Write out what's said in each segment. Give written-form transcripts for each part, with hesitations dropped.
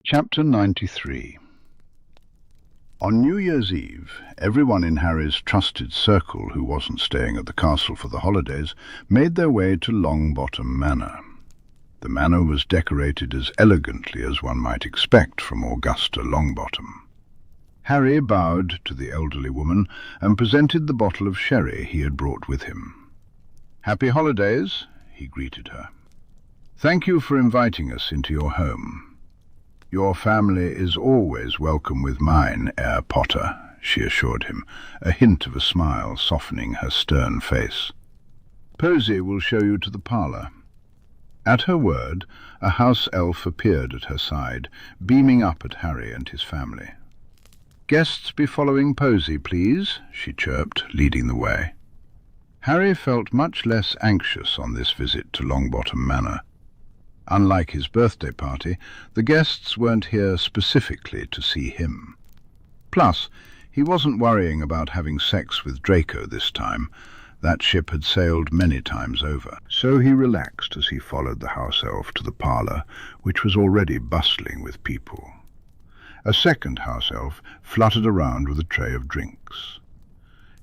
Chapter 93. On New Year's Eve, everyone in Harry's trusted circle who wasn't staying at the castle for the holidays made their way to Longbottom Manor. The manor was decorated as elegantly as one might expect from Augusta Longbottom. Harry bowed to the elderly woman and presented the bottle of sherry he had brought with him. "Happy holidays," he greeted her. "Thank you for inviting us into your home. Your family is always welcome with mine, Heir Potter," she assured him, a hint of a smile softening her stern face. "Posy will show you to the parlour." At her word, a house elf appeared at her side, beaming up at Harry and his family. "Guests be following Posy, please," she chirped, leading the way. Harry felt much less anxious on this visit to Longbottom Manor. Unlike his birthday party, the guests weren't here specifically to see him. Plus, he wasn't worrying about having sex with Draco this time. That ship had sailed many times over. So he relaxed as he followed the house elf to the parlour, which was already bustling with people. A second house elf fluttered around with a tray of drinks.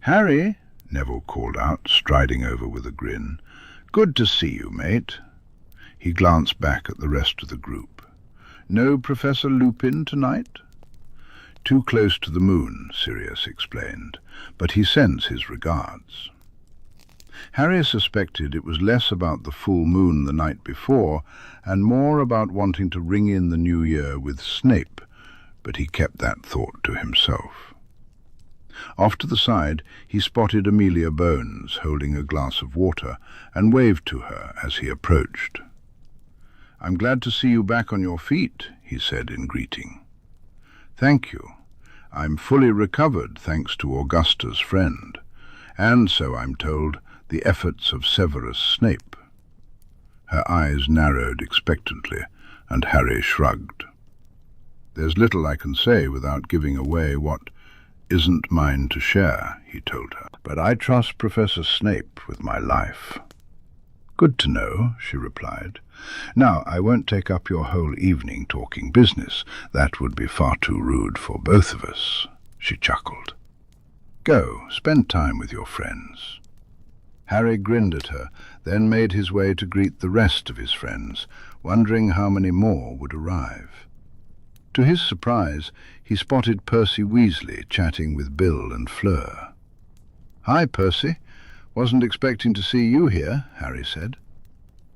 "Harry," Neville called out, striding over with a grin. "Good to see you, mate." He glanced back at the rest of the group. "No Professor Lupin tonight?" "Too close to the moon," Sirius explained, "but he sends his regards." Harry suspected it was less about the full moon the night before and more about wanting to ring in the new year with Snape, but he kept that thought to himself. Off to the side, he spotted Amelia Bones holding a glass of water and waved to her as he approached. "I'm glad to see you back on your feet," he said in greeting. "Thank you. I'm fully recovered thanks to Augusta's friend, and, so I'm told, the efforts of Severus Snape." Her eyes narrowed expectantly, and Harry shrugged. "There's little I can say without giving away what isn't mine to share," he told her, "but I trust Professor Snape with my life." "Good to know," she replied. "Now, I won't take up your whole evening talking business. That would be far too rude for both of us," she chuckled. "Go, spend time with your friends." Harry grinned at her, then made his way to greet the rest of his friends, wondering how many more would arrive. To his surprise, he spotted Percy Weasley chatting with Bill and Fleur. "Hi, Percy. Wasn't expecting to see you here," Harry said.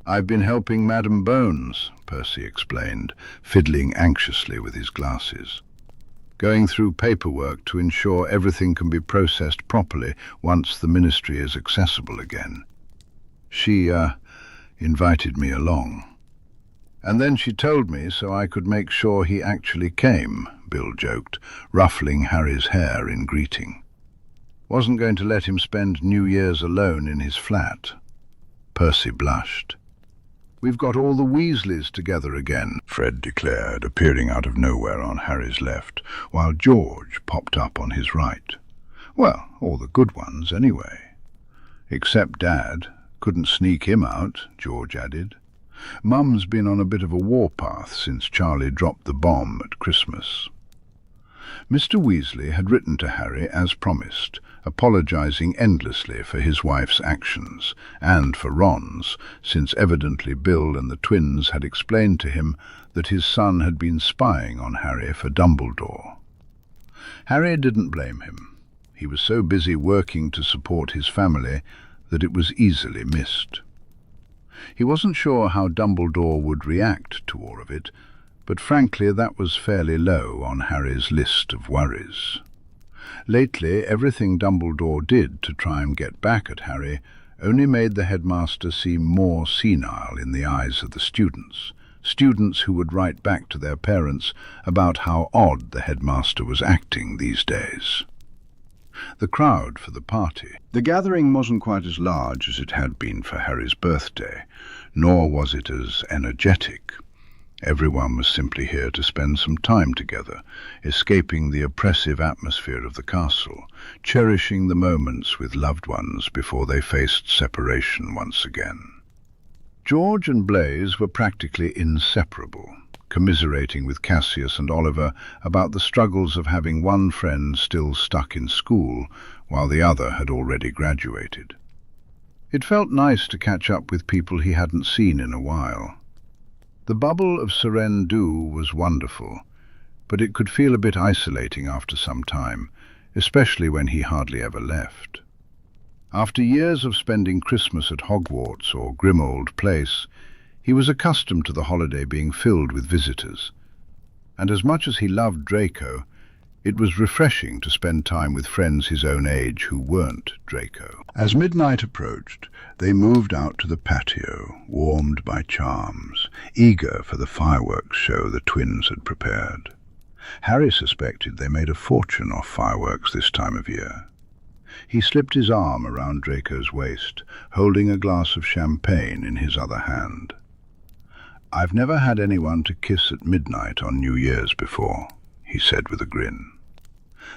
"I've been helping Madam Bones," Percy explained, fiddling anxiously with his glasses. "Going through paperwork to ensure everything can be processed properly once the ministry is accessible again. She, invited me along. And then she told me so I could make sure he actually came," Bill joked, ruffling Harry's hair in greeting. "Wasn't going to let him spend New Year's alone in his flat." Percy blushed. "We've got all the Weasleys together again," Fred declared, appearing out of nowhere on Harry's left, while George popped up on his right. "Well, all the good ones, anyway." "Except Dad. Couldn't sneak him out," George added. "Mum's been on a bit of a warpath since Charlie dropped the bomb at Christmas." Mr. Weasley had written to Harry as promised, apologizing endlessly for his wife's actions, and for Ron's, since evidently Bill and the twins had explained to him that his son had been spying on Harry for Dumbledore. Harry didn't blame him. He was so busy working to support his family that it was easily missed. He wasn't sure how Dumbledore would react to all of it, but frankly that was fairly low on Harry's list of worries. Lately, everything Dumbledore did to try and get back at Harry only made the headmaster seem more senile in the eyes of the students who would write back to their parents about how odd the headmaster was acting these days. The crowd for the party. The gathering wasn't quite as large as it had been for Harry's birthday, nor was it as energetic. Everyone was simply here to spend some time together, escaping the oppressive atmosphere of the castle, cherishing the moments with loved ones before they faced separation once again. George and Blaise were practically inseparable, commiserating with Cassius and Oliver about the struggles of having one friend still stuck in school while the other had already graduated. It felt nice to catch up with people he hadn't seen in a while. The bubble of Serendu was wonderful, but it could feel a bit isolating after some time, especially when he hardly ever left. After years of spending Christmas at Hogwarts or Grimmauld Place, he was accustomed to the holiday being filled with visitors. And as much as he loved Draco, it was refreshing to spend time with friends his own age who weren't Draco. As midnight approached, they moved out to the patio, warmed by charms, eager for the fireworks show the twins had prepared. Harry suspected they made a fortune off fireworks this time of year. He slipped his arm around Draco's waist, holding a glass of champagne in his other hand. "I've never had anyone to kiss at midnight on New Year's before," he said with a grin.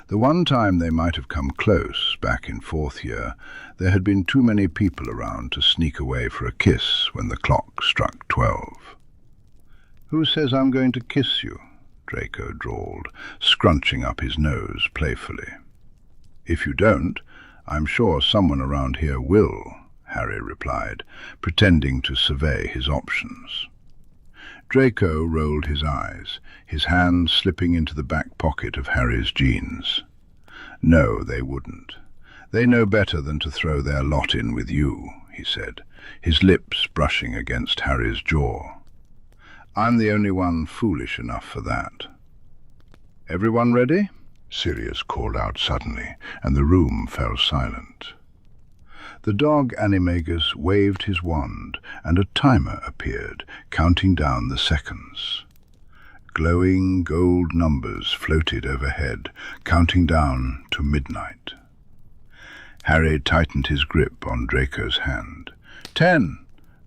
The one time they might have come close, back in fourth year, there had been too many people around to sneak away for a kiss when the clock struck 12. "Who says I'm going to kiss you?" Draco drawled, scrunching up his nose playfully. "If you don't, I'm sure someone around here will," Harry replied, pretending to survey his options. Draco rolled his eyes, his hand slipping into the back pocket of Harry's jeans. "No, they wouldn't. They know better than to throw their lot in with you," he said, his lips brushing against Harry's jaw. "I'm the only one foolish enough for that." "Everyone ready?" Sirius called out suddenly, and the room fell silent. The dog Animagus waved his wand, and a timer appeared, counting down the seconds. Glowing gold numbers floated overhead, counting down to midnight. Harry tightened his grip on Draco's hand. 10,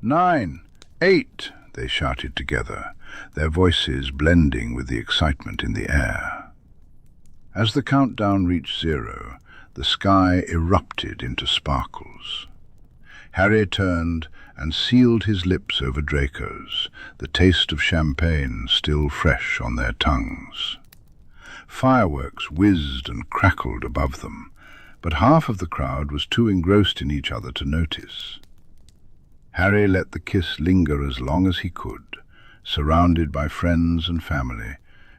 9, 8, they shouted together, their voices blending with the excitement in the air. As the countdown reached 0, the sky erupted into sparkles. Harry turned and sealed his lips over Draco's, the taste of champagne still fresh on their tongues. Fireworks whizzed and crackled above them, but half of the crowd was too engrossed in each other to notice. Harry let the kiss linger as long as he could, surrounded by friends and family,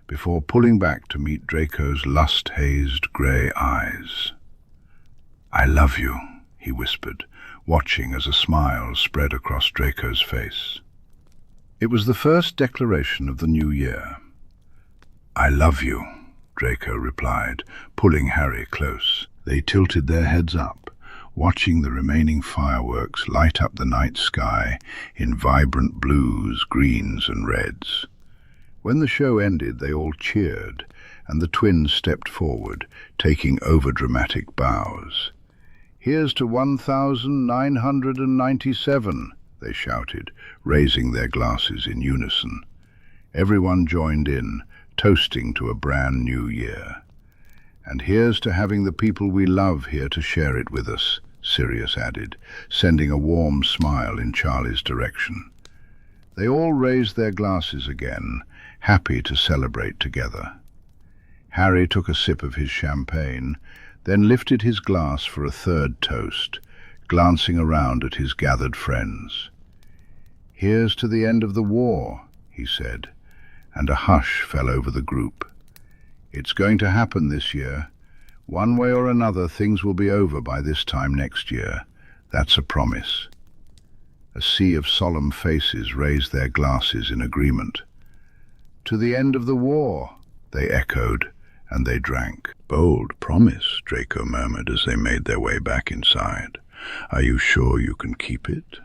before pulling back to meet Draco's lust-hazed grey eyes. "I love you," he whispered, watching as a smile spread across Draco's face. It was the first declaration of the new year. "I love you," Draco replied, pulling Harry close. They tilted their heads up, watching the remaining fireworks light up the night sky in vibrant blues, greens and reds. When the show ended, they all cheered, and the twins stepped forward, taking overdramatic bows. "Here's to 1997, they shouted, raising their glasses in unison. Everyone joined in, toasting to a brand new year. "And here's to having the people we love here to share it with us," Sirius added, sending a warm smile in Charlie's direction. They all raised their glasses again, happy to celebrate together. Harry took a sip of his champagne, then lifted his glass for a third toast, glancing around at his gathered friends. "Here's to the end of the war," he said, and a hush fell over the group. "It's going to happen this year. One way or another, things will be over by this time next year. That's a promise." A sea of solemn faces raised their glasses in agreement. "To the end of the war," they echoed, and they drank. "Bold promise," Draco murmured as they made their way back inside. "Are you sure you can keep it?"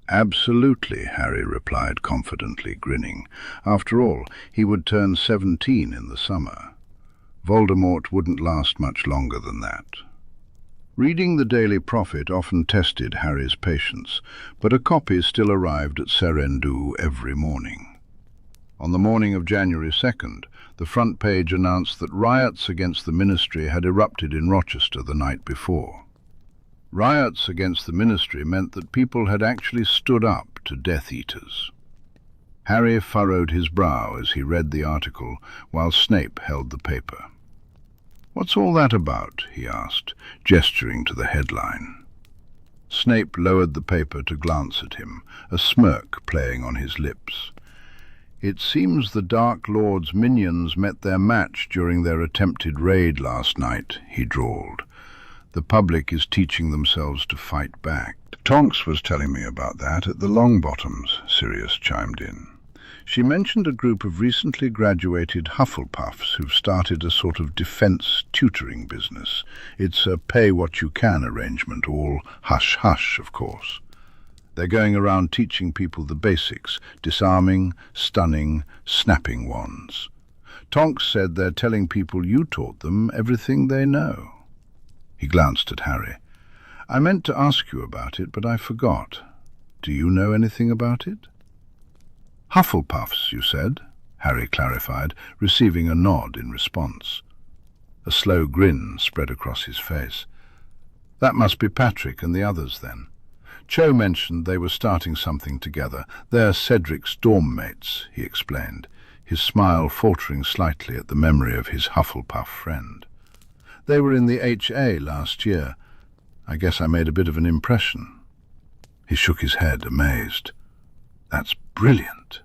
"Absolutely," Harry replied confidently, grinning. After all, he would turn 17 in the summer. Voldemort wouldn't last much longer than that. Reading the Daily Prophet often tested Harry's patience, but a copy still arrived at Serendu every morning. On the morning of January 2nd, the front page announced that riots against the Ministry had erupted in Rochester the night before. Riots against the Ministry meant that people had actually stood up to Death Eaters. Harry furrowed his brow as he read the article, while Snape held the paper. "What's all that about?" he asked, gesturing to the headline. Snape lowered the paper to glance at him, a smirk playing on his lips. "It seems the Dark Lord's minions met their match during their attempted raid last night," he drawled. "The public is teaching themselves to fight back." "Tonks was telling me about that at the Longbottoms," Sirius chimed in. "She mentioned a group of recently graduated Hufflepuffs who've started a sort of defence tutoring business. It's a pay-what-you-can arrangement, all hush-hush, of course. They're going around teaching people the basics: disarming, stunning, snapping wands. Tonks said they're telling people you taught them everything they know." He glanced at Harry. "I meant to ask you about it, but I forgot. Do you know anything about it?" "Hufflepuffs, you said," Harry clarified, receiving a nod in response. A slow grin spread across his face. "That must be Patrick and the others, then. Cho mentioned they were starting something together. They're Cedric's dorm mates," he explained, his smile faltering slightly at the memory of his Hufflepuff friend. "They were in the HA last year. I guess I made a bit of an impression." He shook his head, amazed. "That's brilliant."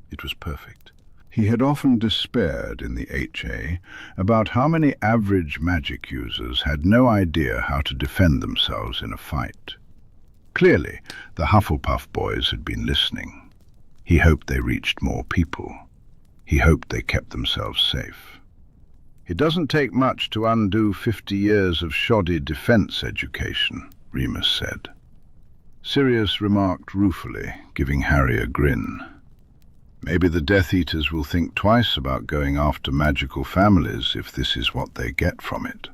It was perfect. He had often despaired in the HA about how many average magic users had no idea how to defend themselves in a fight. Clearly, the Hufflepuff boys had been listening. He hoped they reached more people. He hoped they kept themselves safe. "It doesn't take much to undo 50 years of shoddy defence education," Remus said. Sirius remarked ruefully, giving Harry a grin. "Maybe the Death Eaters will think twice about going after magical families if this is what they get from it."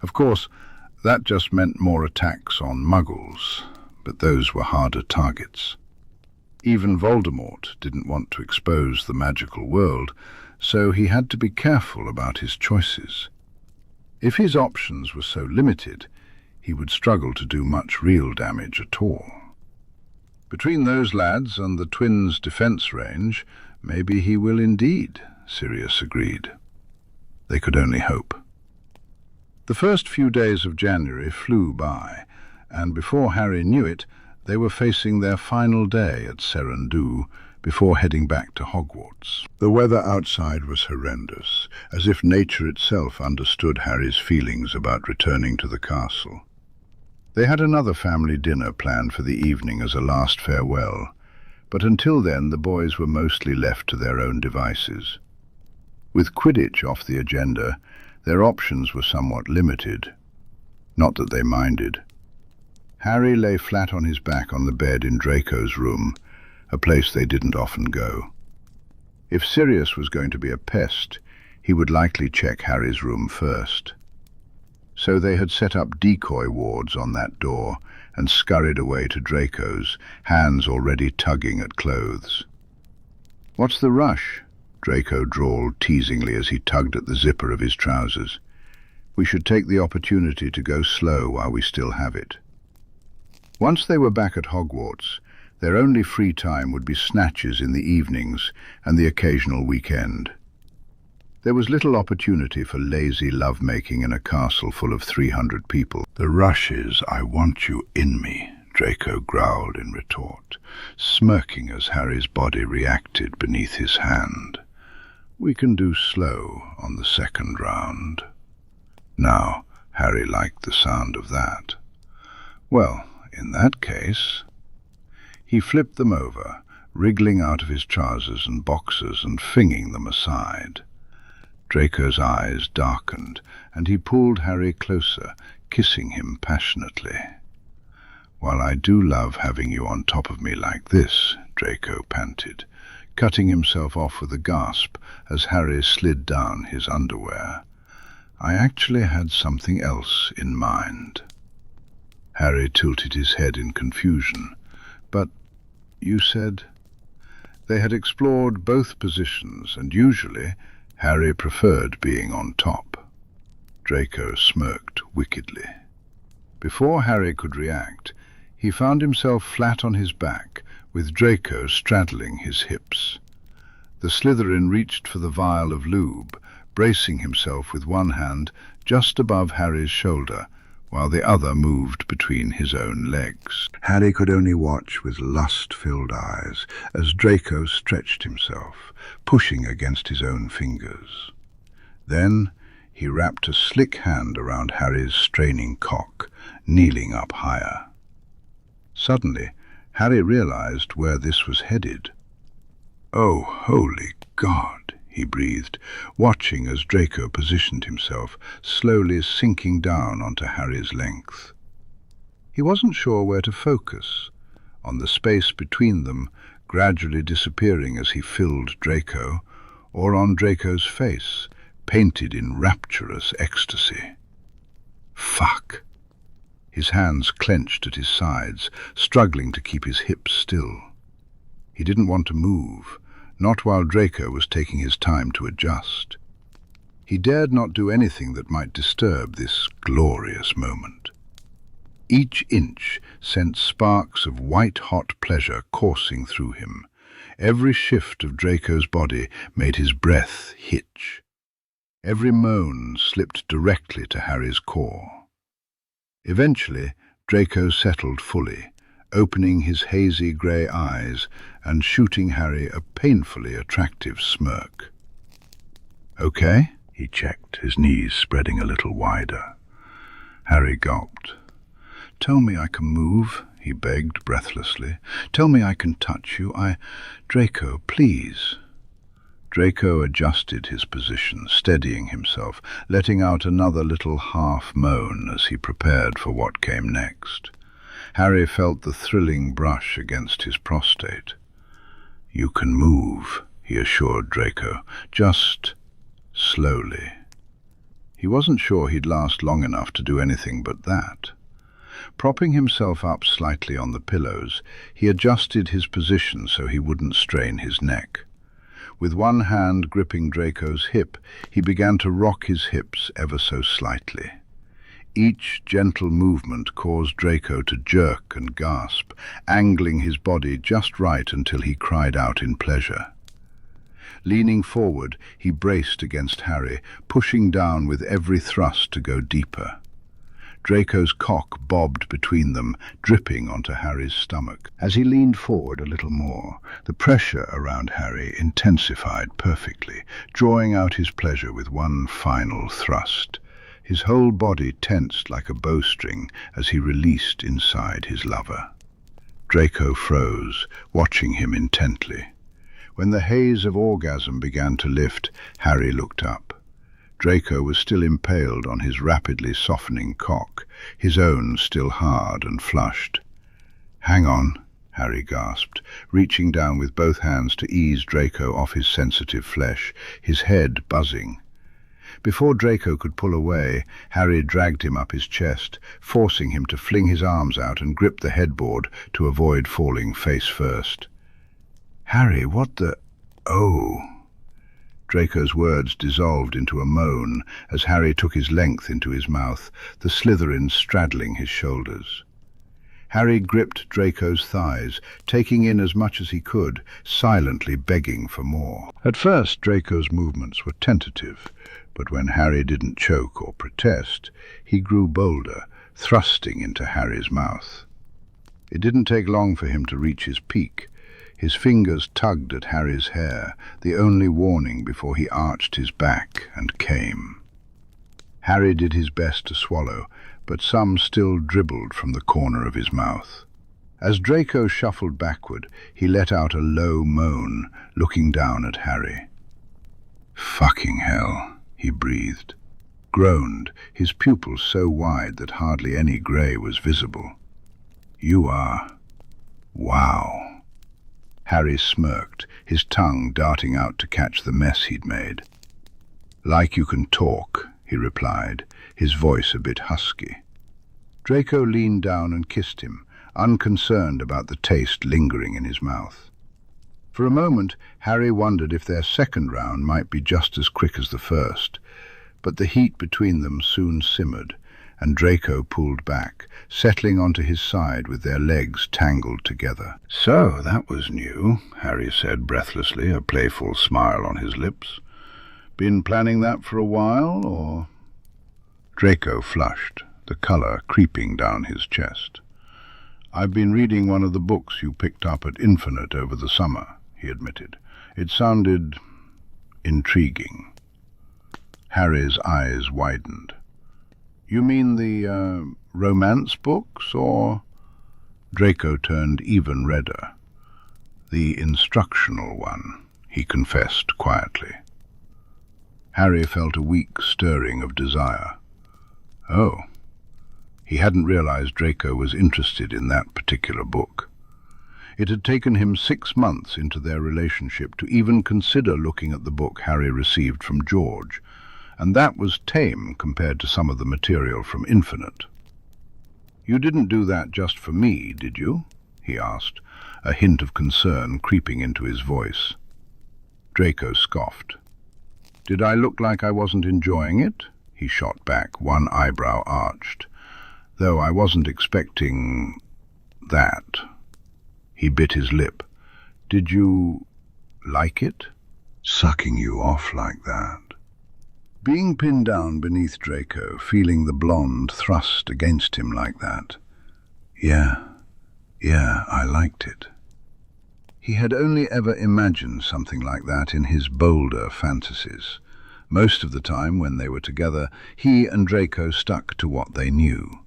Of course, that just meant more attacks on Muggles, but those were harder targets. Even Voldemort didn't want to expose the magical world, so he had to be careful about his choices. If his options were so limited, he would struggle to do much real damage at all. "Between those lads and the twins' defence range, maybe he will indeed," Sirius agreed. They could only hope. The first few days of January flew by, and before Harry knew it, they were facing their final day at Serendu before heading back to Hogwarts. The weather outside was horrendous, as if nature itself understood Harry's feelings about returning to the castle. They had another family dinner planned for the evening as a last farewell, but until then the boys were mostly left to their own devices. With Quidditch off the agenda, their options were somewhat limited. Not that they minded. Harry lay flat on his back on the bed in Draco's room, a place they didn't often go. If Sirius was going to be a pest, he would likely check Harry's room first. So they had set up decoy wards on that door and scurried away to Draco's, hands already tugging at clothes. "What's the rush?" Draco drawled teasingly as he tugged at the zipper of his trousers. "We should take the opportunity to go slow while we still have it." Once they were back at Hogwarts, their only free time would be snatches in the evenings and the occasional weekend. There was little opportunity for lazy love-making in a castle full of 300 people. "The rush is, I want you in me," Draco growled in retort, smirking as Harry's body reacted beneath his hand. "We can do slow on the second round." Now, Harry liked the sound of that. "Well, in that case..." He flipped them over, wriggling out of his trousers and boxers and flinging them aside. Draco's eyes darkened, and he pulled Harry closer, kissing him passionately. "While I do love having you on top of me like this," Draco panted, cutting himself off with a gasp as Harry slid down his underwear, "I actually had something else in mind." Harry tilted his head in confusion. "But you said..." They had explored both positions, and usually Harry preferred being on top. Draco smirked wickedly. Before Harry could react, he found himself flat on his back, with Draco straddling his hips. The Slytherin reached for the vial of lube, bracing himself with one hand just above Harry's shoulder, while the other moved between his own legs. Harry could only watch with lust-filled eyes as Draco stretched himself, pushing against his own fingers. Then he wrapped a slick hand around Harry's straining cock, kneeling up higher. Suddenly, Harry realized where this was headed. "Oh, holy God!" he breathed, watching as Draco positioned himself, slowly sinking down onto Harry's length. He wasn't sure where to focus, on the space between them gradually disappearing as he filled Draco, or on Draco's face, painted in rapturous ecstasy. Fuck! His hands clenched at his sides, struggling to keep his hips still. He didn't want to move, not while Draco was taking his time to adjust. He dared not do anything that might disturb this glorious moment. Each inch sent sparks of white-hot pleasure coursing through him. Every shift of Draco's body made his breath hitch. Every moan slipped directly to Harry's core. Eventually, Draco settled fully, opening his hazy grey eyes and shooting Harry a painfully attractive smirk. "Okay?" he checked, his knees spreading a little wider. Harry gulped. "Tell me I can move," he begged breathlessly. "Tell me I can touch you. Draco, please." Draco adjusted his position, steadying himself, letting out another little half-moan as he prepared for what came next. Harry felt the thrilling brush against his prostate. "You can move," he assured Draco, "just slowly." He wasn't sure he'd last long enough to do anything but that. Propping himself up slightly on the pillows, he adjusted his position so he wouldn't strain his neck. With one hand gripping Draco's hip, he began to rock his hips ever so slightly. Each gentle movement caused Draco to jerk and gasp, angling his body just right until he cried out in pleasure. Leaning forward, he braced against Harry, pushing down with every thrust to go deeper. Draco's cock bobbed between them, dripping onto Harry's stomach. As he leaned forward a little more, the pressure around Harry intensified perfectly, drawing out his pleasure with one final thrust. His whole body tensed like a bowstring as he released inside his lover. Draco froze, watching him intently. When the haze of orgasm began to lift, Harry looked up. Draco was still impaled on his rapidly softening cock, his own still hard and flushed. "Hang on," Harry gasped, reaching down with both hands to ease Draco off his sensitive flesh, his head buzzing. Before Draco could pull away, Harry dragged him up his chest, forcing him to fling his arms out and grip the headboard to avoid falling face first. "Harry, what the... oh..." Draco's words dissolved into a moan as Harry took his length into his mouth, the Slytherin straddling his shoulders. Harry gripped Draco's thighs, taking in as much as he could, silently begging for more. At first, Draco's movements were tentative, but when Harry didn't choke or protest, he grew bolder, thrusting into Harry's mouth. It didn't take long for him to reach his peak. His fingers tugged at Harry's hair, the only warning before he arched his back and came. Harry did his best to swallow, but some still dribbled from the corner of his mouth. As Draco shuffled backward, he let out a low moan, looking down at Harry. "Fucking hell," he breathed, groaned, his pupils so wide that hardly any grey was visible. "You are... wow." Harry smirked, his tongue darting out to catch the mess he'd made. "Like you can talk," he replied, his voice a bit husky. Draco leaned down and kissed him, unconcerned about the taste lingering in his mouth. For a moment, Harry wondered if their second round might be just as quick as the first, but the heat between them soon simmered, and Draco pulled back, settling onto his side with their legs tangled together. "So, that was new," Harry said breathlessly, a playful smile on his lips. "Been planning that for a while, or—" Draco flushed, the colour creeping down his chest. "I've been reading one of the books you picked up at Infinite over the summer," he admitted. "It sounded intriguing." Harry's eyes widened. "You mean the romance books, or—" Draco turned even redder. "The instructional one," he confessed quietly. Harry felt a weak stirring of desire. Oh. He hadn't realized Draco was interested in that particular book. It had taken him 6 months into their relationship to even consider looking at the book Harry received from George, and that was tame compared to some of the material from Infinite. "You didn't do that just for me, did you?" he asked, a hint of concern creeping into his voice. Draco scoffed. "Did I look like I wasn't enjoying it?" he shot back, one eyebrow arched. "Though I wasn't expecting that." He bit his lip. "Did you like it? Sucking you off like that?" Being pinned down beneath Draco, feeling the blonde thrust against him like that. Yeah, I liked it. He had only ever imagined something like that in his bolder fantasies. Most of the time, when they were together, he and Draco stuck to what they knew.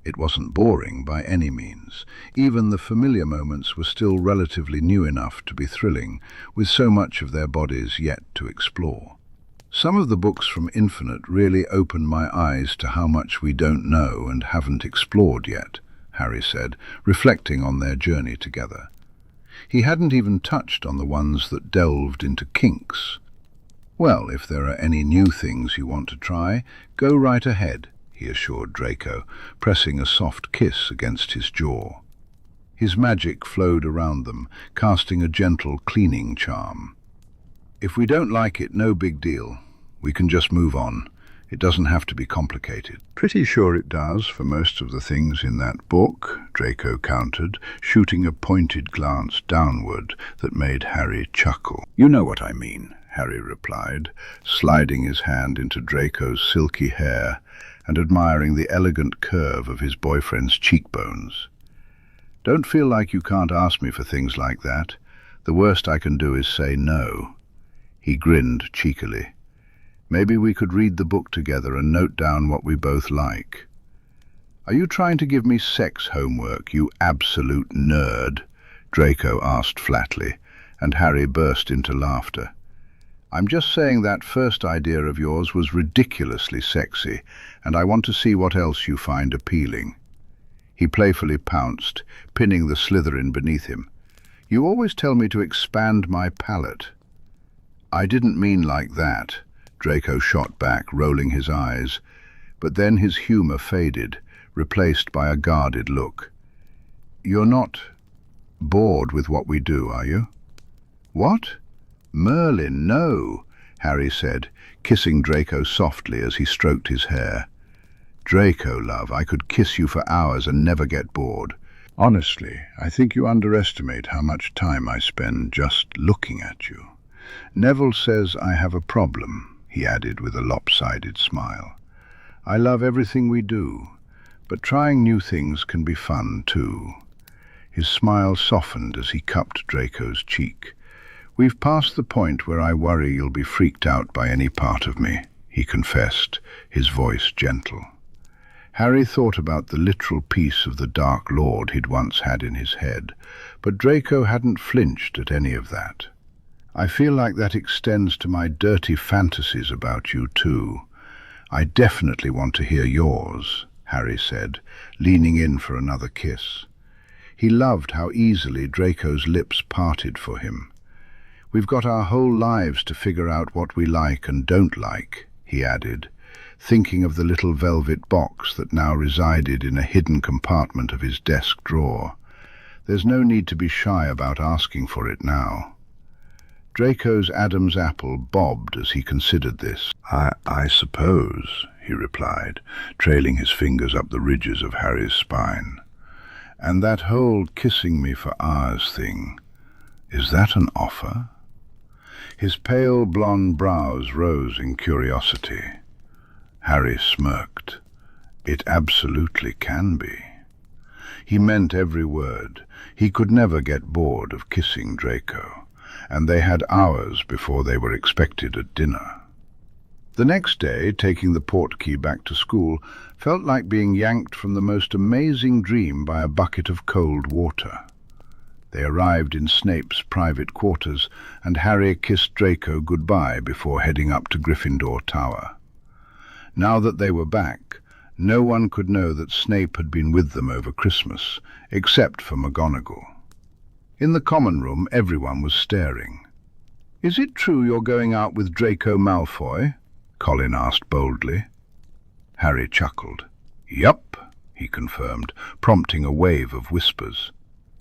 It wasn't boring by any means. Even the familiar moments were still relatively new enough to be thrilling, with so much of their bodies yet to explore. Some of the books from Infinite really opened my eyes to how much we don't know and haven't explored yet, Harry said, reflecting on their journey together. He hadn't even touched on the ones that delved into kinks. "Well, if there are any new things you want to try, go right ahead," he assured Draco, pressing a soft kiss against his jaw. His magic flowed around them, casting a gentle cleaning charm. "If we don't like it, no big deal. We can just move on. It doesn't have to be complicated." "Pretty sure it does for most of the things in that book," Draco countered, shooting a pointed glance downward that made Harry chuckle. "You know what I mean," Harry replied, sliding his hand into Draco's silky hair and admiring the elegant curve of his boyfriend's cheekbones. "Don't feel like you can't ask me for things like that. The worst I can do is say no." He grinned cheekily. "Maybe we could read the book together and note down what we both like." "Are you trying to give me sex homework, you absolute nerd?" Draco asked flatly, and Harry burst into laughter. "I'm just saying that first idea of yours was ridiculously sexy, and I want to see what else you find appealing." He playfully pounced, pinning the Slytherin beneath him. "You always tell me to expand my palate." "I didn't mean like that," Draco shot back, rolling his eyes, but then his humour faded, replaced by a guarded look. "You're not bored with what we do, are you?" "What? Merlin, no," Harry said, kissing Draco softly as he stroked his hair. "Draco, love, I could kiss you for hours and never get bored. Honestly, I think you underestimate how much time I spend just looking at you. Neville says I have a problem," he added with a lopsided smile. "I love everything we do, but trying new things can be fun too." His smile softened as he cupped Draco's cheek. "We've passed the point where I worry you'll be freaked out by any part of me," he confessed, his voice gentle. Harry thought about the literal piece of the Dark Lord he'd once had in his head, but Draco hadn't flinched at any of that. "I feel like that extends to my dirty fantasies about you too. I definitely want to hear yours," Harry said, leaning in for another kiss. He loved how easily Draco's lips parted for him. "We've got our whole lives to figure out what we like and don't like," he added, thinking of the little velvet box that now resided in a hidden compartment of his desk drawer. "There's no need to be shy about asking for it now." Draco's Adam's apple bobbed as he considered this. I suppose," he replied, trailing his fingers up the ridges of Harry's spine. "And that whole kissing me for hours thing, is that an offer?" His pale blonde brows rose in curiosity. Harry smirked. "It absolutely can be." He meant every word. He could never get bored of kissing Draco, and they had hours before they were expected at dinner. The next day, taking the portkey back to school felt like being yanked from the most amazing dream by a bucket of cold water. They arrived in Snape's private quarters, and Harry kissed Draco goodbye before heading up to Gryffindor Tower. Now that they were back, no one could know that Snape had been with them over Christmas, except for McGonagall. In the common room, everyone was staring. "Is it true you're going out with Draco Malfoy?" Colin asked boldly. Harry chuckled. "Yup," he confirmed, prompting a wave of whispers.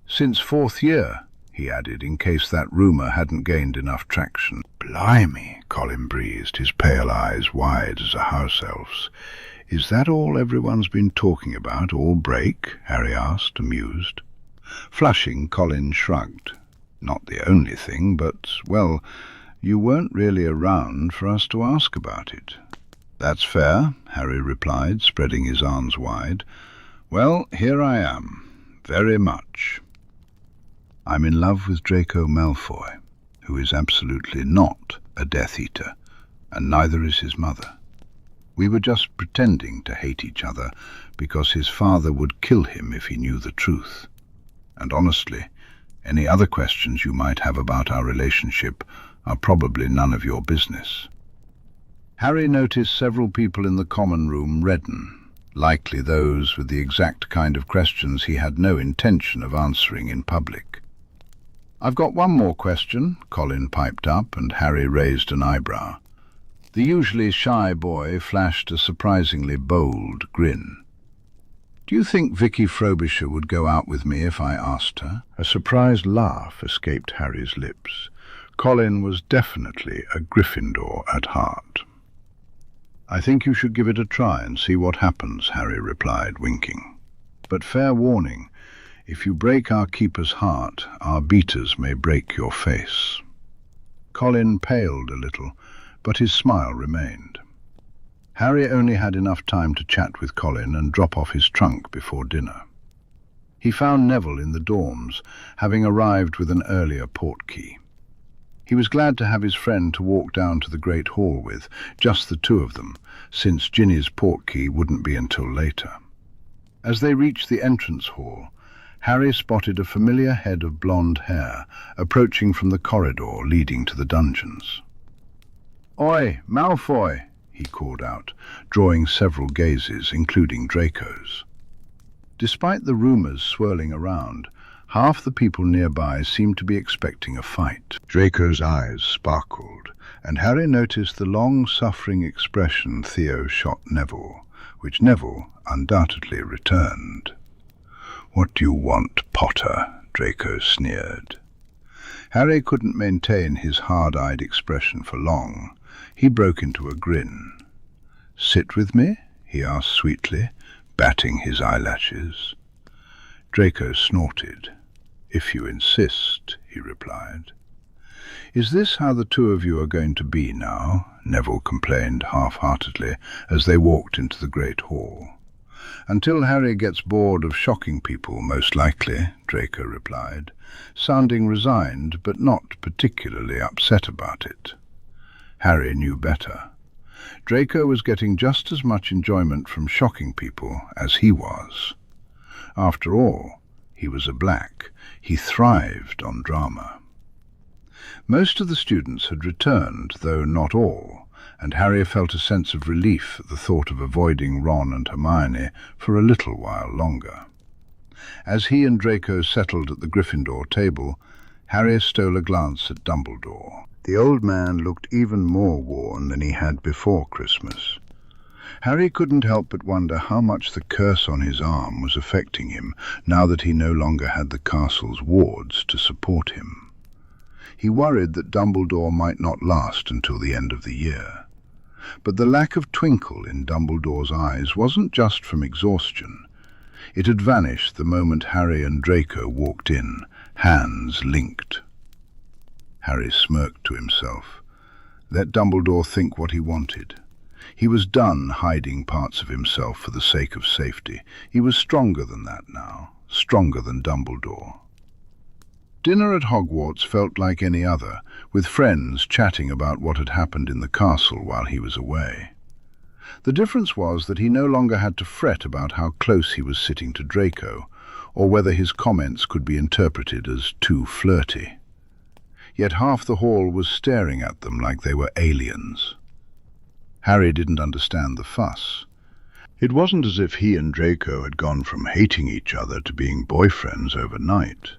"Since 4th year," he added, in case that rumour hadn't gained enough traction. "Blimey," Colin breathed, his pale eyes wide as a house elf's. "Is that all everyone's been talking about all break?" Harry asked, amused. Flushing, Colin shrugged. "Not the only thing, but, well, you weren't really around for us to ask about it." "That's fair," Harry replied, spreading his arms wide. "Well, here I am. Very much. I'm in love with Draco Malfoy, who is absolutely not a Death Eater, and neither is his mother. We were just pretending to hate each other because his father would kill him if he knew the truth. And honestly, any other questions you might have about our relationship are probably none of your business." Harry noticed several people in the common room redden, likely those with the exact kind of questions he had no intention of answering in public. "I've got one more question," Colin piped up, and Harry raised an eyebrow. The usually shy boy flashed a surprisingly bold grin. "Do you think Vicky Frobisher would go out with me if I asked her?" A surprised laugh escaped Harry's lips. Colin was definitely a Gryffindor at heart. "I think you should give it a try and see what happens," Harry replied, winking. "But fair warning, if you break our keeper's heart, our beaters may break your face." Colin paled a little, but his smile remained. Harry only had enough time to chat with Colin and drop off his trunk before dinner. He found Neville in the dorms, having arrived with an earlier portkey. He was glad to have his friend to walk down to the Great Hall with, just the two of them, since Ginny's portkey wouldn't be until later. As they reached the entrance hall, Harry spotted a familiar head of blonde hair approaching from the corridor leading to the dungeons. "Oi, Malfoy!" he called out, drawing several gazes, including Draco's. Despite the rumours swirling around, half the people nearby seemed to be expecting a fight. Draco's eyes sparkled, and Harry noticed the long-suffering expression Theo shot Neville, which Neville undoubtedly returned. "What do you want, Potter?" Draco sneered. Harry couldn't maintain his hard-eyed expression for long. He broke into a grin. "Sit with me?" he asked sweetly, batting his eyelashes. Draco snorted. "If you insist," he replied. "Is this how the two of you are going to be now?" Neville complained half-heartedly as they walked into the Great Hall. "Until Harry gets bored of shocking people, most likely," Draco replied, sounding resigned but not particularly upset about it. Harry knew better. Draco was getting just as much enjoyment from shocking people as he was. After all, he was a Black. He thrived on drama. Most of the students had returned, though not all, and Harry felt a sense of relief at the thought of avoiding Ron and Hermione for a little while longer. As he and Draco settled at the Gryffindor table, Harry stole a glance at Dumbledore. The old man looked even more worn than he had before Christmas. Harry couldn't help but wonder how much the curse on his arm was affecting him now that he no longer had the castle's wards to support him. He worried that Dumbledore might not last until the end of the year. But the lack of twinkle in Dumbledore's eyes wasn't just from exhaustion. It had vanished the moment Harry and Draco walked in, hands linked. Harry smirked to himself. Let Dumbledore think what he wanted. He was done hiding parts of himself for the sake of safety. He was stronger than that now, stronger than Dumbledore. Dinner at Hogwarts felt like any other, with friends chatting about what had happened in the castle while he was away. The difference was that he no longer had to fret about how close he was sitting to Draco, or whether his comments could be interpreted as too flirty. Yet half the hall was staring at them like they were aliens. Harry didn't understand the fuss. It wasn't as if he and Draco had gone from hating each other to being boyfriends overnight.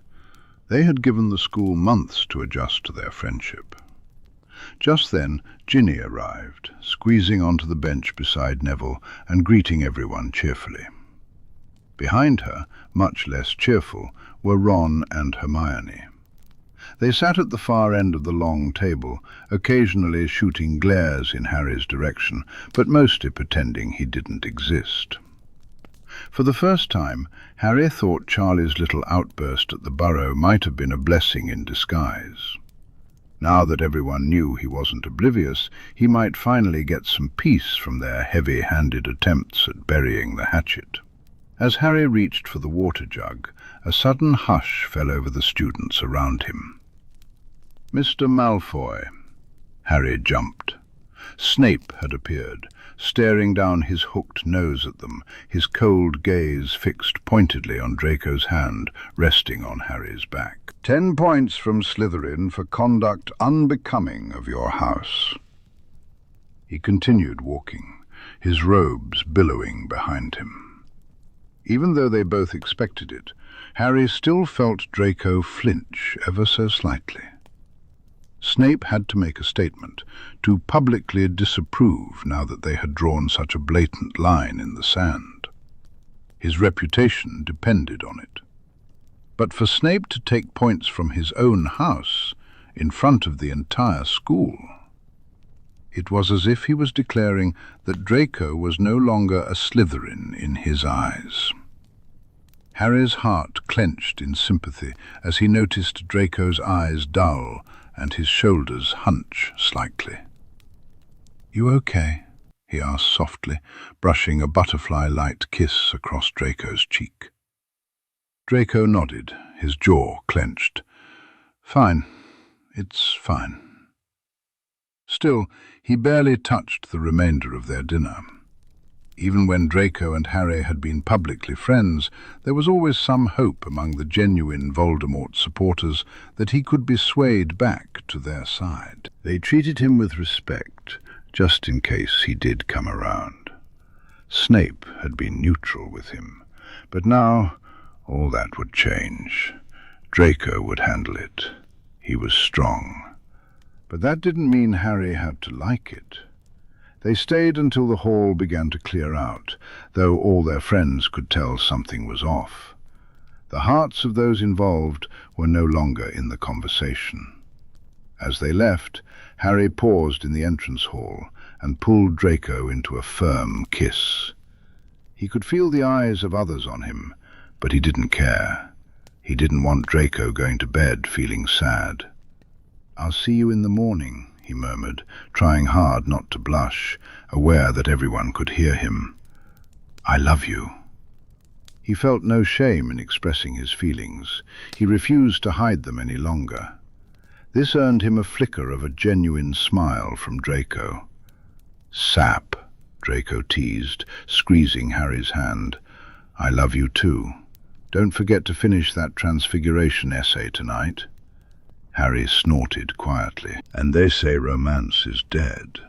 They had given the school months to adjust to their friendship. Just then, Ginny arrived, squeezing onto the bench beside Neville and greeting everyone cheerfully. Behind her, much less cheerful, were Ron and Hermione. They sat at the far end of the long table, occasionally shooting glares in Harry's direction, but mostly pretending he didn't exist. For the first time, Harry thought Charlie's little outburst at the Burrow might have been a blessing in disguise. Now that everyone knew he wasn't oblivious, he might finally get some peace from their heavy-handed attempts at burying the hatchet. As Harry reached for the water jug, a sudden hush fell over the students around him. "Mr. Malfoy." Harry jumped. Snape had appeared, staring down his hooked nose at them, his cold gaze fixed pointedly on Draco's hand, resting on Harry's back. 10 points from Slytherin for conduct unbecoming of your house." He continued walking, his robes billowing behind him. Even though they both expected it, Harry still felt Draco flinch ever so slightly. Snape had to make a statement, to publicly disapprove now that they had drawn such a blatant line in the sand. His reputation depended on it. But for Snape to take points from his own house, in front of the entire school, it was as if he was declaring that Draco was no longer a Slytherin in his eyes. Harry's heart clenched in sympathy as he noticed Draco's eyes dull and his shoulders hunch slightly. "You okay?" he asked softly, brushing a butterfly-light kiss across Draco's cheek. Draco nodded, his jaw clenched. "Fine. It's fine." Still, he barely touched the remainder of their dinner. Even when Draco and Harry had been publicly friends, there was always some hope among the genuine Voldemort supporters that he could be swayed back to their side. They treated him with respect, just in case he did come around. Snape had been neutral with him, but now all that would change. Draco would handle it. He was strong. But that didn't mean Harry had to like it. They stayed until the hall began to clear out, though all their friends could tell something was off. The hearts of those involved were no longer in the conversation. As they left, Harry paused in the entrance hall and pulled Draco into a firm kiss. He could feel the eyes of others on him, but he didn't care. He didn't want Draco going to bed feeling sad. "I'll see you in the morning," he murmured, trying hard not to blush, aware that everyone could hear him. "I love you." He felt no shame in expressing his feelings. He refused to hide them any longer. This earned him a flicker of a genuine smile from Draco. "Sap," Draco teased, squeezing Harry's hand. "I love you too. Don't forget to finish that Transfiguration essay tonight." Harry snorted quietly. "And they say romance is dead."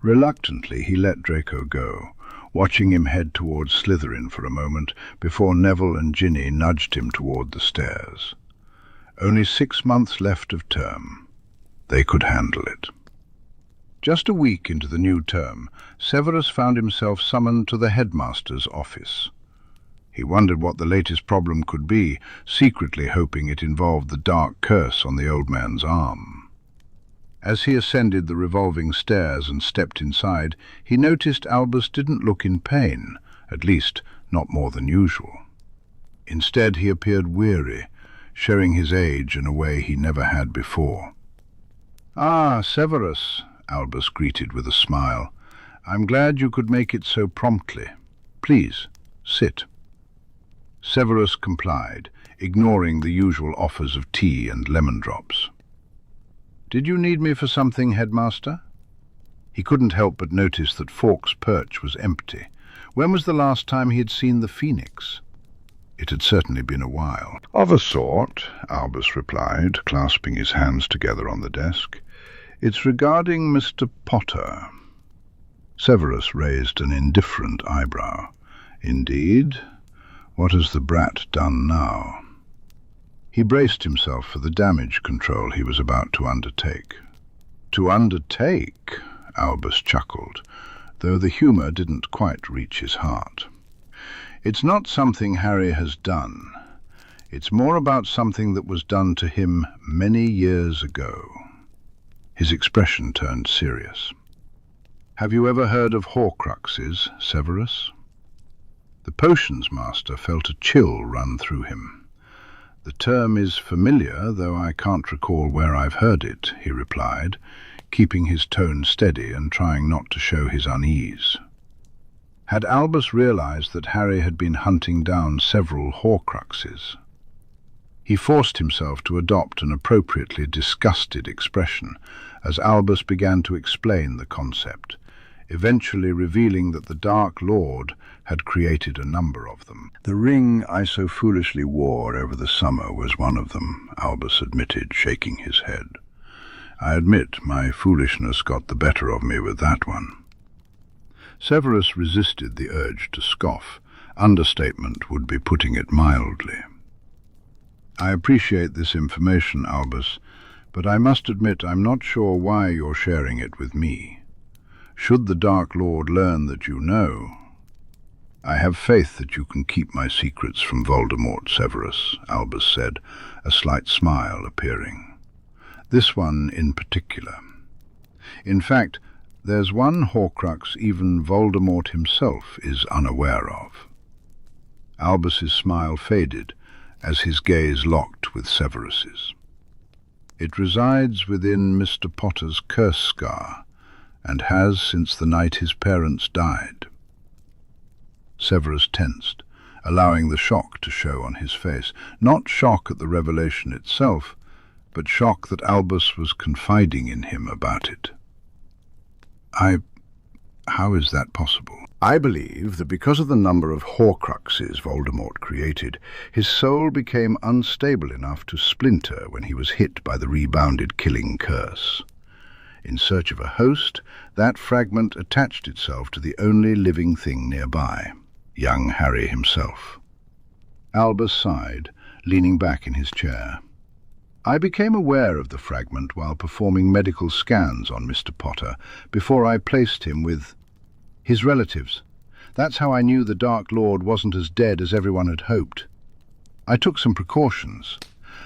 Reluctantly, he let Draco go, watching him head towards Slytherin for a moment before Neville and Ginny nudged him toward the stairs. Only 6 months left of term. They could handle it. Just a week into the new term, Severus found himself summoned to the headmaster's office. He wondered what the latest problem could be, secretly hoping it involved the dark curse on the old man's arm. As he ascended the revolving stairs and stepped inside, he noticed Albus didn't look in pain, at least not more than usual. Instead, he appeared weary, showing his age in a way he never had before. "Ah, Severus," Albus greeted with a smile. "I'm glad you could make it so promptly. Please, sit." Severus complied, ignoring the usual offers of tea and lemon drops. "Did you need me for something, Headmaster?" He couldn't help but notice that Fawkes' perch was empty. When was the last time he had seen the Phoenix? It had certainly been a while. "Of a sort," Albus replied, clasping his hands together on the desk. "It's regarding Mr. Potter." Severus raised an indifferent eyebrow. "Indeed? What has the brat done now?" He braced himself for the damage control he was about to undertake. "To undertake?" Albus chuckled, though the humour didn't quite reach his heart. "It's not something Harry has done. It's more about something that was done to him many years ago." His expression turned serious. "Have you ever heard of horcruxes, Severus?" The potions master felt a chill run through him. "The term is familiar, though I can't recall where I've heard it," he replied, keeping his tone steady and trying not to show his unease. Had Albus realized that Harry had been hunting down several horcruxes? He forced himself to adopt an appropriately disgusted expression as Albus began to explain the concept, eventually revealing that the Dark Lord had created a number of them. "The ring I so foolishly wore over the summer was one of them," Albus admitted, shaking his head. "I admit my foolishness got the better of me with that one." Severus resisted the urge to scoff. Understatement would be putting it mildly. "I appreciate this information, Albus, but I must admit I'm not sure why you're sharing it with me. Should the Dark Lord learn that you know—" "I have faith that you can keep my secrets from Voldemort, Severus," Albus said, a slight smile appearing. "This one in particular. In fact, there's one horcrux even Voldemort himself is unaware of." Albus's smile faded as his gaze locked with Severus's. "It resides within Mr. Potter's curse scar, and has since the night his parents died." Severus tensed, allowing the shock to show on his face. Not shock at the revelation itself, but shock that Albus was confiding in him about it. How is that possible?" "I believe that because of the number of horcruxes Voldemort created, his soul became unstable enough to splinter when he was hit by the rebounded killing curse. In search of a host, that fragment attached itself to the only living thing nearby, young Harry himself." Albus sighed, leaning back in his chair. "I became aware of the fragment while performing medical scans on Mr. Potter before I placed him with his relatives. That's how I knew the Dark Lord wasn't as dead as everyone had hoped. I took some precautions.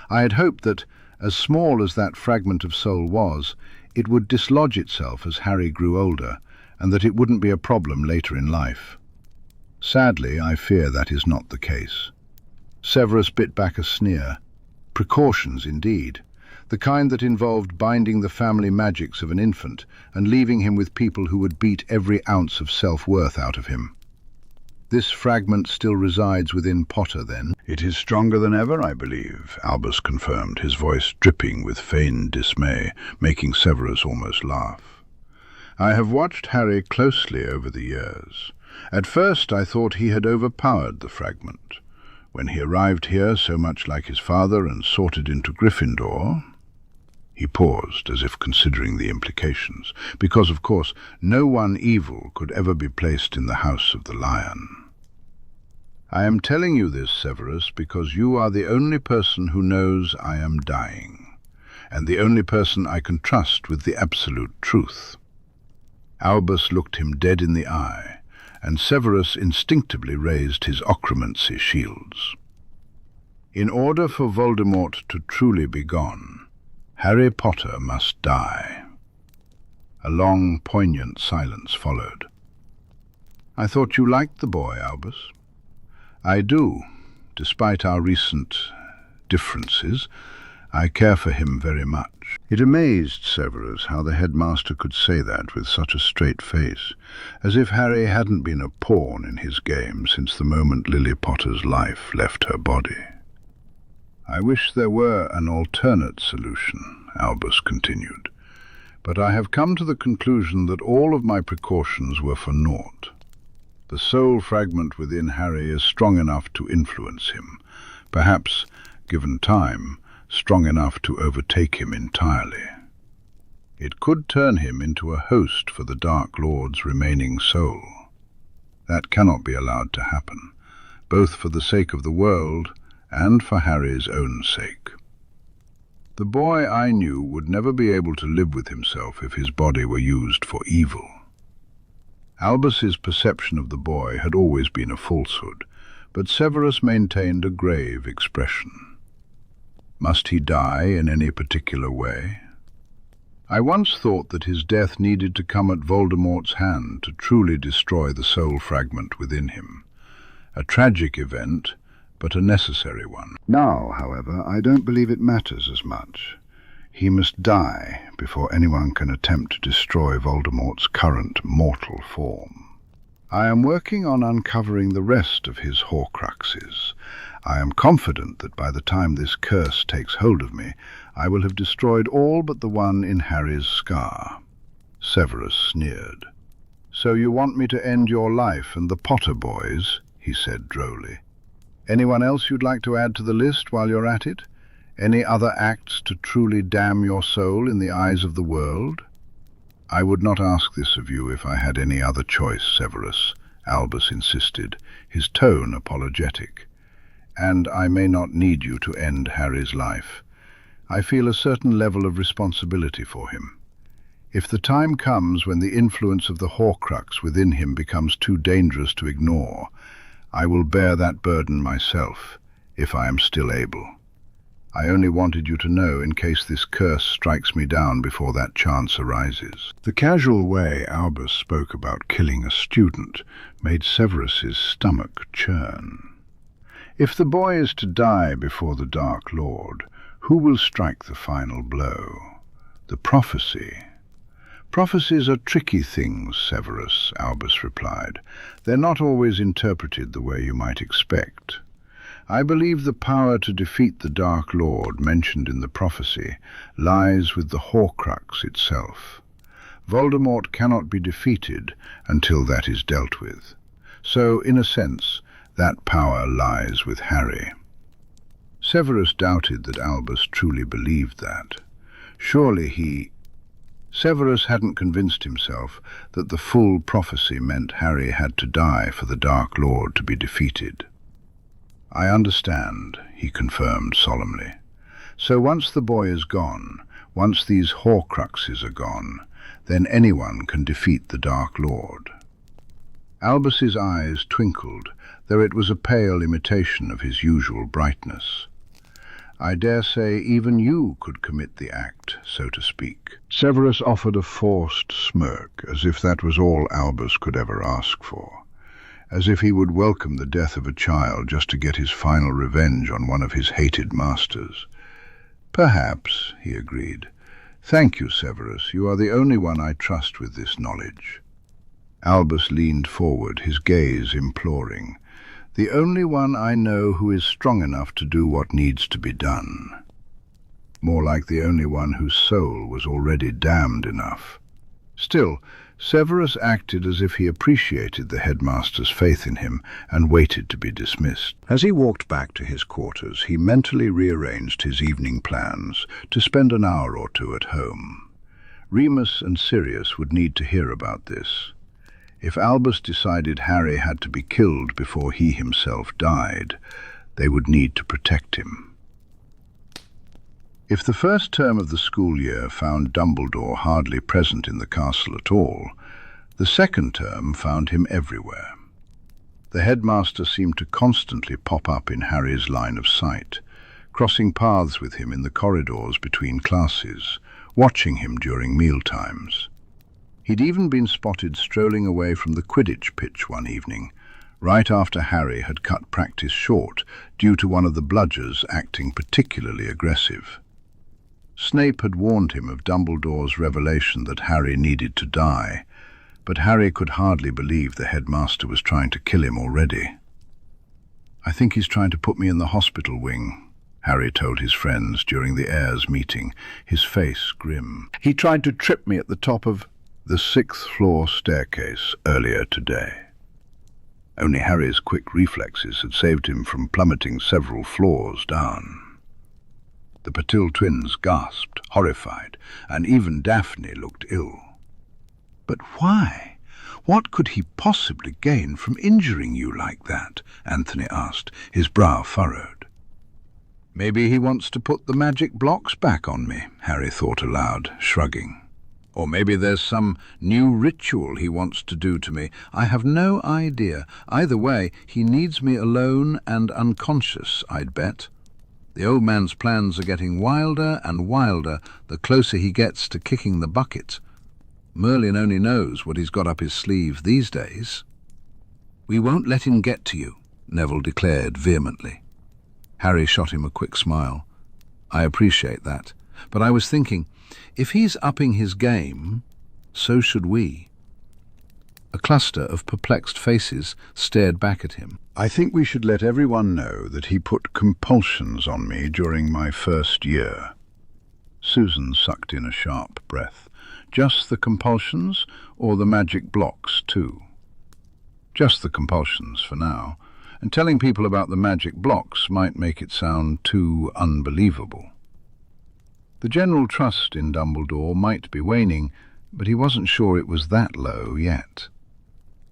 I had hoped that, as small as that fragment of soul was, it would dislodge itself as Harry grew older, and that it wouldn't be a problem later in life. Sadly, I fear that is not the case." Severus bit back a sneer. Precautions indeed, the kind that involved binding the family magics of an infant and leaving him with people who would beat every ounce of self-worth out of him. "This fragment still resides within Potter, then?" "It is stronger than ever, I believe," Albus confirmed, his voice dripping with feigned dismay, making Severus almost laugh. "I have watched Harry closely over the years. At first I thought he had overpowered the fragment. When he arrived here so much like his father and sorted into Gryffindor—" He paused, as if considering the implications, because, of course, no one evil could ever be placed in the House of the Lion. "I am telling you this, Severus, because you are the only person who knows I am dying, and the only person I can trust with the absolute truth." Albus looked him dead in the eye, and Severus instinctively raised his ocromancy shields. "In order for Voldemort to truly be gone, Harry Potter must die." A long, poignant silence followed. "I thought you liked the boy, Albus." "I do. Despite our recent differences, I care for him very much." It amazed Severus how the headmaster could say that with such a straight face, as if Harry hadn't been a pawn in his game since the moment Lily Potter's life left her body. "I wish there were an alternate solution," Albus continued, "but I have come to the conclusion that all of my precautions were for naught. The soul fragment within Harry is strong enough to influence him, perhaps, given time, strong enough to overtake him entirely. It could turn him into a host for the Dark Lord's remaining soul. That cannot be allowed to happen, both for the sake of the world and for Harry's own sake. The boy I knew would never be able to live with himself if his body were used for evil." Albus's perception of the boy had always been a falsehood, but Severus maintained a grave expression. "Must he die in any particular way?" "I once thought that his death needed to come at Voldemort's hand to truly destroy the soul fragment within him. A tragic event, but a necessary one. Now, however, I don't believe it matters as much. He must die before anyone can attempt to destroy Voldemort's current mortal form. I am working on uncovering the rest of his horcruxes. I am confident that by the time this curse takes hold of me, I will have destroyed all but the one in Harry's scar." Severus sneered. "So you want me to end your life and the Potter boys?" he said drolly. "Anyone else you'd like to add to the list while you're at it? Any other acts to truly damn your soul in the eyes of the world?" "I would not ask this of you if I had any other choice, Severus," Albus insisted, his tone apologetic. "And I may not need you to end Harry's life. I feel a certain level of responsibility for him. If the time comes when the influence of the Horcrux within him becomes too dangerous to ignore, I will bear that burden myself, if I am still able. I only wanted you to know in case this curse strikes me down before that chance arises." The casual way Albus spoke about killing a student made Severus's stomach churn. If the boy is to die before the Dark Lord, who will strike the final blow? The prophecy. "Prophecies are tricky things, Severus," Albus replied. "They're not always interpreted the way you might expect. I believe the power to defeat the Dark Lord mentioned in the prophecy lies with the Horcrux itself. Voldemort cannot be defeated until that is dealt with. So, in a sense, that power lies with Harry." Severus doubted that Albus truly believed that. Severus hadn't convinced himself that the full prophecy meant Harry had to die for the Dark Lord to be defeated. "I understand," he confirmed solemnly. "So once the boy is gone, once these Horcruxes are gone, then anyone can defeat the Dark Lord." Albus's eyes twinkled, though it was a pale imitation of his usual brightness. "I dare say even you could commit the act, so to speak." Severus offered a forced smirk, as if that was all Albus could ever ask for. As if he would welcome the death of a child just to get his final revenge on one of his hated masters. "Perhaps," he agreed. "Thank you, Severus. You are the only one I trust with this knowledge." Albus leaned forward, his gaze imploring. "The only one I know who is strong enough to do what needs to be done." More like the only one whose soul was already damned enough. Still, Severus acted as if he appreciated the headmaster's faith in him and waited to be dismissed. As he walked back to his quarters, he mentally rearranged his evening plans to spend an hour or two at home. Remus and Sirius would need to hear about this. If Albus decided Harry had to be killed before he himself died, they would need to protect him. If the first term of the school year found Dumbledore hardly present in the castle at all, the second term found him everywhere. The headmaster seemed to constantly pop up in Harry's line of sight, crossing paths with him in the corridors between classes, watching him during mealtimes. He'd even been spotted strolling away from the Quidditch pitch one evening, right after Harry had cut practice short due to one of the bludgers acting particularly aggressive. Snape had warned him of Dumbledore's revelation that Harry needed to die, but Harry could hardly believe the headmaster was trying to kill him already. "I think he's trying to put me in the hospital wing," Harry told his friends during the heirs meeting, his face grim. "He tried to trip me at the top of the 6th floor staircase earlier today." Only Harry's quick reflexes had saved him from plummeting several floors down. The Patil twins gasped, horrified, and even Daphne looked ill. "But why? What could he possibly gain from injuring you like that?" Anthony asked, his brow furrowed. "Maybe he wants to put the magic blocks back on me," Harry thought aloud, shrugging. "Or maybe there's some new ritual he wants to do to me. I have no idea. Either way, he needs me alone and unconscious, I'd bet. The old man's plans are getting wilder and wilder the closer he gets to kicking the bucket. Merlin only knows what he's got up his sleeve these days." "We won't let him get to you," Neville declared vehemently. Harry shot him a quick smile. "I appreciate that, but I was thinking, if he's upping his game, so should we." A cluster of perplexed faces stared back at him. "I think we should let everyone know that he put compulsions on me during my first year." Susan sucked in a sharp breath. "Just the compulsions, or the magic blocks too?" "Just the compulsions for now, and telling people about the magic blocks might make it sound too unbelievable." The general trust in Dumbledore might be waning, but he wasn't sure it was that low yet.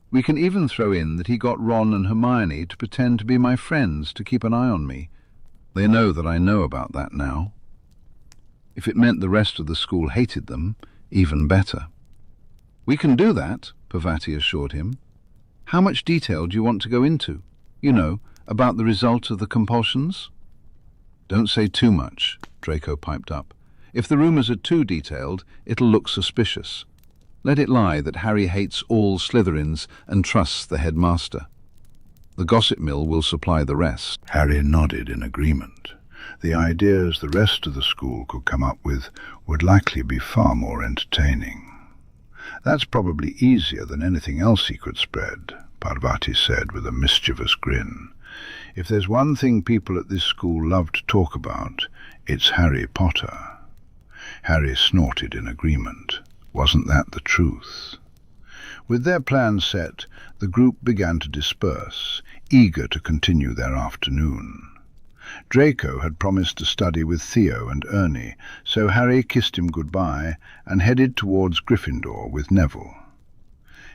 "We can even throw in that he got Ron and Hermione to pretend to be my friends to keep an eye on me. They know that I know about that now. If it meant the rest of the school hated them, even better." "We can do that," Parvati assured him. "How much detail do you want to go into? You know, about the result of the compulsions?" "Don't say too much," Draco piped up. "If the rumors are too detailed, it'll look suspicious. Let it lie that Harry hates all Slytherins and trusts the headmaster. The gossip mill will supply the rest." Harry nodded in agreement. The ideas the rest of the school could come up with would likely be far more entertaining. "That's probably easier than anything else he could spread," Parvati said with a mischievous grin. "If there's one thing people at this school love to talk about, it's Harry Potter." Harry snorted in agreement. Wasn't that the truth? With their plans set, the group began to disperse, eager to continue their afternoon. Draco had promised to study with Theo and Ernie, so Harry kissed him goodbye and headed towards Gryffindor with Neville.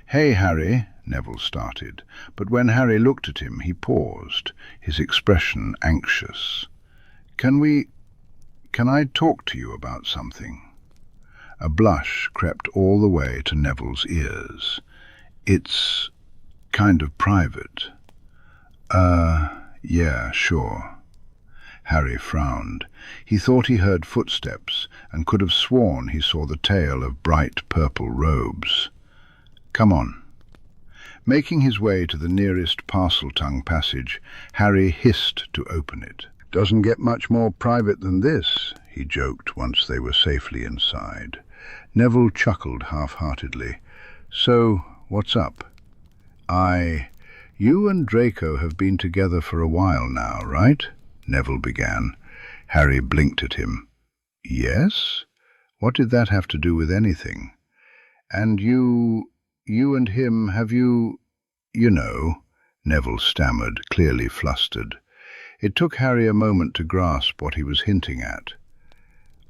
"Hey, Harry," Neville started, but when Harry looked at him, he paused, his expression anxious. Can I talk to you about something?" A blush crept all the way to Neville's ears. "It's kind of private." Yeah, sure." Harry frowned. He thought he heard footsteps and could have sworn he saw the tail of bright purple robes. "Come on." Making his way to the nearest Parseltongue passage, Harry hissed to open it. "Doesn't get much more private than this," he joked once they were safely inside. Neville chuckled half-heartedly. "So, what's up?" You and Draco have been together for a while now, right?" Neville began. Harry blinked at him. "Yes? What did that have to do with anything?" "And you and him, have you know," Neville stammered, clearly flustered. It took Harry a moment to grasp what he was hinting at.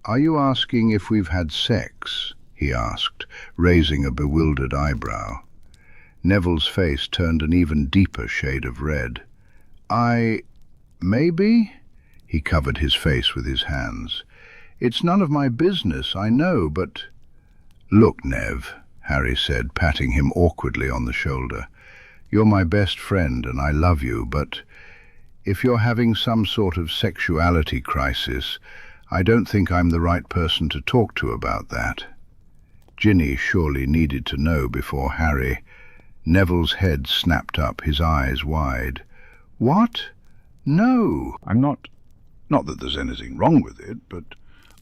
"Are you asking if we've had sex?" he asked, raising a bewildered eyebrow. Neville's face turned an even deeper shade of red. Maybe?" He covered his face with his hands. "It's none of my business, I know, but—" "Look, Nev," Harry said, patting him awkwardly on the shoulder. "You're my best friend and I love you, but if you're having some sort of sexuality crisis, I don't think I'm the right person to talk to about that." Ginny surely needed to know before Harry. Neville's head snapped up, his eyes wide. "What? No, I'm not. Not that there's anything wrong with it, but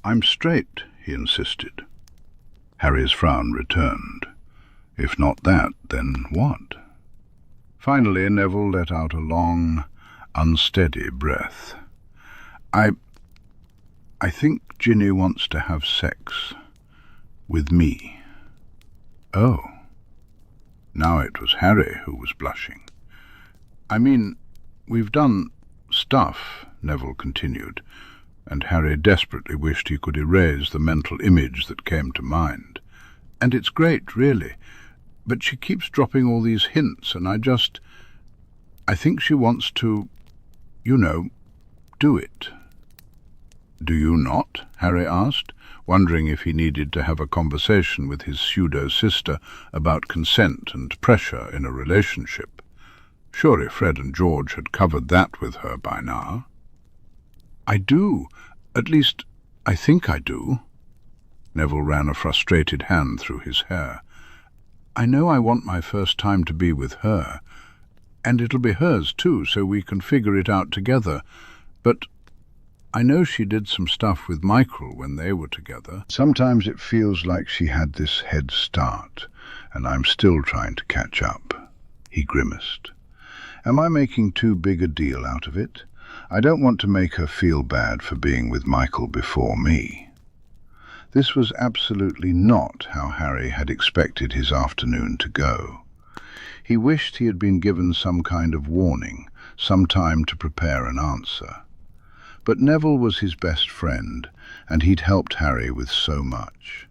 I'm straight," he insisted. Harry's frown returned. If not that, then what? Finally, Neville let out a long, unsteady breath. I think Ginny wants to have sex with me." Oh. Now it was Harry who was blushing. "I mean, we've done stuff," Neville continued, and Harry desperately wished he could erase the mental image that came to mind. "And it's great, really. But she keeps dropping all these hints, and I think she wants to, do it." "Do you not?" Harry asked, wondering if he needed to have a conversation with his pseudo-sister about consent and pressure in a relationship. Surely Fred and George had covered that with her by now. "I do. At least, I think I do." Neville ran a frustrated hand through his hair. "I know I want my first time to be with her, and it'll be hers too, so we can figure it out together. But I know she did some stuff with Michael when they were together. Sometimes it feels like she had this head start, and I'm still trying to catch up." He grimaced. "Am I making too big a deal out of it? I don't want to make her feel bad for being with Michael before me." This was absolutely not how Harry had expected his afternoon to go. He wished he had been given some kind of warning, some time to prepare an answer. But Neville was his best friend, and he'd helped Harry with so much.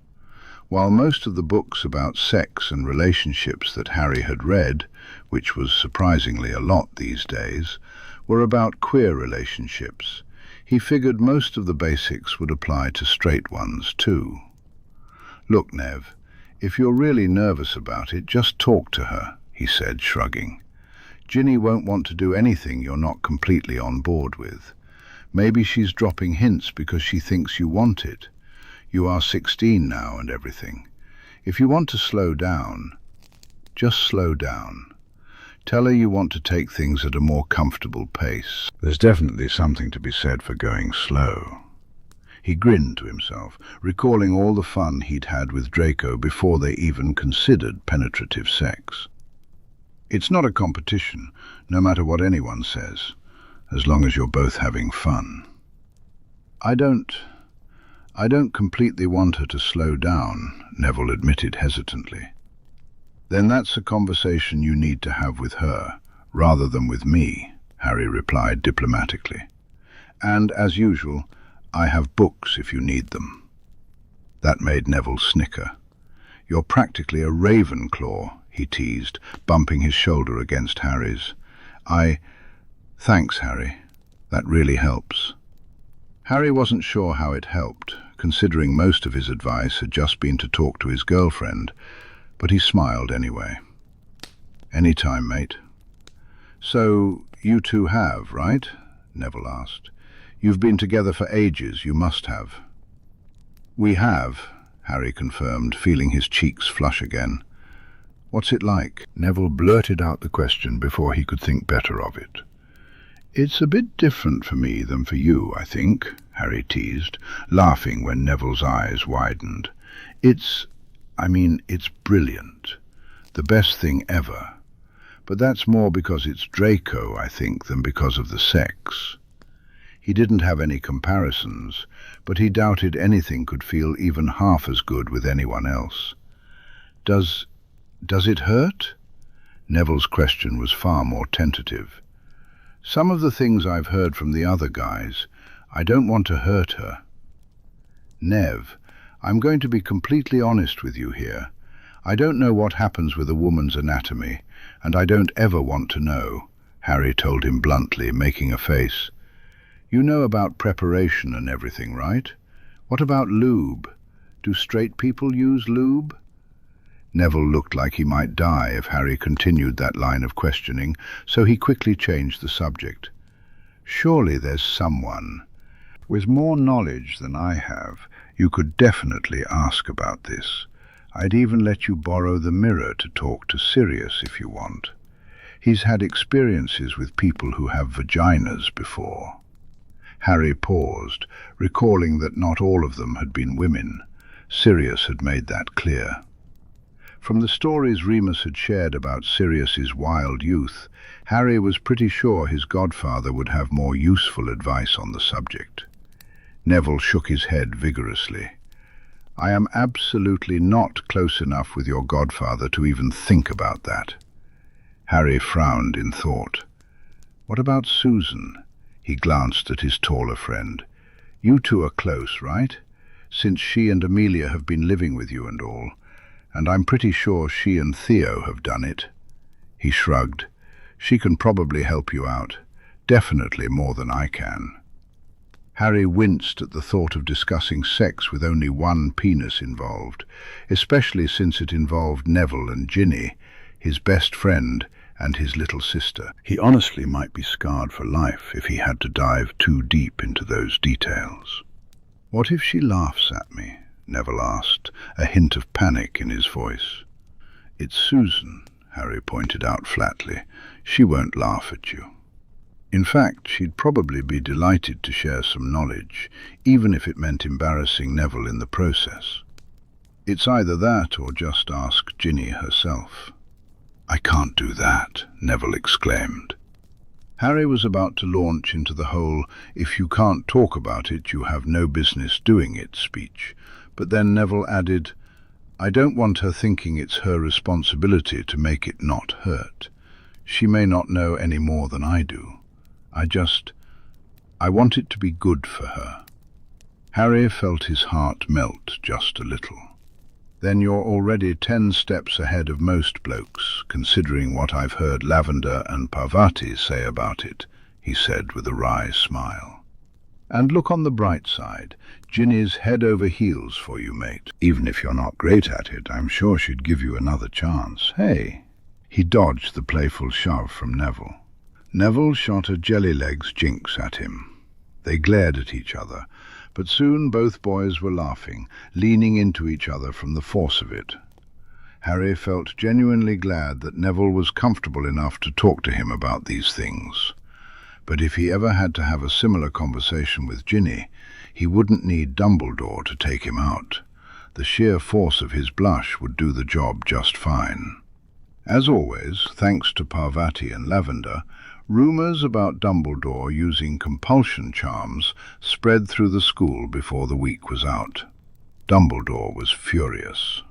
While most of the books about sex and relationships that Harry had read, which was surprisingly a lot these days, were about queer relationships, he figured most of the basics would apply to straight ones too. "Look, Nev, if you're really nervous about it, just talk to her," he said, shrugging. "Ginny won't want to do anything you're not completely on board with. Maybe she's dropping hints because she thinks you want it. You are 16 now and everything. If you want to slow down, just slow down. Tell her you want to take things at a more comfortable pace. There's definitely something to be said for going slow." He grinned to himself, recalling all the fun he'd had with Draco before they even considered penetrative sex. It's not a competition, no matter what anyone says, as long as you're both having fun. I don't completely want her to slow down," Neville admitted hesitantly. "Then that's a conversation you need to have with her, rather than with me," Harry replied diplomatically. "And, as usual, I have books if you need them." That made Neville snicker. "You're practically a Ravenclaw," he teased, bumping his shoulder against Harry's. Thanks, Harry. That really helps." Harry wasn't sure how it helped, considering most of his advice had just been to talk to his girlfriend, but he smiled anyway. "Any time, mate." "So, you two have, right?" Neville asked. "You've been together for ages, you must have." "We have," Harry confirmed, feeling his cheeks flush again. "What's it like?" Neville blurted out the question before he could think better of it. "It's a bit different for me than for you, I think," Harry teased, laughing when Neville's eyes widened. It's brilliant. The best thing ever. But that's more because it's Draco, I think, than because of the sex." He didn't have any comparisons, but he doubted anything could feel even half as good with anyone else. Does it hurt?" Neville's question was far more tentative. "Some of the things I've heard from the other guys, I don't want to hurt her." "Nev, I'm going to be completely honest with you here. I don't know what happens with a woman's anatomy, and I don't ever want to know," Harry told him bluntly, making a face. "You know about preparation and everything, right? What about lube? Do straight people use lube?" Neville looked like he might die if Harry continued that line of questioning, so he quickly changed the subject. "Surely there's someone with more knowledge than I have. You could definitely ask about this. I'd even let you borrow the mirror to talk to Sirius if you want. He's had experiences with people who have vaginas before." Harry paused, recalling that not all of them had been women. Sirius had made that clear. From the stories Remus had shared about Sirius's wild youth, Harry was pretty sure his godfather would have more useful advice on the subject. Neville shook his head vigorously. "I am absolutely not close enough with your godfather to even think about that." Harry frowned in thought. "What about Susan?" He glanced at his taller friend. "You two are close, right? Since she and Amelia have been living with you and all. And I'm pretty sure she and Theo have done it." He shrugged. "She can probably help you out. Definitely more than I can." Harry winced at the thought of discussing sex with only one penis involved, especially since it involved Neville and Ginny, his best friend and his little sister. He honestly might be scarred for life if he had to dive too deep into those details. "What if she laughs at me?" Neville asked, a hint of panic in his voice. "It's Susan," Harry pointed out flatly. "She won't laugh at you. In fact, she'd probably be delighted to share some knowledge, even if it meant embarrassing Neville in the process. It's either that or just ask Ginny herself." "I can't do that," Neville exclaimed. Harry was about to launch into the whole "if you can't talk about it, you have no business doing it" speech, but then Neville added, "I don't want her thinking it's her responsibility to make it not hurt. She may not know any more than I do. I want it to be good for her." Harry felt his heart melt just a little. "Then you're already 10 steps ahead of most blokes, considering what I've heard Lavender and Parvati say about it," he said with a wry smile. "And look on the bright side. Ginny's head over heels for you, mate. Even if you're not great at it, I'm sure she'd give you another chance. Hey?" He dodged the playful shove from Neville. Neville shot a jelly-legs jinx at him. They glared at each other, but soon both boys were laughing, leaning into each other from the force of it. Harry felt genuinely glad that Neville was comfortable enough to talk to him about these things. But if he ever had to have a similar conversation with Ginny, he wouldn't need Dumbledore to take him out. The sheer force of his blush would do the job just fine. As always, thanks to Parvati and Lavender, rumours about Dumbledore using compulsion charms spread through the school before the week was out. Dumbledore was furious.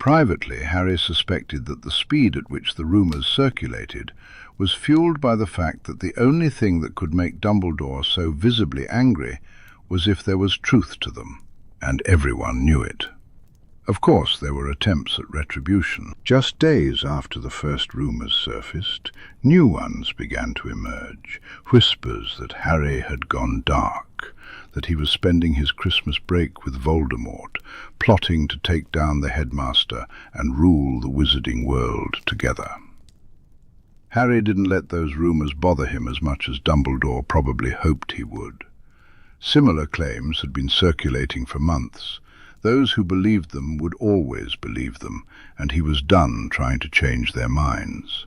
Privately, Harry suspected that the speed at which the rumours circulated was fueled by the fact that the only thing that could make Dumbledore so visibly angry was if there was truth to them, and everyone knew it. Of course, there were attempts at retribution. Just days after the first rumours surfaced, new ones began to emerge, whispers that Harry had gone dark, that he was spending his Christmas break with Voldemort, plotting to take down the headmaster and rule the wizarding world together. Harry didn't let those rumours bother him as much as Dumbledore probably hoped he would. Similar claims had been circulating for months. Those who believed them would always believe them, and he was done trying to change their minds.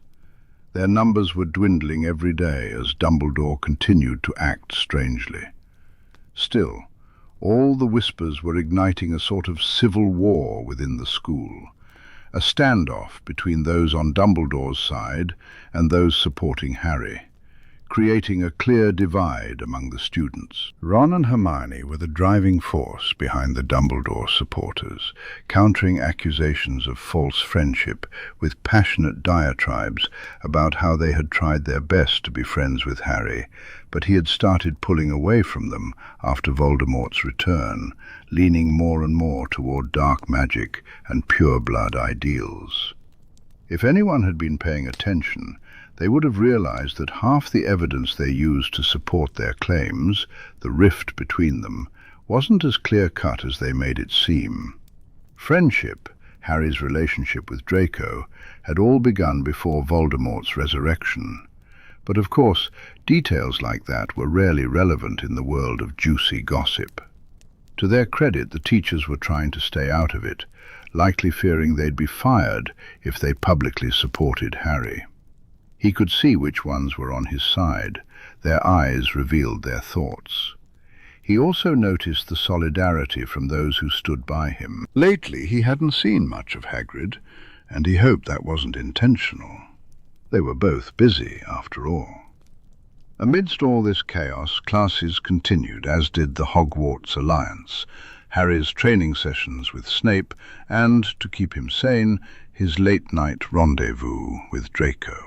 Their numbers were dwindling every day as Dumbledore continued to act strangely. Still, all the whispers were igniting a sort of civil war within the school, a standoff between those on Dumbledore's side and those supporting Harry, creating a clear divide among the students. Ron and Hermione were the driving force behind the Dumbledore supporters, countering accusations of false friendship with passionate diatribes about how they had tried their best to be friends with Harry, but he had started pulling away from them after Voldemort's return, leaning more and more toward dark magic and pure-blood ideals. If anyone had been paying attention, they would have realized that half the evidence they used to support their claims, the rift between them, wasn't as clear-cut as they made it seem. Friendship, Harry's relationship with Draco, had all begun before Voldemort's resurrection. But of course, details like that were rarely relevant in the world of juicy gossip. To their credit, the teachers were trying to stay out of it, likely fearing they'd be fired if they publicly supported Harry. He could see which ones were on his side. Their eyes revealed their thoughts. He also noticed the solidarity from those who stood by him. Lately he hadn't seen much of Hagrid, and he hoped that wasn't intentional. They were both busy, after all. Amidst all this chaos, classes continued, as did the Hogwarts Alliance, Harry's training sessions with Snape, and, to keep him sane, his late-night rendezvous with Draco.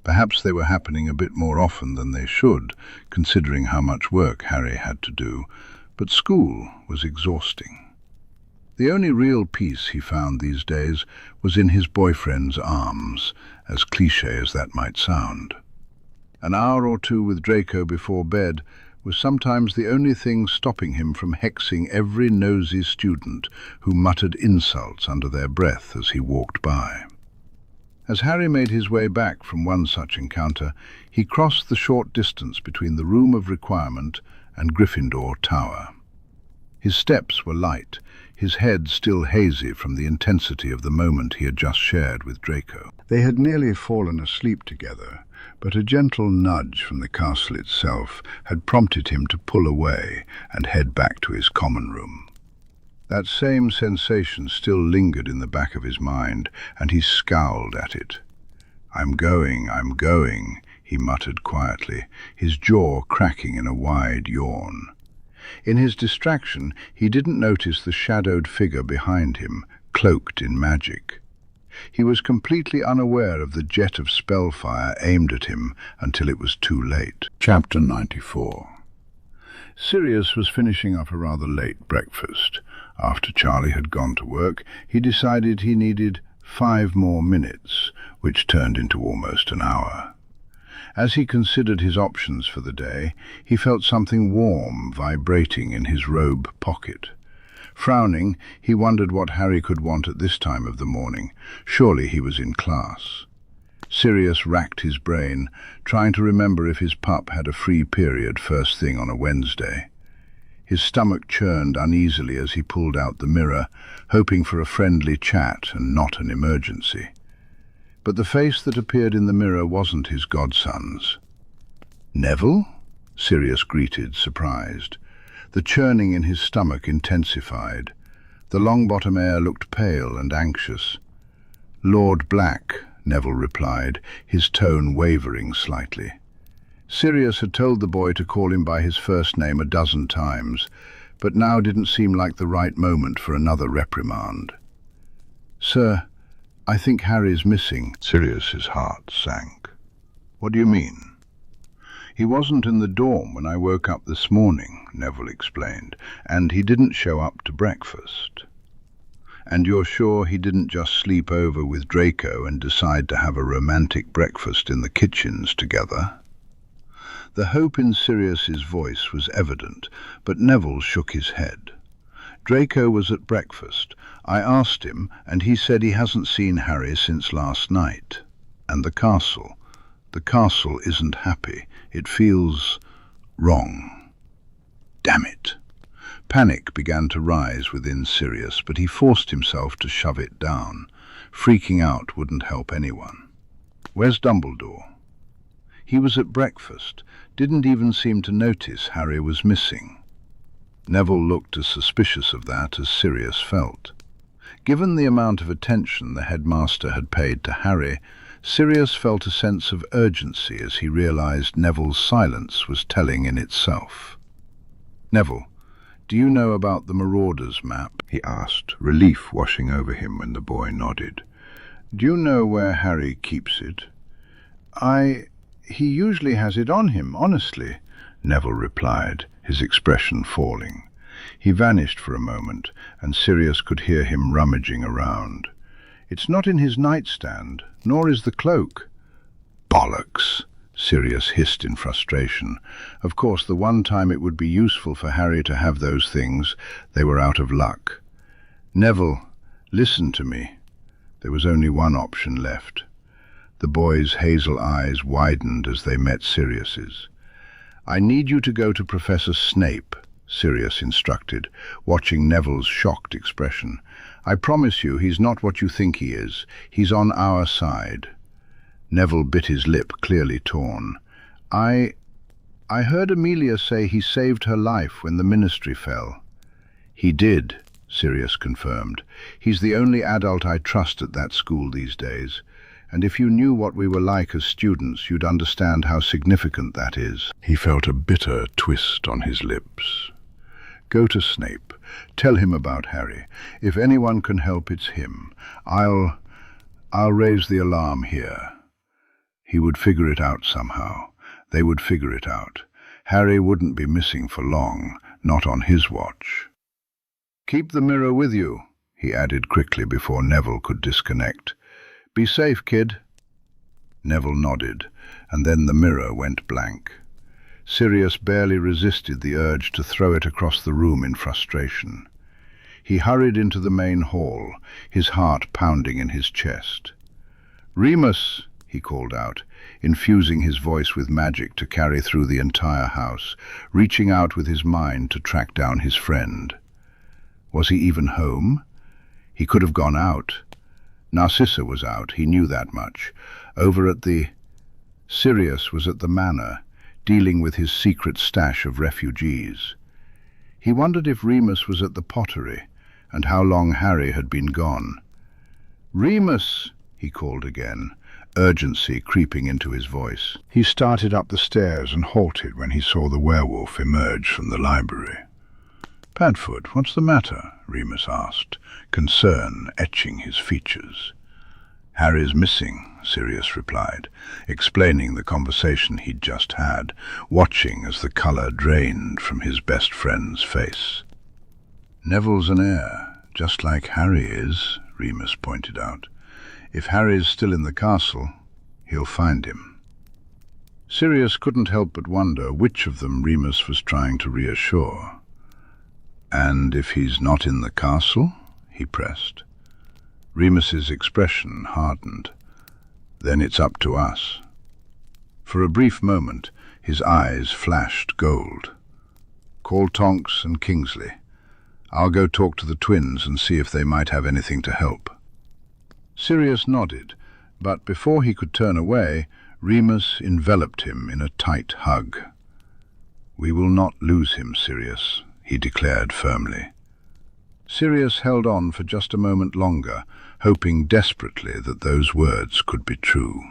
Perhaps they were happening a bit more often than they should, considering how much work Harry had to do, but school was exhausting. The only real peace he found these days was in his boyfriend's arms, as cliché as that might sound. An hour or two with Draco before bed was sometimes the only thing stopping him from hexing every nosy student who muttered insults under their breath as he walked by. As Harry made his way back from one such encounter, he crossed the short distance between the Room of Requirement and Gryffindor Tower. His steps were light, his head still hazy from the intensity of the moment he had just shared with Draco. They had nearly fallen asleep together, but a gentle nudge from the castle itself had prompted him to pull away and head back to his common room. That same sensation still lingered in the back of his mind, and he scowled at it. I'm going," he muttered quietly, his jaw cracking in a wide yawn. In his distraction, he didn't notice the shadowed figure behind him, cloaked in magic. He was completely unaware of the jet of spellfire aimed at him until it was too late. Chapter 94. Sirius was finishing up a rather late breakfast. After Charlie had gone to work, he decided he needed 5 more minutes, which turned into almost an hour. As he considered his options for the day, he felt something warm vibrating in his robe pocket. Frowning, he wondered what Harry could want at this time of the morning. Surely he was in class. Sirius racked his brain, trying to remember if his pup had a free period first thing on a Wednesday. His stomach churned uneasily as he pulled out the mirror, hoping for a friendly chat and not an emergency. But the face that appeared in the mirror wasn't his godson's. "Neville?" Sirius greeted, surprised. The churning in his stomach intensified. The Longbottom heir looked pale and anxious. "Lord Black," Neville replied, his tone wavering slightly. Sirius had told the boy to call him by his first name a dozen times, but now didn't seem like the right moment for another reprimand. "Sir, I think Harry's missing." Sirius's heart sank. "What do you mean?" "He wasn't in the dorm when I woke up this morning," Neville explained, "and he didn't show up to breakfast." "And you're sure he didn't just sleep over with Draco and decide to have a romantic breakfast in the kitchens together?" The hope in Sirius's voice was evident, but Neville shook his head. "Draco was at breakfast. I asked him, and he said he hasn't seen Harry since last night. And the castle isn't happy. It feels wrong." Damn it! Panic began to rise within Sirius, but he forced himself to shove it down. Freaking out wouldn't help anyone. "Where's Dumbledore?" He was at breakfast, didn't even seem to notice Harry was missing. Neville looked as suspicious of that as Sirius felt. Given the amount of attention the headmaster had paid to Harry, Sirius felt a sense of urgency as he realized Neville's silence was telling in itself. "Neville, do you know about the Marauders map?" he asked, relief washing over him when the boy nodded. "Do you know where Harry keeps it?" He usually has it on him, honestly," Neville replied, his expression falling. He vanished for a moment, and Sirius could hear him rummaging around. "It's not in his nightstand, nor is the cloak." "Bollocks!" Sirius hissed in frustration. Of course, the one time it would be useful for Harry to have those things, they were out of luck. "Neville, listen to me." There was only one option left. The boy's hazel eyes widened as they met Sirius's. "I need you to go to Professor Snape," Sirius instructed, watching Neville's shocked expression. "I promise you he's not what you think he is. He's on our side." Neville bit his lip, clearly torn. I heard Amelia say he saved her life when the ministry fell." "He did," Sirius confirmed. "He's the only adult I trust at that school these days. And if you knew what we were like as students, you'd understand how significant that is." He felt a bitter twist on his lips. "Go to Snape. Tell him about Harry. If anyone can help, it's him. I'll raise the alarm here." He would figure it out somehow. They would figure it out. Harry wouldn't be missing for long, not on his watch. "Keep the mirror with you," he added quickly before Neville could disconnect. "Be safe, kid." Neville nodded, and then the mirror went blank. Sirius barely resisted the urge to throw it across the room in frustration. He hurried into the main hall, his heart pounding in his chest. "Remus!" he called out, infusing his voice with magic to carry through the entire house, reaching out with his mind to track down his friend. Was he even home? He could have gone out. Narcissa was out, he knew that much. Sirius was at the manor, dealing with his secret stash of refugees. He wondered if Remus was at the pottery, and how long Harry had been gone. "Remus!" he called again, urgency creeping into his voice. He started up the stairs and halted when he saw the werewolf emerge from the library. "Padfoot, what's the matter?" Remus asked, concern etching his features. "Harry's missing," Sirius replied, explaining the conversation he'd just had, watching as the colour drained from his best friend's face. "Neville's an heir, just like Harry is," Remus pointed out. "If Harry's still in the castle, he'll find him." Sirius couldn't help but wonder which of them Remus was trying to reassure. "And if he's not in the castle?" he pressed. Remus's expression hardened. "Then it's up to us." For a brief moment, his eyes flashed gold. "Call Tonks and Kingsley. I'll go talk to the twins and see if they might have anything to help." Sirius nodded, but before he could turn away, Remus enveloped him in a tight hug. "We will not lose him, Sirius," he declared firmly. Sirius held on for just a moment longer, hoping desperately that those words could be true.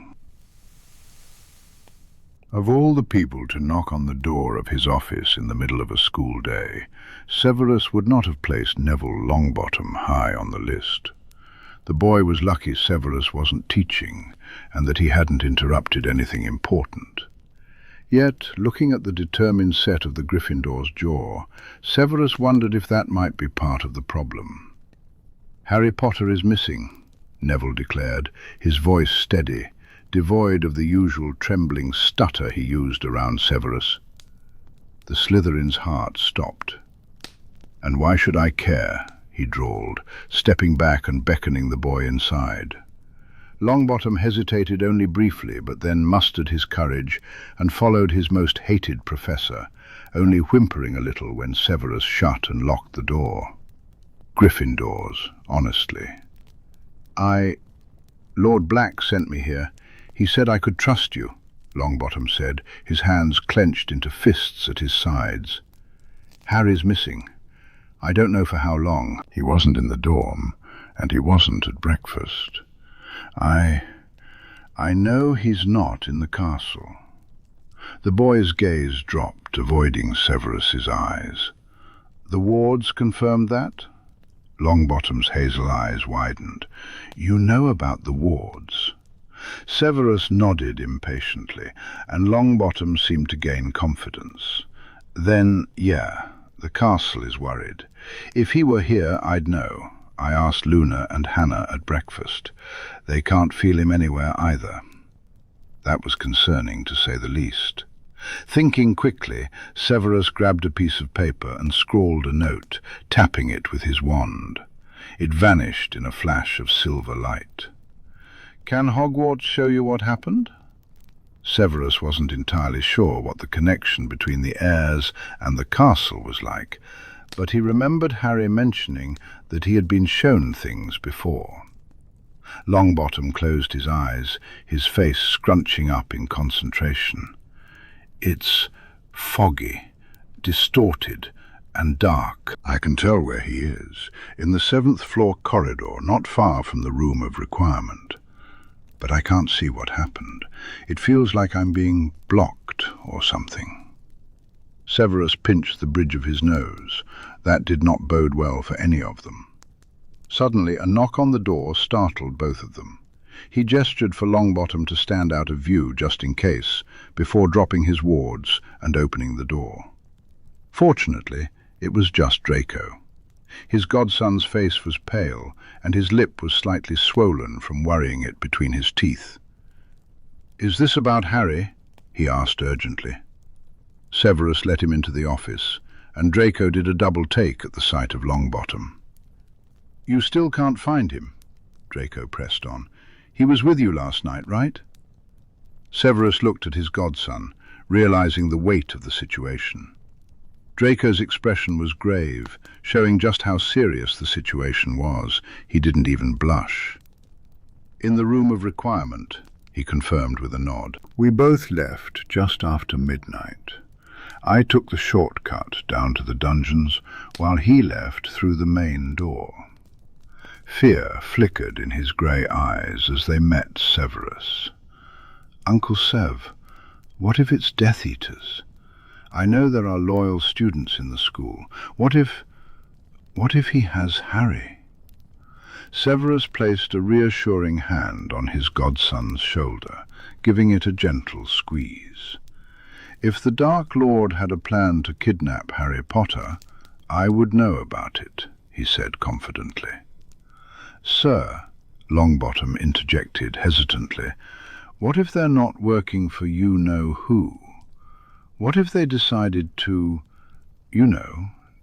Of all the people to knock on the door of his office in the middle of a school day, Severus would not have placed Neville Longbottom high on the list. The boy was lucky Severus wasn't teaching, and that he hadn't interrupted anything important. Yet, looking at the determined set of the Gryffindor's jaw, Severus wondered if that might be part of the problem. "Harry Potter is missing," Neville declared, his voice steady, devoid of the usual trembling stutter he used around Severus. The Slytherin's heart stopped. "And why should I care?" he drawled, stepping back and beckoning the boy inside. Longbottom hesitated only briefly, but then mustered his courage and followed his most hated professor, only whimpering a little when Severus shut and locked the door. "Gryffindors, honestly." Lord Black sent me here. He said I could trust you," Longbottom said, his hands clenched into fists at his sides. "Harry's missing. I don't know for how long. He wasn't in the dorm, and he wasn't at breakfast. I know he's not in the castle." The boy's gaze dropped, avoiding Severus's eyes. "The wards confirmed that?" Longbottom's hazel eyes widened. "You know about the wards?" Severus nodded impatiently, and Longbottom seemed to gain confidence. "Then, yeah, the castle is worried. If he were here, I'd know. I asked Luna and Hannah at breakfast. They can't feel him anywhere either." That was concerning, to say the least. Thinking quickly, Severus grabbed a piece of paper and scrawled a note, tapping it with his wand. It vanished in a flash of silver light. "Can Hogwarts show you what happened?" Severus wasn't entirely sure what the connection between the heirs and the castle was like, but he remembered Harry mentioning that he had been shown things before. Longbottom closed his eyes, his face scrunching up in concentration. "It's foggy, distorted, and dark. I can tell where he is, in the 7th floor corridor, not far from the room of requirement. But I can't see what happened. It feels like I'm being blocked or something." Severus pinched the bridge of his nose. That did not bode well for any of them. Suddenly a knock on the door startled both of them. He gestured for Longbottom to stand out of view just in case, before dropping his wards and opening the door. Fortunately, it was just Draco. His godson's face was pale, and his lip was slightly swollen from worrying it between his teeth. "Is this about Harry?" he asked urgently. Severus let him into the office, and Draco did a double take at the sight of Longbottom. "You still can't find him?" Draco pressed on. "He was with you last night, right?" Severus looked at his godson, realizing the weight of the situation. Draco's expression was grave, showing just how serious the situation was. He didn't even blush. "In the room of requirement," he confirmed with a nod. "We both left just after midnight. I took the shortcut down to the dungeons, while he left through the main door." Fear flickered in his grey eyes as they met Severus. "Uncle Sev, what if it's Death Eaters? I know there are loyal students in the school. What if he has Harry?" Severus placed a reassuring hand on his godson's shoulder, giving it a gentle squeeze. "If the Dark Lord had a plan to kidnap Harry Potter, I would know about it," he said confidently. "Sir," Longbottom interjected hesitantly, "what if they're not working for you-know-who? What if they decided to,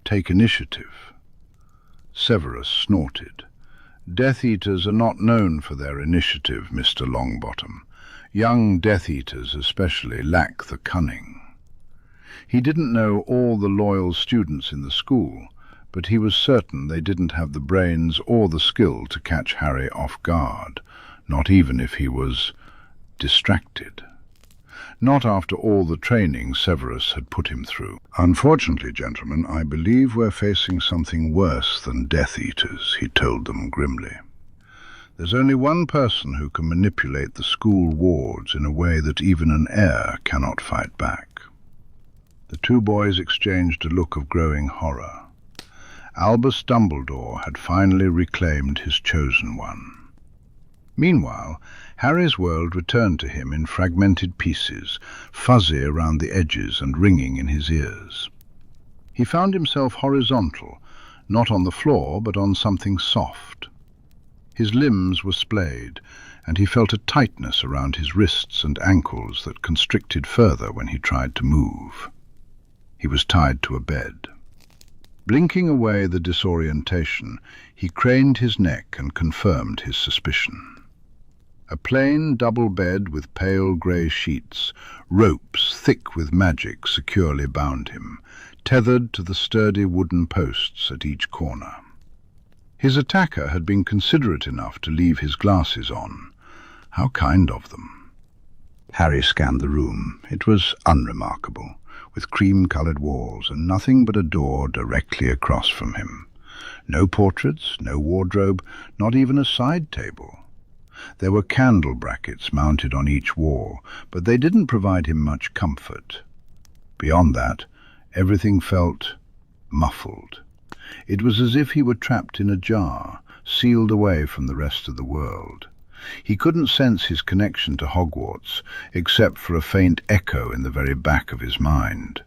take initiative?" Severus snorted. "Death Eaters are not known for their initiative, Mr. Longbottom. Young Death Eaters especially lack the cunning." He didn't know all the loyal students in the school, but he was certain they didn't have the brains or the skill to catch Harry off guard, not even if he was distracted. Not after all the training Severus had put him through. "Unfortunately, gentlemen, I believe we're facing something worse than Death Eaters," he told them grimly. "There's only one person who can manipulate the school wards in a way that even an heir cannot fight back." The two boys exchanged a look of growing horror. Albus Dumbledore had finally reclaimed his chosen one. Meanwhile, Harry's world returned to him in fragmented pieces, fuzzy around the edges and ringing in his ears. He found himself horizontal, not on the floor but on something soft. His limbs were splayed, and he felt a tightness around his wrists and ankles that constricted further when he tried to move. He was tied to a bed. Blinking away the disorientation, he craned his neck and confirmed his suspicion. A plain double bed with pale grey sheets, ropes thick with magic securely bound him, tethered to the sturdy wooden posts at each corner. His attacker had been considerate enough to leave his glasses on. How kind of them. Harry scanned the room. It was unremarkable, with cream-coloured walls and nothing but a door directly across from him. No portraits, no wardrobe, not even a side table. There were candle brackets mounted on each wall, but they didn't provide him much comfort. Beyond that, everything felt muffled. It was as if he were trapped in a jar, sealed away from the rest of the world. He couldn't sense his connection to Hogwarts, except for a faint echo in the very back of his mind.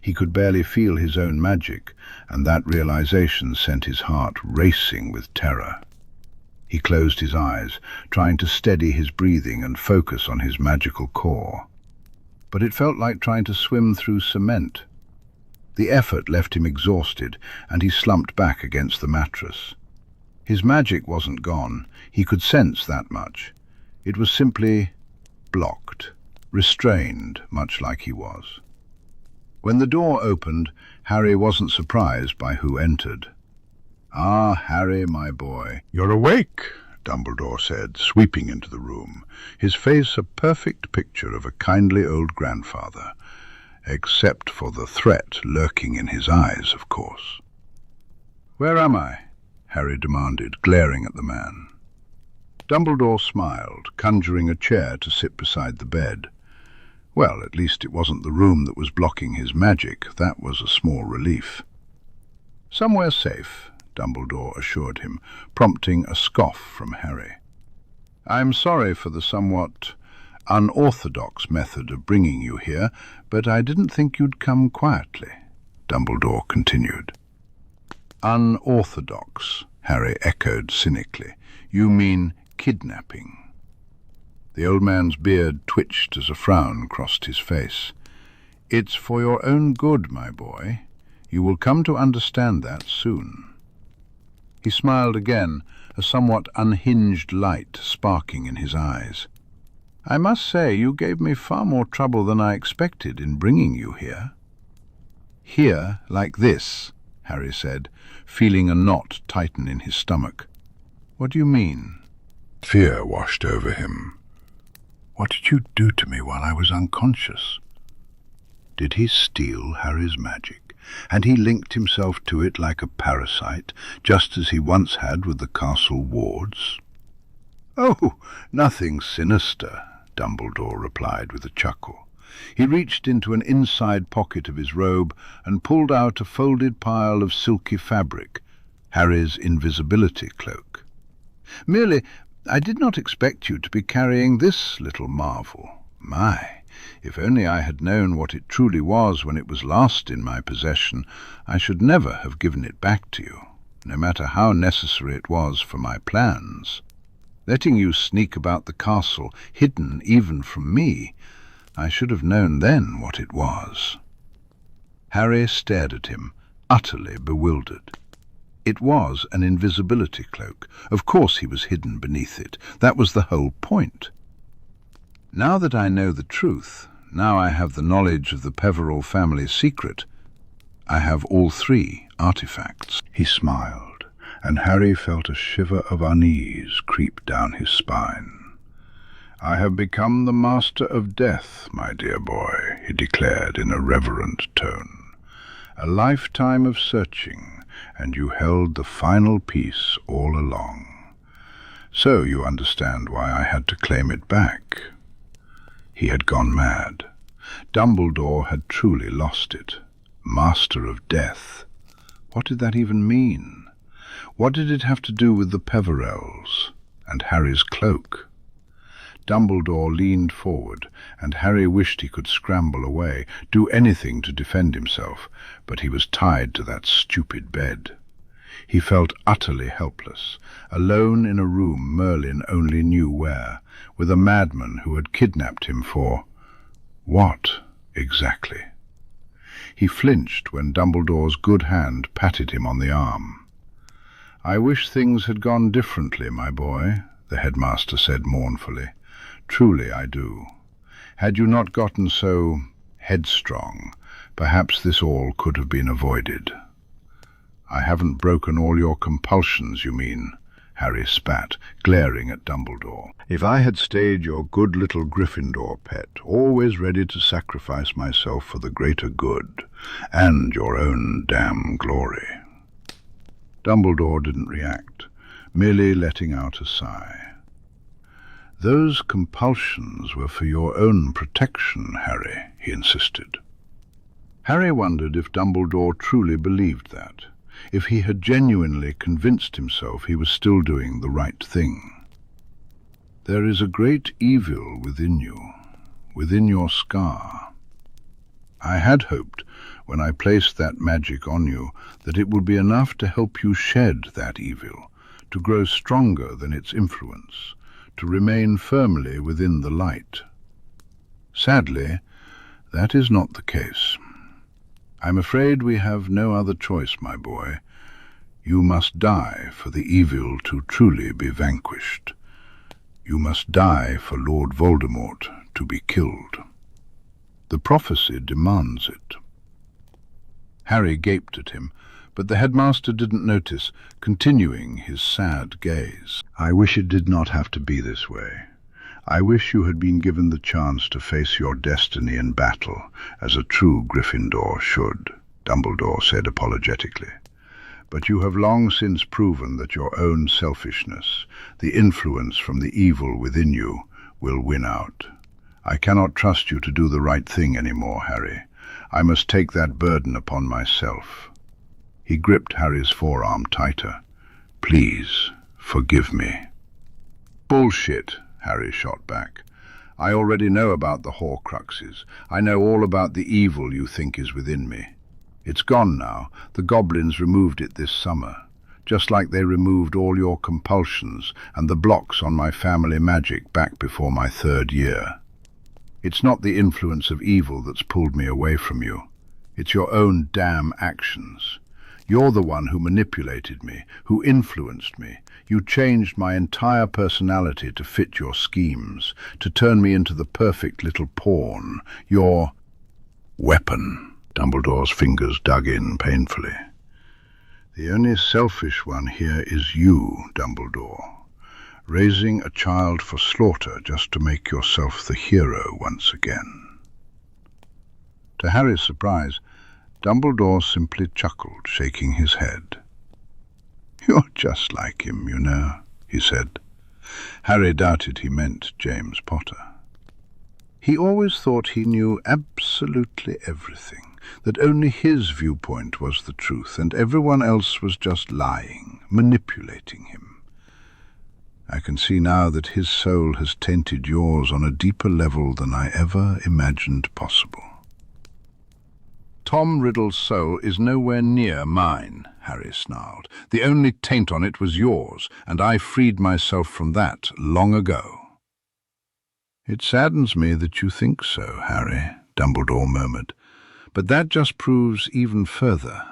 He could barely feel his own magic, and that realization sent his heart racing with terror. He closed his eyes, trying to steady his breathing and focus on his magical core. But it felt like trying to swim through cement. The effort left him exhausted, and he slumped back against the mattress. His magic wasn't gone. He could sense that much. It was simply blocked, restrained, much like he was. When the door opened, Harry wasn't surprised by who entered. "Ah, Harry, my boy, you're awake," Dumbledore said, sweeping into the room, his face a perfect picture of a kindly old grandfather, except for the threat lurking in his eyes, of course. "Where am I?" Harry demanded, glaring at the man. Dumbledore smiled, conjuring a chair to sit beside the bed. Well, at least it wasn't the room that was blocking his magic. That was a small relief. "Somewhere safe," Dumbledore assured him, prompting a scoff from Harry. "I'm sorry for the somewhat unorthodox method of bringing you here, but I didn't think you'd come quietly," Dumbledore continued. "Unorthodox," Harry echoed cynically. "You mean kidnapping." The old man's beard twitched as a frown crossed his face. "It's for your own good, my boy. You will come to understand that soon." He smiled again, a somewhat unhinged light sparking in his eyes. "I must say you gave me far more trouble than I expected in bringing you here." "Here, like this," Harry said, feeling a knot tighten in his stomach. "What do you mean?" Fear washed over him. "What did you do to me while I was unconscious?" Did he steal Harry's magic? And he linked himself to it like a parasite, just as he once had with the castle wards? "Oh, nothing sinister," Dumbledore replied with a chuckle. He reached into an inside pocket of his robe and pulled out a folded pile of silky fabric, Harry's invisibility cloak. "Merely, I did not expect you to be carrying this little marvel. My, if only I had known what it truly was when it was last in my possession, I should never have given it back to you, no matter how necessary it was for my plans. Letting you sneak about the castle, hidden even from me, I should have known then what it was." Harry stared at him, utterly bewildered. It was an invisibility cloak. Of course he was hidden beneath it. That was the whole point. "Now that I know the truth, now I have the knowledge of the Peverell family's secret, I have all three artifacts." He smiled, and Harry felt a shiver of unease creep down his spine. "I have become the master of death, my dear boy," he declared in a reverent tone. "A lifetime of searching, and you held the final piece all along. So you understand why I had to claim it back." He had gone mad. Dumbledore had truly lost it. Master of death. What did that even mean? What did it have to do with the Peverells and Harry's cloak? Dumbledore leaned forward, and Harry wished he could scramble away, do anything to defend himself, but he was tied to that stupid bed. He felt utterly helpless, alone in a room Merlin only knew where, with a madman who had kidnapped him for what, exactly? He flinched when Dumbledore's good hand patted him on the arm. "I wish things had gone differently, my boy," the headmaster said mournfully. "Truly I do. Had you not gotten so headstrong, perhaps this all could have been avoided." "I haven't broken all your compulsions, you mean?" Harry spat, glaring at Dumbledore. "If I had stayed your good little Gryffindor pet, always ready to sacrifice myself for the greater good, and your own damn glory." Dumbledore didn't react, merely letting out a sigh. "Those compulsions were for your own protection, Harry," he insisted. Harry wondered if Dumbledore truly believed that, if he had genuinely convinced himself he was still doing the right thing. "There is a great evil within you, within your scar. I had hoped, when I placed that magic on you, that it would be enough to help you shed that evil, to grow stronger than its influence, to remain firmly within the light. Sadly, that is not the case. I'm afraid we have no other choice, my boy. You must die for the evil to truly be vanquished. You must die for Lord Voldemort to be killed. The prophecy demands it." Harry gaped at him, but the headmaster didn't notice, continuing his sad gaze. "I wish it did not have to be this way. I wish you had been given the chance to face your destiny in battle, as a true Gryffindor should," Dumbledore said apologetically. "But you have long since proven that your own selfishness, the influence from the evil within you, will win out. I cannot trust you to do the right thing anymore, Harry. I must take that burden upon myself." He gripped Harry's forearm tighter. "Please, forgive me." "Bullshit," Harry shot back. "I already know about the horcruxes. I know all about the evil you think is within me. It's gone now. The goblins removed it this summer, just like they removed all your compulsions and the blocks on my family magic back before my 3rd year. It's not the influence of evil that's pulled me away from you. It's your own damn actions. You're the one who manipulated me, who influenced me. You changed my entire personality to fit your schemes, to turn me into the perfect little pawn, your weapon." Dumbledore's fingers dug in painfully. "The only selfish one here is you, Dumbledore. Raising a child for slaughter just to make yourself the hero once again." To Harry's surprise, Dumbledore simply chuckled, shaking his head. "You're just like him, you know," he said. Harry doubted he meant James Potter. He always thought he knew absolutely everything, that only his viewpoint was the truth, and everyone else was just lying, manipulating him. I can see now that his soul has tainted yours on a deeper level than I ever imagined possible." "Tom Riddle's soul is nowhere near mine," Harry snarled. "The only taint on it was yours, and I freed myself from that long ago." "It saddens me that you think so, Harry," Dumbledore murmured, "but that just proves even further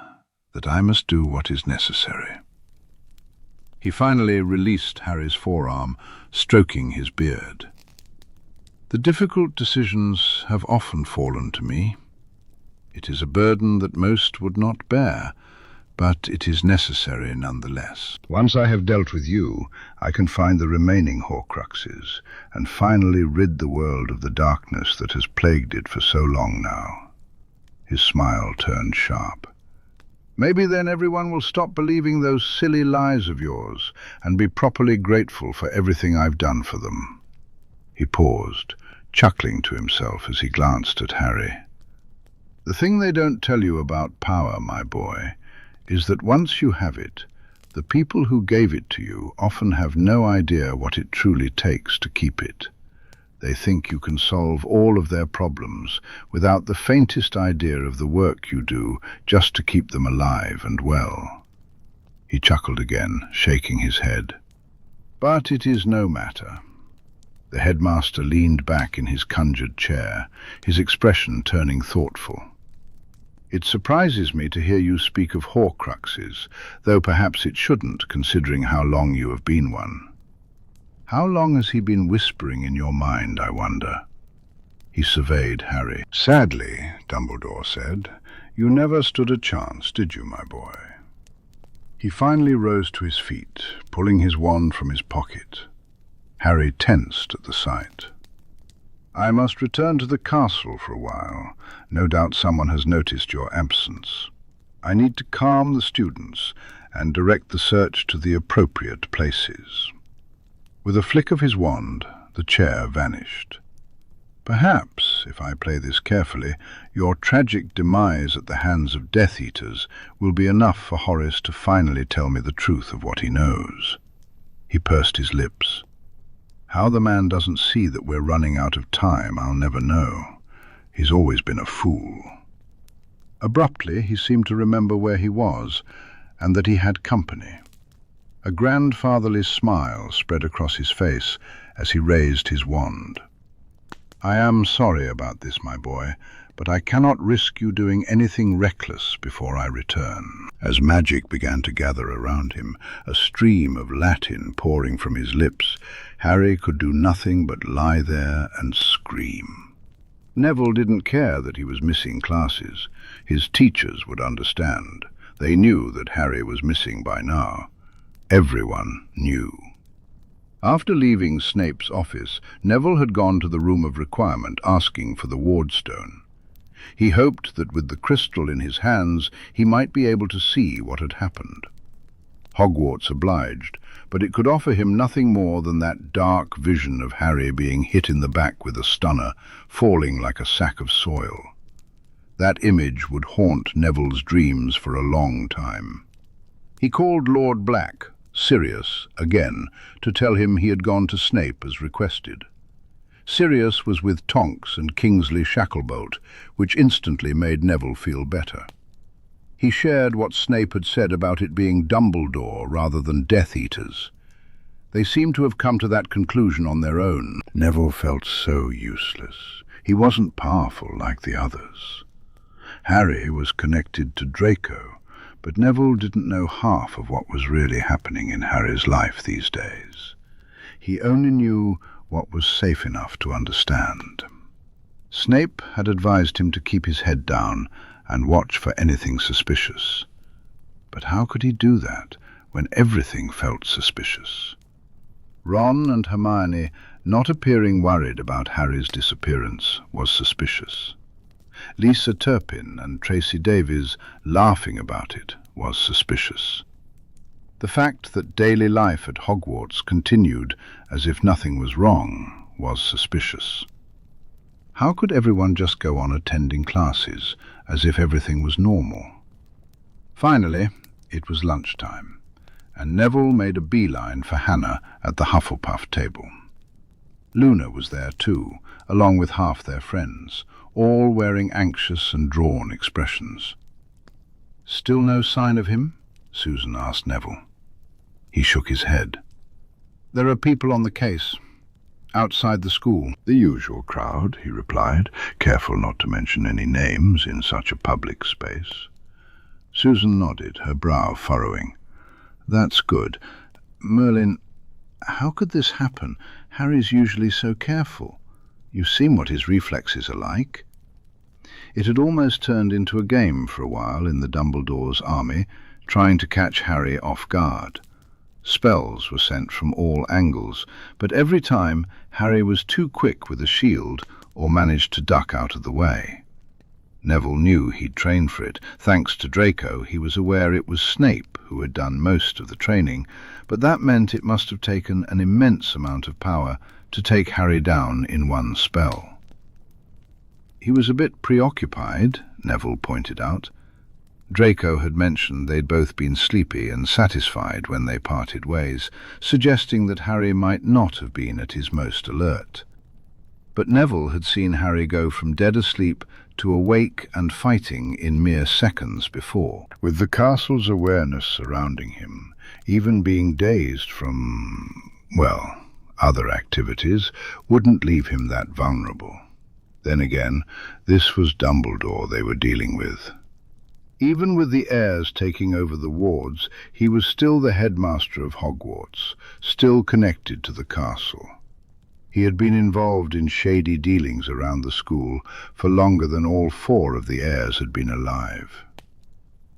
that I must do what is necessary." He finally released Harry's forearm, stroking his beard. "The difficult decisions have often fallen to me. It is a burden that most would not bear, but it is necessary nonetheless. Once I have dealt with you, I can find the remaining horcruxes, and finally rid the world of the darkness that has plagued it for so long now." His smile turned sharp. "Maybe then everyone will stop believing those silly lies of yours, and be properly grateful for everything I've done for them." He paused, chuckling to himself as he glanced at Harry. "The thing they don't tell you about power, my boy, is that once you have it, the people who gave it to you often have no idea what it truly takes to keep it. They think you can solve all of their problems without the faintest idea of the work you do just to keep them alive and well." He chuckled again, shaking his head. "But it is no matter." The headmaster leaned back in his conjured chair, his expression turning thoughtful. "It surprises me to hear you speak of horcruxes, though perhaps it shouldn't, considering how long you have been one. How long has he been whispering in your mind, I wonder?" He surveyed Harry. "Sadly," Dumbledore said, "you never stood a chance, did you, my boy?" He finally rose to his feet, pulling his wand from his pocket. Harry tensed at the sight. "I must return to the castle for a while. No doubt someone has noticed your absence. I need to calm the students and direct the search to the appropriate places." With a flick of his wand, the chair vanished. "Perhaps, if I play this carefully, your tragic demise at the hands of Death Eaters will be enough for Horace to finally tell me the truth of what he knows." He pursed his lips. "How the man doesn't see that we're running out of time, I'll never know. He's always been a fool." Abruptly, he seemed to remember where he was, and that he had company. A grandfatherly smile spread across his face as he raised his wand. "I am sorry about this, my boy, but I cannot risk you doing anything reckless before I return." As magic began to gather around him, a stream of Latin pouring from his lips, Harry could do nothing but lie there and scream. Neville didn't care that he was missing classes. His teachers would understand. They knew that Harry was missing by now. Everyone knew. After leaving Snape's office, Neville had gone to the Room of Requirement asking for the Wardstone. He hoped that with the crystal in his hands he might be able to see what had happened. Hogwarts obliged, but it could offer him nothing more than that dark vision of Harry being hit in the back with a stunner, falling like a sack of soil. That image would haunt Neville's dreams for a long time. He called Lord Black, Sirius, again, to tell him he had gone to Snape as requested. Sirius was with Tonks and Kingsley Shacklebolt, which instantly made Neville feel better. He shared what Snape had said about it being Dumbledore rather than Death Eaters. They seemed to have come to that conclusion on their own. Neville felt so useless. He wasn't powerful like the others. Harry was connected to Draco, but Neville didn't know half of what was really happening in Harry's life these days. He only knew what was safe enough to understand. Snape had advised him to keep his head down and watch for anything suspicious. But how could he do that when everything felt suspicious? Ron and Hermione not appearing worried about Harry's disappearance was suspicious. Lisa Turpin and Tracy Davies laughing about it was suspicious. The fact that daily life at Hogwarts continued as if nothing was wrong was suspicious. How could everyone just go on attending classes as if everything was normal? Finally, it was lunchtime, and Neville made a beeline for Hannah at the Hufflepuff table. Luna was there too, along with half their friends, all wearing anxious and drawn expressions. "Still no sign of him?" Susan asked Neville. He shook his head. "There are people on the case, outside the school." "The usual crowd," he replied, careful not to mention any names in such a public space. Susan nodded, her brow furrowing. "That's good. Merlin, how could this happen? Harry's usually so careful. You've seen what his reflexes are like." It had almost turned into a game for a while in the Dumbledore's army, trying to catch Harry off guard. Spells were sent from all angles, but every time Harry was too quick with a shield or managed to duck out of the way. Neville knew he'd trained for it. Thanks to Draco, he was aware it was Snape who had done most of the training, but that meant it must have taken an immense amount of power to take Harry down in one spell. He was a bit preoccupied, Neville pointed out. Draco had mentioned they'd both been sleepy and satisfied when they parted ways, suggesting that Harry might not have been at his most alert. But Neville had seen Harry go from dead asleep to awake and fighting in mere seconds before. With the castle's awareness surrounding him, even being dazed from, well, other activities, wouldn't leave him that vulnerable. Then again, this was Dumbledore they were dealing with. Even with the heirs taking over the wards, he was still the headmaster of Hogwarts, still connected to the castle. He had been involved in shady dealings around the school for longer than all 4 of the heirs had been alive.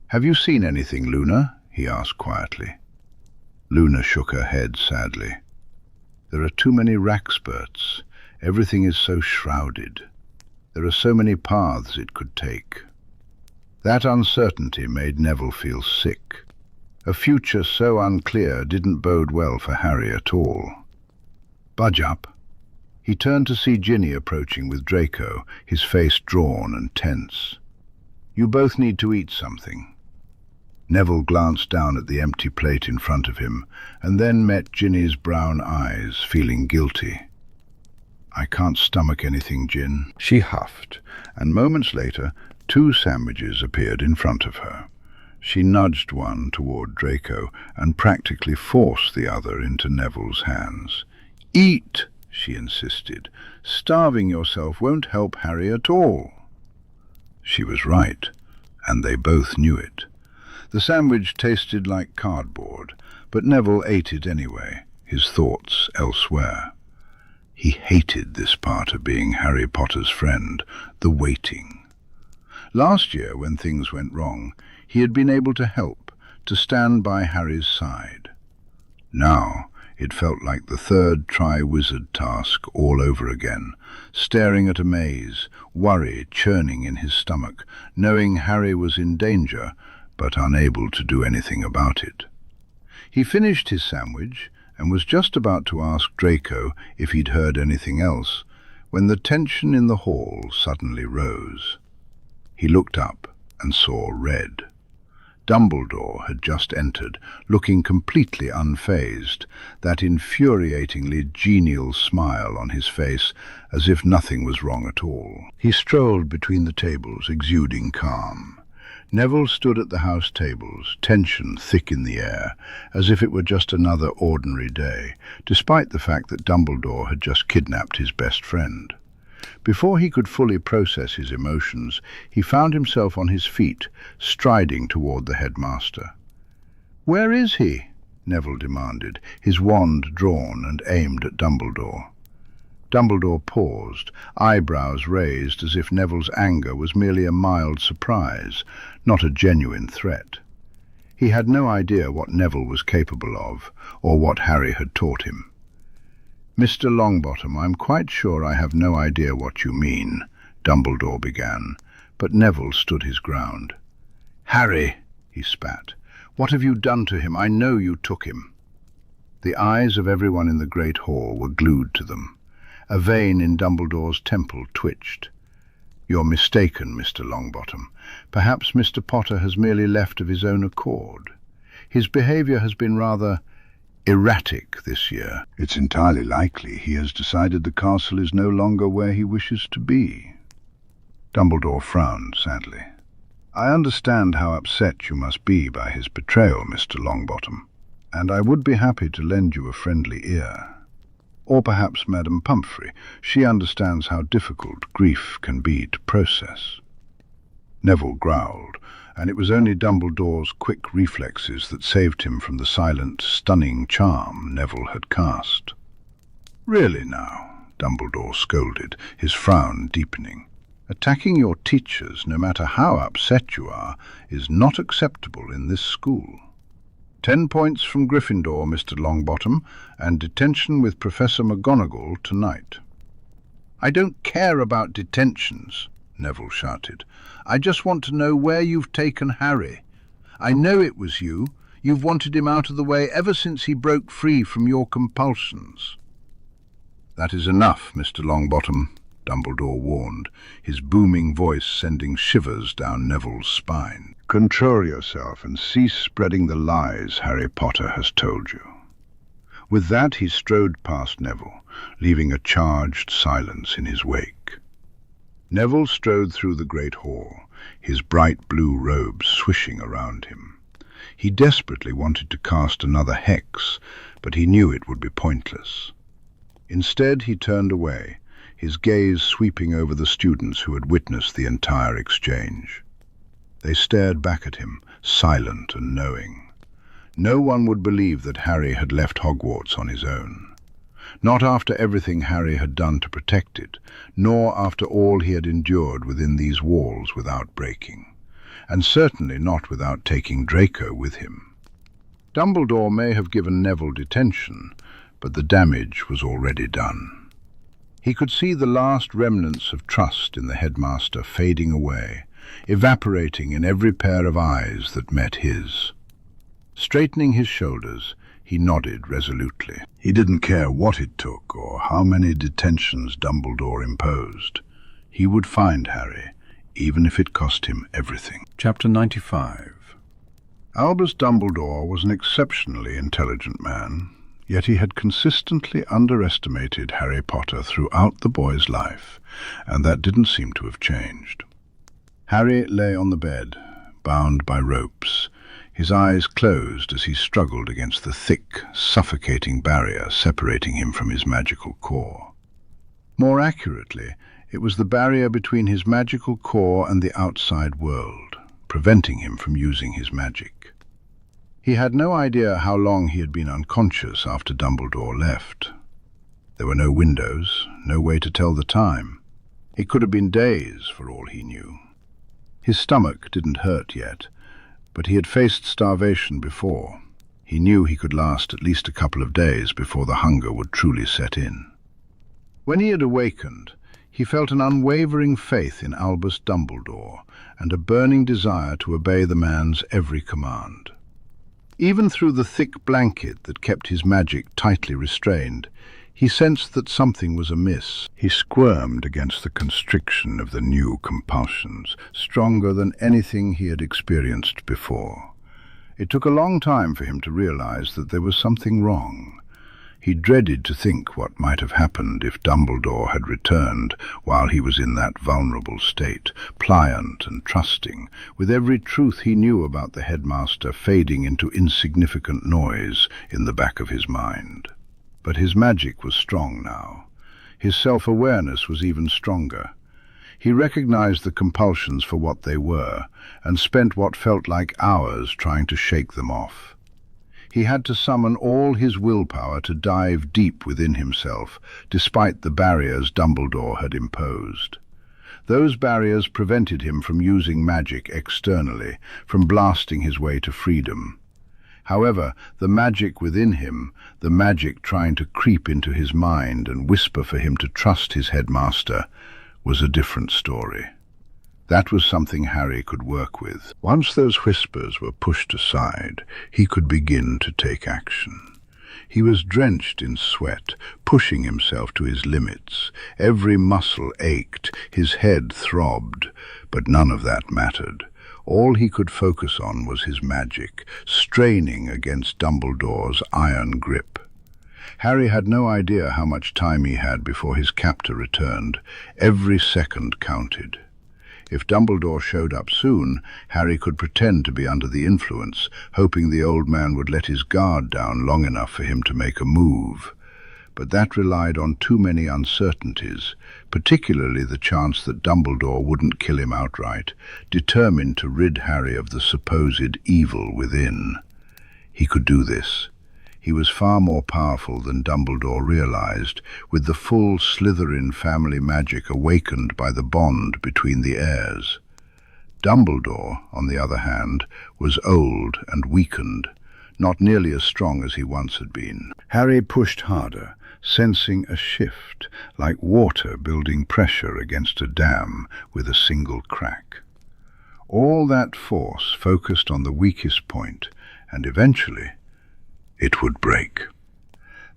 "Have you seen anything, Luna?" he asked quietly. Luna shook her head sadly. "There are too many Raxperts. Everything is so shrouded. There are so many paths it could take." That uncertainty made Neville feel sick. A future so unclear didn't bode well for Harry at all. "Budge up." He turned to see Ginny approaching with Draco, his face drawn and tense. "You both need to eat something." Neville glanced down at the empty plate in front of him, and then met Ginny's brown eyes, feeling guilty. "I can't stomach anything, Gin," she huffed, and moments later 2 sandwiches appeared in front of her. She nudged one toward Draco and practically forced the other into Neville's hands. "Eat!" she insisted. "Starving yourself won't help Harry at all." She was right, and they both knew it. The sandwich tasted like cardboard, but Neville ate it anyway, his thoughts elsewhere. He hated this part of being Harry Potter's friend, the waiting. Last year, when things went wrong, he had been able to help, to stand by Harry's side. Now it felt like the third Tri-Wizard task all over again, staring at a maze, worry churning in his stomach, knowing Harry was in danger, but unable to do anything about it. He finished his sandwich and was just about to ask Draco if he'd heard anything else, when the tension in the hall suddenly rose. He looked up and saw red. Dumbledore had just entered, looking completely unfazed, that infuriatingly genial smile on his face, as if nothing was wrong at all. He strolled between the tables, exuding calm. Neville stood at the house tables, tension thick in the air, as if it were just another ordinary day, despite the fact that Dumbledore had just kidnapped his best friend. Before he could fully process his emotions, he found himself on his feet, striding toward the headmaster. "Where is he?" Neville demanded, his wand drawn and aimed at Dumbledore. Dumbledore paused, eyebrows raised as if Neville's anger was merely a mild surprise, not a genuine threat. He had no idea what Neville was capable of, or what Harry had taught him. "Mr. Longbottom, I'm quite sure I have no idea what you mean," Dumbledore began, but Neville stood his ground. "Harry," he spat, "what have you done to him? I know you took him." The eyes of everyone in the great hall were glued to them. A vein in Dumbledore's temple twitched. "You're mistaken, Mr. Longbottom. Perhaps Mr. Potter has merely left of his own accord. His behaviour has been rather erratic this year. It's entirely likely he has decided the castle is no longer where he wishes to be." Dumbledore frowned sadly. "I understand how upset you must be by his betrayal, Mr. Longbottom, and I would be happy to lend you a friendly ear. Or perhaps Madame Pumphrey. She understands how difficult grief can be to process." Neville growled, and it was only Dumbledore's quick reflexes that saved him from the silent, stunning charm Neville had cast. "Really now," Dumbledore scolded, his frown deepening. "Attacking your teachers, no matter how upset you are, is not acceptable in this school. 10 points from Gryffindor, Mr. Longbottom, and detention with Professor McGonagall tonight." "I don't care about detentions," Neville shouted. "I just want to know where you've taken Harry. I know it was you. You've wanted him out of the way ever since he broke free from your compulsions." "That is enough, Mr. Longbottom," Dumbledore warned, his booming voice sending shivers down Neville's spine. "Control yourself and cease spreading the lies Harry Potter has told you." With that he strode past Neville, leaving a charged silence in his wake. Neville strode through the great hall, his bright blue robes swishing around him. He desperately wanted to cast another hex, but he knew it would be pointless. Instead he turned away, his gaze sweeping over the students who had witnessed the entire exchange. They stared back at him, silent and knowing. No one would believe that Harry had left Hogwarts on his own. Not after everything Harry had done to protect it, nor after all he had endured within these walls without breaking, and certainly not without taking Draco with him. Dumbledore may have given Neville detention, but the damage was already done. He could see the last remnants of trust in the headmaster fading away, evaporating in every pair of eyes that met his. Straightening his shoulders, he nodded resolutely. He didn't care what it took or how many detentions Dumbledore imposed. He would find Harry, even if it cost him everything. Chapter 95. Albus Dumbledore was an exceptionally intelligent man, yet he had consistently underestimated Harry Potter throughout the boy's life, and that didn't seem to have changed. Harry lay on the bed, bound by ropes, His eyes closed as he struggled against the thick, suffocating barrier separating him from his magical core. More accurately, it was the barrier between his magical core and the outside world, preventing him from using his magic. He had no idea how long he had been unconscious after Dumbledore left. There were no windows, no way to tell the time. It could have been days for all he knew. His stomach didn't hurt yet, but he had faced starvation before. He knew he could last at least a couple of days before the hunger would truly set in. When he had awakened, he felt an unwavering faith in Albus Dumbledore and a burning desire to obey the man's every command. Even through the thick blanket that kept his magic tightly restrained, he sensed that something was amiss. He squirmed against the constriction of the new compulsions, stronger than anything he had experienced before. It took a long time for him to realize that there was something wrong. He dreaded to think what might have happened if Dumbledore had returned while he was in that vulnerable state, pliant and trusting, with every truth he knew about the headmaster fading into insignificant noise in the back of his mind. But his magic was strong now. His self-awareness was even stronger. He recognized the compulsions for what they were, and spent what felt like hours trying to shake them off. He had to summon all his willpower to dive deep within himself, despite the barriers Dumbledore had imposed. Those barriers prevented him from using magic externally, from blasting his way to freedom. However, the magic within him, the magic trying to creep into his mind and whisper for him to trust his headmaster, was a different story. That was something Harry could work with. Once those whispers were pushed aside, he could begin to take action. He was drenched in sweat, pushing himself to his limits. Every muscle ached, his head throbbed, but none of that mattered. All he could focus on was his magic, straining against Dumbledore's iron grip. Harry had no idea how much time he had before his captor returned. Every second counted. If Dumbledore showed up soon, Harry could pretend to be under the influence, hoping the old man would let his guard down long enough for him to make a move. But that relied on too many uncertainties, particularly the chance that Dumbledore wouldn't kill him outright, determined to rid Harry of the supposed evil within. He could do this. He was far more powerful than Dumbledore realized, with the full Slytherin family magic awakened by the bond between the heirs. Dumbledore, on the other hand, was old and weakened, not nearly as strong as he once had been. Harry pushed harder, sensing a shift, like water building pressure against a dam with a single crack. All that force focused on the weakest point, and eventually it would break.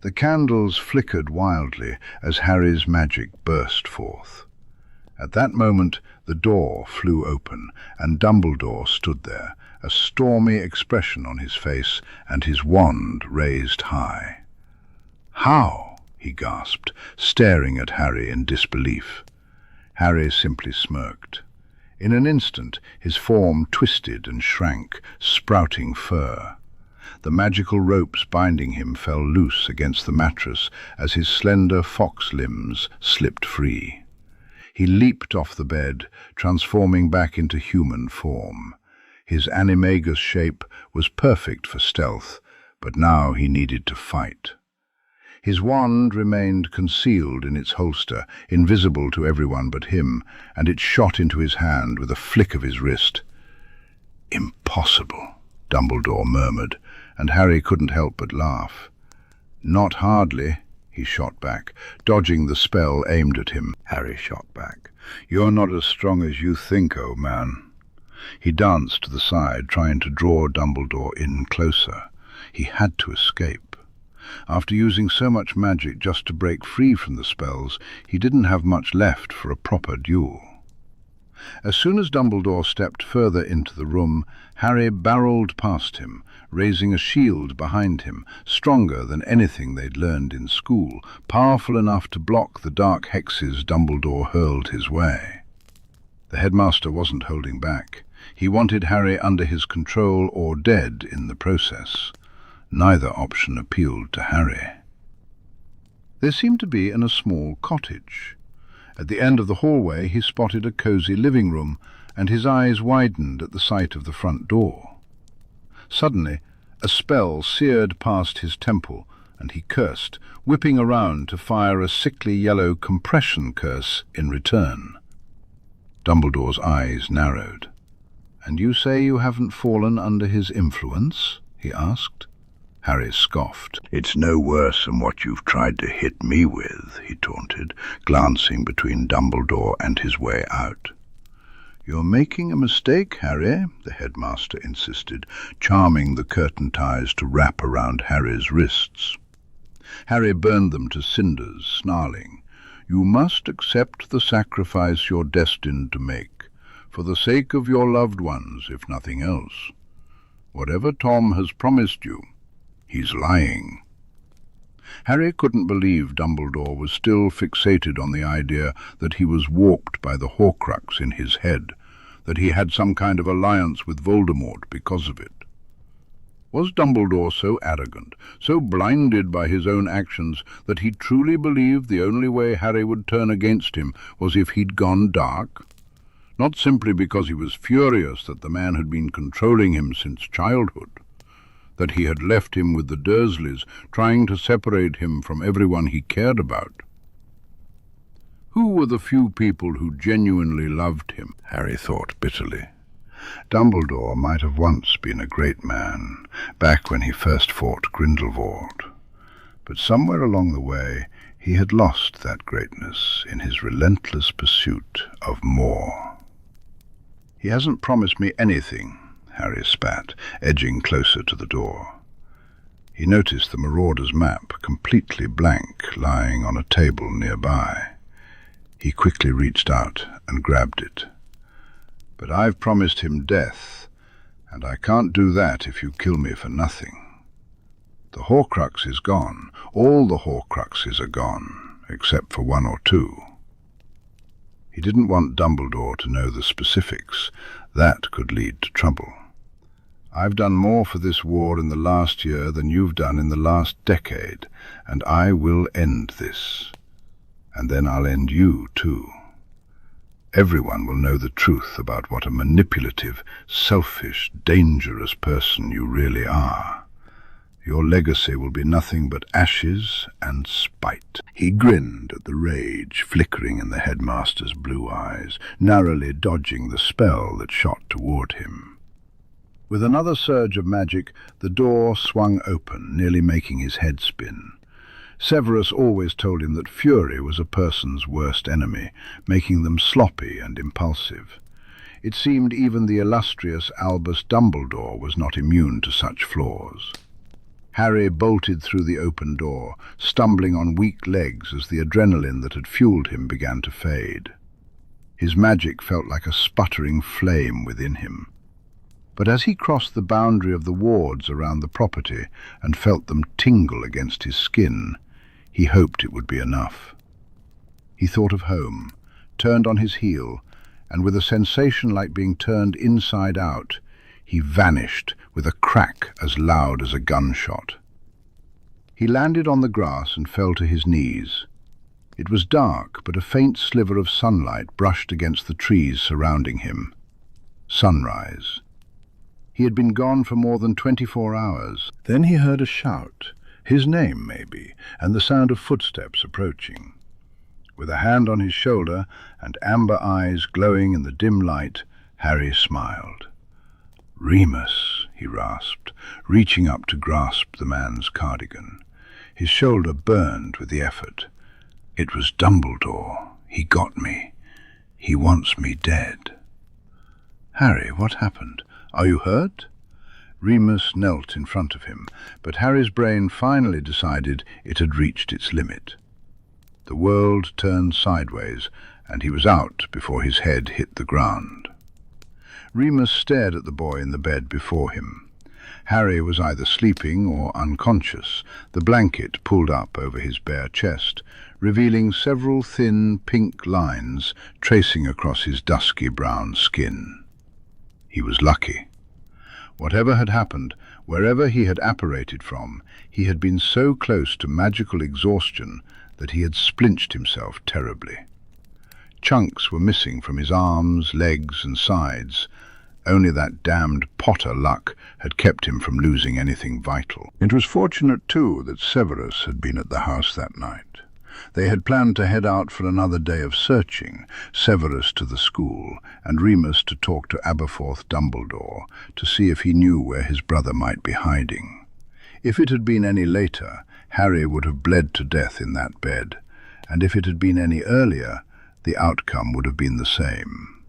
The candles flickered wildly as Harry's magic burst forth. At that moment the door flew open, and Dumbledore stood there, a stormy expression on his face and his wand raised high. "How?" he gasped, staring at Harry in disbelief. Harry simply smirked. In an instant his form twisted and shrank, sprouting fur. The magical ropes binding him fell loose against the mattress as his slender fox limbs slipped free. He leaped off the bed, transforming back into human form. His animagus shape was perfect for stealth, but now he needed to fight. His wand remained concealed in its holster, invisible to everyone but him, and it shot into his hand with a flick of his wrist. "Impossible," Dumbledore murmured, and Harry couldn't help but laugh. "Not hardly," he shot back, dodging the spell aimed at him. Harry shot back. "You're not as strong as you think, old man." He danced to the side, trying to draw Dumbledore in closer. He had to escape. After using so much magic just to break free from the spells, he didn't have much left for a proper duel. As soon as Dumbledore stepped further into the room, Harry barreled past him, raising a shield behind him, stronger than anything they'd learned in school, powerful enough to block the dark hexes Dumbledore hurled his way. The headmaster wasn't holding back. He wanted Harry under his control or dead in the process. Neither option appealed to Harry. They seemed to be in a small cottage. At the end of the hallway he spotted a cosy living room, and his eyes widened at the sight of the front door. Suddenly, a spell seared past his temple, and he cursed, whipping around to fire a sickly yellow compression curse in return. Dumbledore's eyes narrowed. "And you say you haven't fallen under his influence?" he asked. Harry scoffed. "It's no worse than what you've tried to hit me with," he taunted, glancing between Dumbledore and his way out. "You're making a mistake, Harry," the headmaster insisted, charming the curtain ties to wrap around Harry's wrists. Harry burned them to cinders, snarling, "You must accept the sacrifice you're destined to make, for the sake of your loved ones, if nothing else. Whatever Tom has promised you, he's lying." Harry couldn't believe Dumbledore was still fixated on the idea that he was warped by the horcrux in his head, that he had some kind of alliance with Voldemort because of it. Was Dumbledore so arrogant, so blinded by his own actions, that he truly believed the only way Harry would turn against him was if he'd gone dark? Not simply because he was furious that the man had been controlling him since childhood, that he had left him with the Dursleys, trying to separate him from everyone he cared about. Who were the few people who genuinely loved him? Harry thought bitterly. Dumbledore might have once been a great man, back when he first fought Grindelwald, but somewhere along the way he had lost that greatness in his relentless pursuit of more. "He hasn't promised me anything," Harry spat, edging closer to the door. He noticed the Marauder's map, completely blank, lying on a table nearby. He quickly reached out and grabbed it. "But I've promised him death, and I can't do that if you kill me for nothing. The Horcrux is gone. All the Horcruxes are gone, except for one or two." He didn't want Dumbledore to know the specifics. That could lead to trouble. "I've done more for this war in the last year than you've done in the last decade, and I will end this. And then I'll end you, too. Everyone will know the truth about what a manipulative, selfish, dangerous person you really are. Your legacy will be nothing but ashes and spite." He grinned at the rage flickering in the headmaster's blue eyes, narrowly dodging the spell that shot toward him. With another surge of magic, the door swung open, nearly making his head spin. Severus always told him that fury was a person's worst enemy, making them sloppy and impulsive. It seemed even the illustrious Albus Dumbledore was not immune to such flaws. Harry bolted through the open door, stumbling on weak legs as the adrenaline that had fueled him began to fade. His magic felt like a sputtering flame within him. But as he crossed the boundary of the wards around the property and felt them tingle against his skin, he hoped it would be enough. He thought of home, turned on his heel, and with a sensation like being turned inside out, he vanished with a crack as loud as a gunshot. He landed on the grass and fell to his knees. It was dark, but a faint sliver of sunlight brushed against the trees surrounding him. Sunrise. He had been gone for more than 24 hours. Then he heard a shout, his name maybe, and the sound of footsteps approaching. With a hand on his shoulder and amber eyes glowing in the dim light, Harry smiled. "Remus," he rasped, reaching up to grasp the man's cardigan. His shoulder burned with the effort. "It was Dumbledore. He got me. He wants me dead." "Harry, what happened? Are you hurt?" Remus knelt in front of him, but Harry's brain finally decided it had reached its limit. The world turned sideways, and he was out before his head hit the ground. Remus stared at the boy in the bed before him. Harry was either sleeping or unconscious, the blanket pulled up over his bare chest, revealing several thin pink lines tracing across his dusky brown skin. He was lucky. Whatever had happened, wherever he had apparated from, he had been so close to magical exhaustion that he had splinched himself terribly. Chunks were missing from his arms, legs, and sides. Only that damned Potter luck had kept him from losing anything vital. It was fortunate, too, that Severus had been at the house that night. They had planned to head out for another day of searching, Severus to the school, and Remus to talk to Aberforth Dumbledore, to see if he knew where his brother might be hiding. If it had been any later, Harry would have bled to death in that bed, and if it had been any earlier, the outcome would have been the same.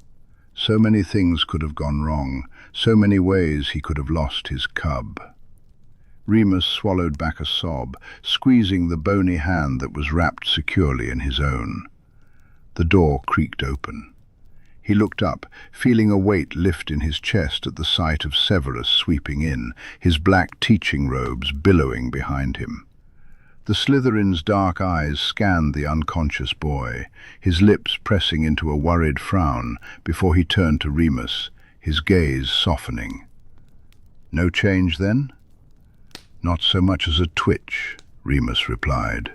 So many things could have gone wrong, so many ways he could have lost his cub. Remus swallowed back a sob, squeezing the bony hand that was wrapped securely in his own. The door creaked open. He looked up, feeling a weight lift in his chest at the sight of Severus sweeping in, his black teaching robes billowing behind him. The Slytherin's dark eyes scanned the unconscious boy, his lips pressing into a worried frown before he turned to Remus, his gaze softening. "No change, then?" "Not so much as a twitch," Remus replied.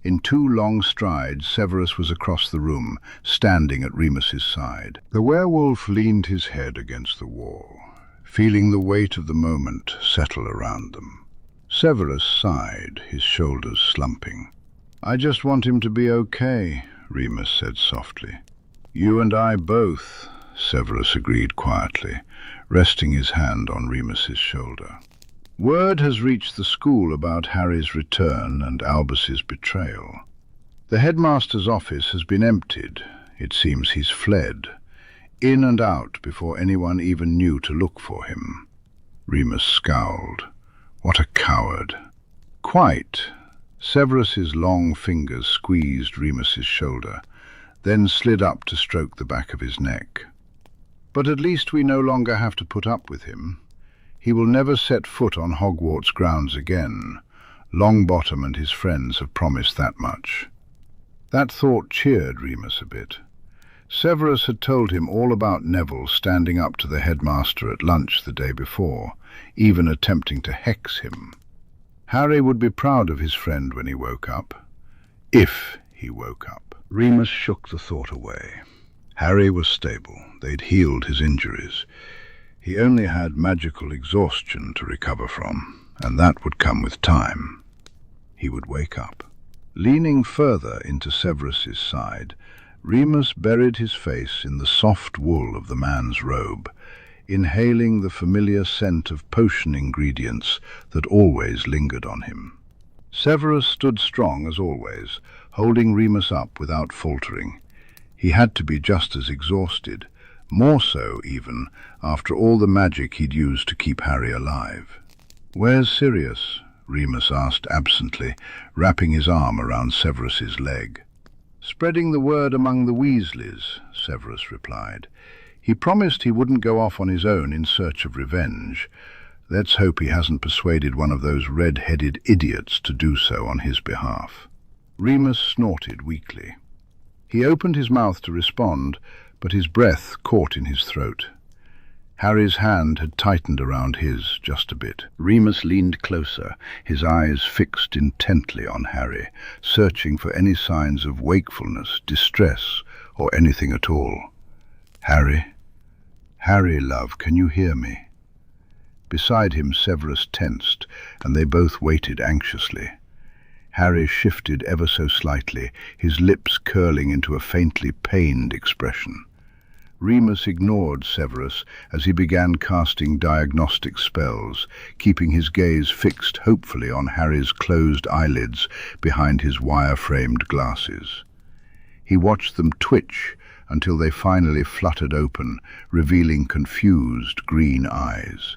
In 2 long strides, Severus was across the room, standing at Remus's side. The werewolf leaned his head against the wall, feeling the weight of the moment settle around them. Severus sighed, his shoulders slumping. "I just want him to be okay," Remus said softly. "You and I both," Severus agreed quietly, resting his hand on Remus's shoulder. "Word has reached the school about Harry's return and Albus's betrayal. The headmaster's office has been emptied. It seems he's fled, in and out before anyone even knew to look for him." Remus scowled. What a coward. "Quite." Severus's long fingers squeezed Remus's shoulder, then slid up to stroke the back of his neck. "But at least we no longer have to put up with him. He will never set foot on Hogwarts grounds again. Longbottom and his friends have promised that much." That thought cheered Remus a bit. Severus had told him all about Neville standing up to the headmaster at lunch the day before, even attempting to hex him. Harry would be proud of his friend when he woke up. If he woke up. Remus shook the thought away. Harry was stable. They'd healed his injuries. He only had magical exhaustion to recover from, and that would come with time. He would wake up. Leaning further into Severus's side, Remus buried his face in the soft wool of the man's robe, inhaling the familiar scent of potion ingredients that always lingered on him. Severus stood strong as always, holding Remus up without faltering. He had to be just as exhausted, more so even, after all the magic he'd used to keep Harry alive. "Where's Sirius?" Remus asked absently, wrapping his arm around Severus's leg. "Spreading the word among the Weasleys," Severus replied. "He promised he wouldn't go off on his own in search of revenge. Let's hope he hasn't persuaded one of those red-headed idiots to do so on his behalf." Remus snorted weakly. He opened his mouth to respond, but his breath caught in his throat. Harry's hand had tightened around his just a bit. Remus leaned closer, his eyes fixed intently on Harry, searching for any signs of wakefulness, distress, or anything at all. "Harry? Harry, love, can you hear me?" Beside him, Severus tensed, and they both waited anxiously. Harry shifted ever so slightly, his lips curling into a faintly pained expression. Remus ignored Severus as he began casting diagnostic spells, keeping his gaze fixed hopefully on Harry's closed eyelids behind his wire-framed glasses. He watched them twitch until they finally fluttered open, revealing confused green eyes.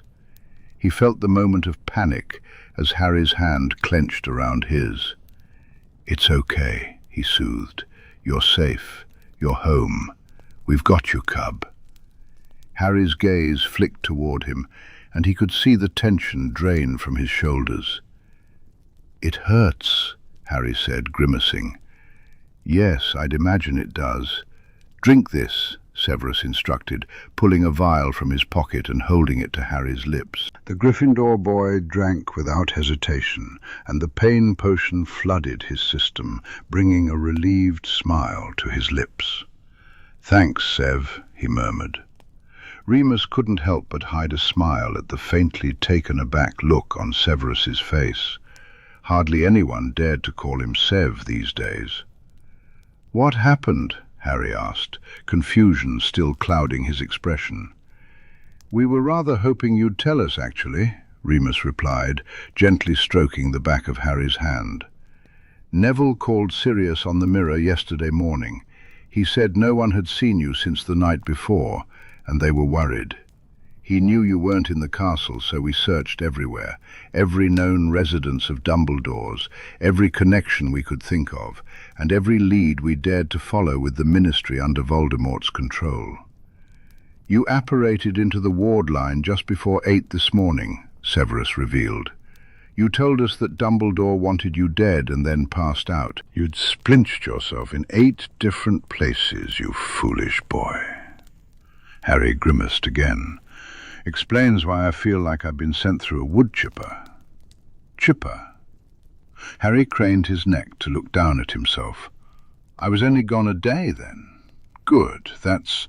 He felt the moment of panic as Harry's hand clenched around his. "It's okay," he soothed. "You're safe. You're home. We've got you, cub." Harry's gaze flicked toward him, and he could see the tension drain from his shoulders. "It hurts," Harry said, grimacing. "Yes, I'd imagine it does. Drink this," Severus instructed, pulling a vial from his pocket and holding it to Harry's lips. The Gryffindor boy drank without hesitation, and the pain potion flooded his system, bringing a relieved smile to his lips. "Thanks, Sev," he murmured. Remus couldn't help but hide a smile at the faintly taken-aback look on Severus's face. Hardly anyone dared to call him Sev these days. "What happened?" Harry asked, confusion still clouding his expression. "We were rather hoping you'd tell us, actually," Remus replied, gently stroking the back of Harry's hand. "Neville called Sirius on the mirror yesterday morning. He said no one had seen you since the night before, and they were worried. He knew you weren't in the castle, so we searched everywhere, every known residence of Dumbledore's, every connection we could think of, and every lead we dared to follow with the Ministry under Voldemort's control. You apparated into the ward line just before 8 this morning," Severus revealed. "You told us that Dumbledore wanted you dead and then passed out. You'd splinched yourself in 8 different places, you foolish boy." Harry grimaced again. "Explains why I feel like I've been sent through a wood chipper." Chipper? Harry craned his neck to look down at himself. "I was only gone a day then. Good, that's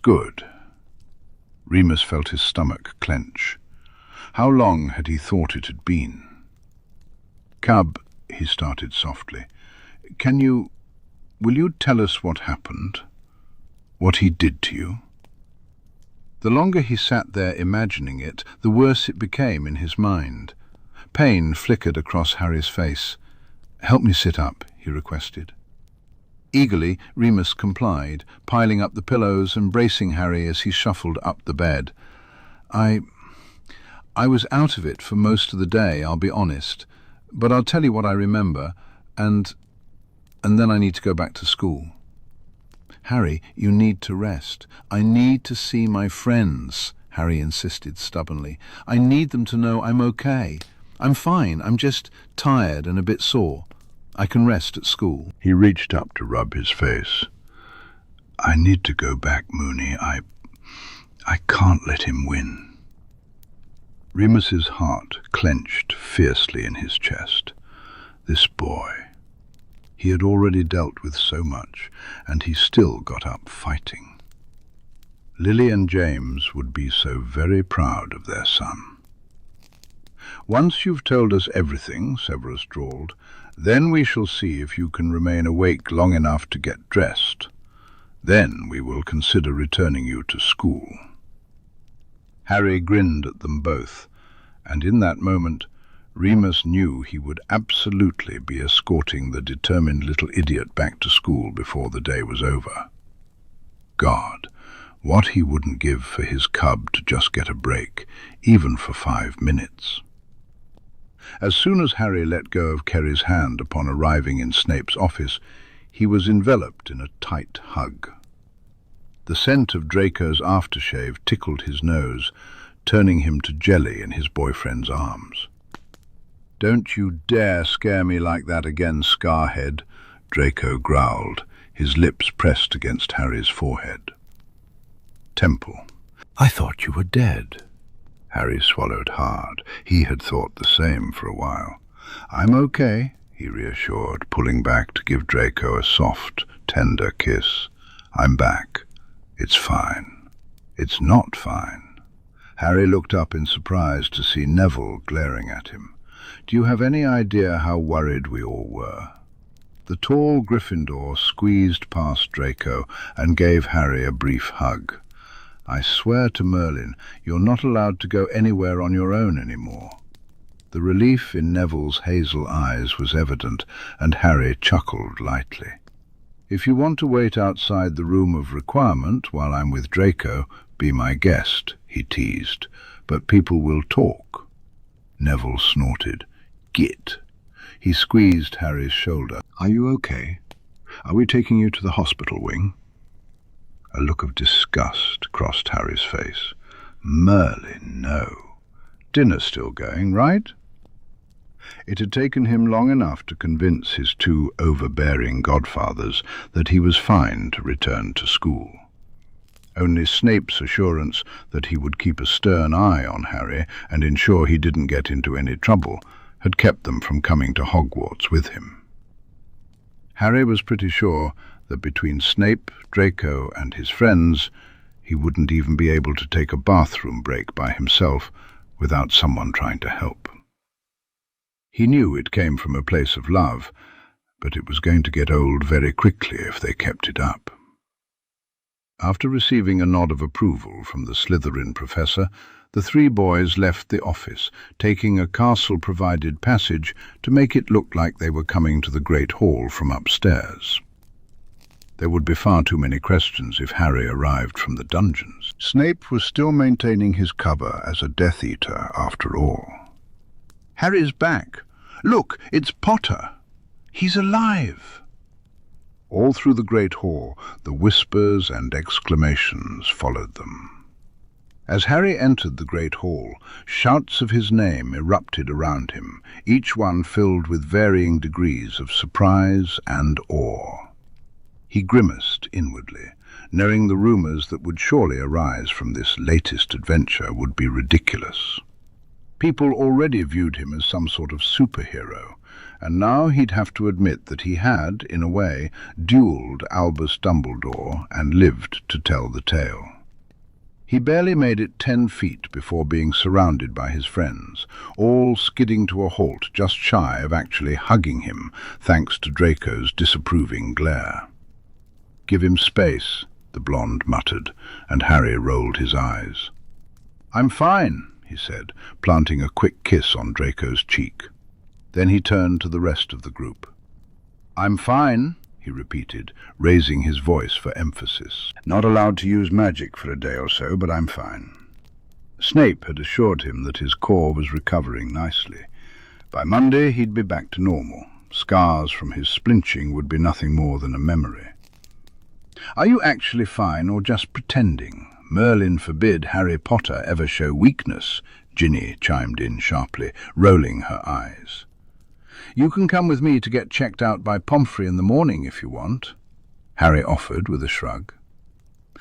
good." Remus felt his stomach clench. How long had he thought it had been? "Cub," he started softly, will you tell us what happened? What he did to you?" The longer he sat there imagining it, the worse it became in his mind. Pain flickered across Harry's face. "Help me sit up," he requested. Eagerly, Remus complied, piling up the pillows and bracing Harry as he shuffled up the bed. I was out of it for most of the day, I'll be honest, but I'll tell you what I remember, and then I need to go back to school." "Harry, you need to rest. I need to see my friends," Harry insisted stubbornly. "I need them to know I'm okay. I'm fine, I'm just tired and a bit sore. I can rest at school." He reached up to rub his face. "I need to go back, Moony. I can't let him win." Remus's heart clenched fiercely in his chest. This boy. He had already dealt with so much, and he still got up fighting. Lily and James would be so very proud of their son. "Once you've told us everything," Severus drawled, "then we shall see if you can remain awake long enough to get dressed. Then we will consider returning you to school." Harry grinned at them both, and in that moment Remus knew he would absolutely be escorting the determined little idiot back to school before the day was over. God, what he wouldn't give for his cub to just get a break, even for 5 minutes. As soon as Harry let go of Kerry's hand upon arriving in Snape's office, he was enveloped in a tight hug. The scent of Draco's aftershave tickled his nose, turning him to jelly in his boyfriend's arms. "Don't you dare scare me like that again, Scarhead," Draco growled, his lips pressed against Harry's forehead. Temple. "I thought you were dead." Harry swallowed hard. He had thought the same for a while. "I'm okay," he reassured, pulling back to give Draco a soft, tender kiss. "I'm back. It's fine." "It's not fine." Harry looked up in surprise to see Neville glaring at him. "Do you have any idea how worried we all were?" The tall Gryffindor squeezed past Draco and gave Harry a brief hug. "I swear to Merlin, you're not allowed to go anywhere on your own anymore." The relief in Neville's hazel eyes was evident, and Harry chuckled lightly. "If you want to wait outside the room of requirement while I'm with Draco, be my guest," he teased. "But people will talk." Neville snorted. "Git." He squeezed Harry's shoulder. "Are you okay? Are we taking you to the hospital wing?" A look of disgust crossed Harry's face. "Merlin, no. Dinner's still going, right?" It had taken him long enough to convince his 2 overbearing godfathers that he was fine to return to school. Only Snape's assurance that he would keep a stern eye on Harry and ensure he didn't get into any trouble had kept them from coming to Hogwarts with him. Harry was pretty sure that between Snape, Draco, and his friends, he wouldn't even be able to take a bathroom break by himself without someone trying to help. He knew it came from a place of love, but it was going to get old very quickly if they kept it up. After receiving a nod of approval from the Slytherin professor, the three boys left the office, taking a castle-provided passage to make it look like they were coming to the Great Hall from upstairs. There would be far too many questions if Harry arrived from the dungeons. Snape was still maintaining his cover as a Death Eater after all. "Harry's back! Look, it's Potter! He's alive!" All through the Great Hall, the whispers and exclamations followed them. As Harry entered the Great Hall, shouts of his name erupted around him, each one filled with varying degrees of surprise and awe. He grimaced inwardly, knowing the rumours that would surely arise from this latest adventure would be ridiculous. People already viewed him as some sort of superhero, and now he'd have to admit that he had, in a way, duelled Albus Dumbledore and lived to tell the tale. He barely made it 10 feet before being surrounded by his friends, all skidding to a halt just shy of actually hugging him, thanks to Draco's disapproving glare. "Give him space," the blonde muttered, and Harry rolled his eyes. "I'm fine," he said, planting a quick kiss on Draco's cheek. Then he turned to the rest of the group. "I'm fine," he repeated, raising his voice for emphasis. "Not allowed to use magic for a day or so, but I'm fine." Snape had assured him that his core was recovering nicely. By Monday he'd be back to normal. Scars from his splinching would be nothing more than a memory. "Are you actually fine or just pretending? Merlin forbid Harry Potter ever show weakness," Ginny chimed in sharply, rolling her eyes. "You can come with me to get checked out by Pomfrey in the morning if you want," Harry offered with a shrug.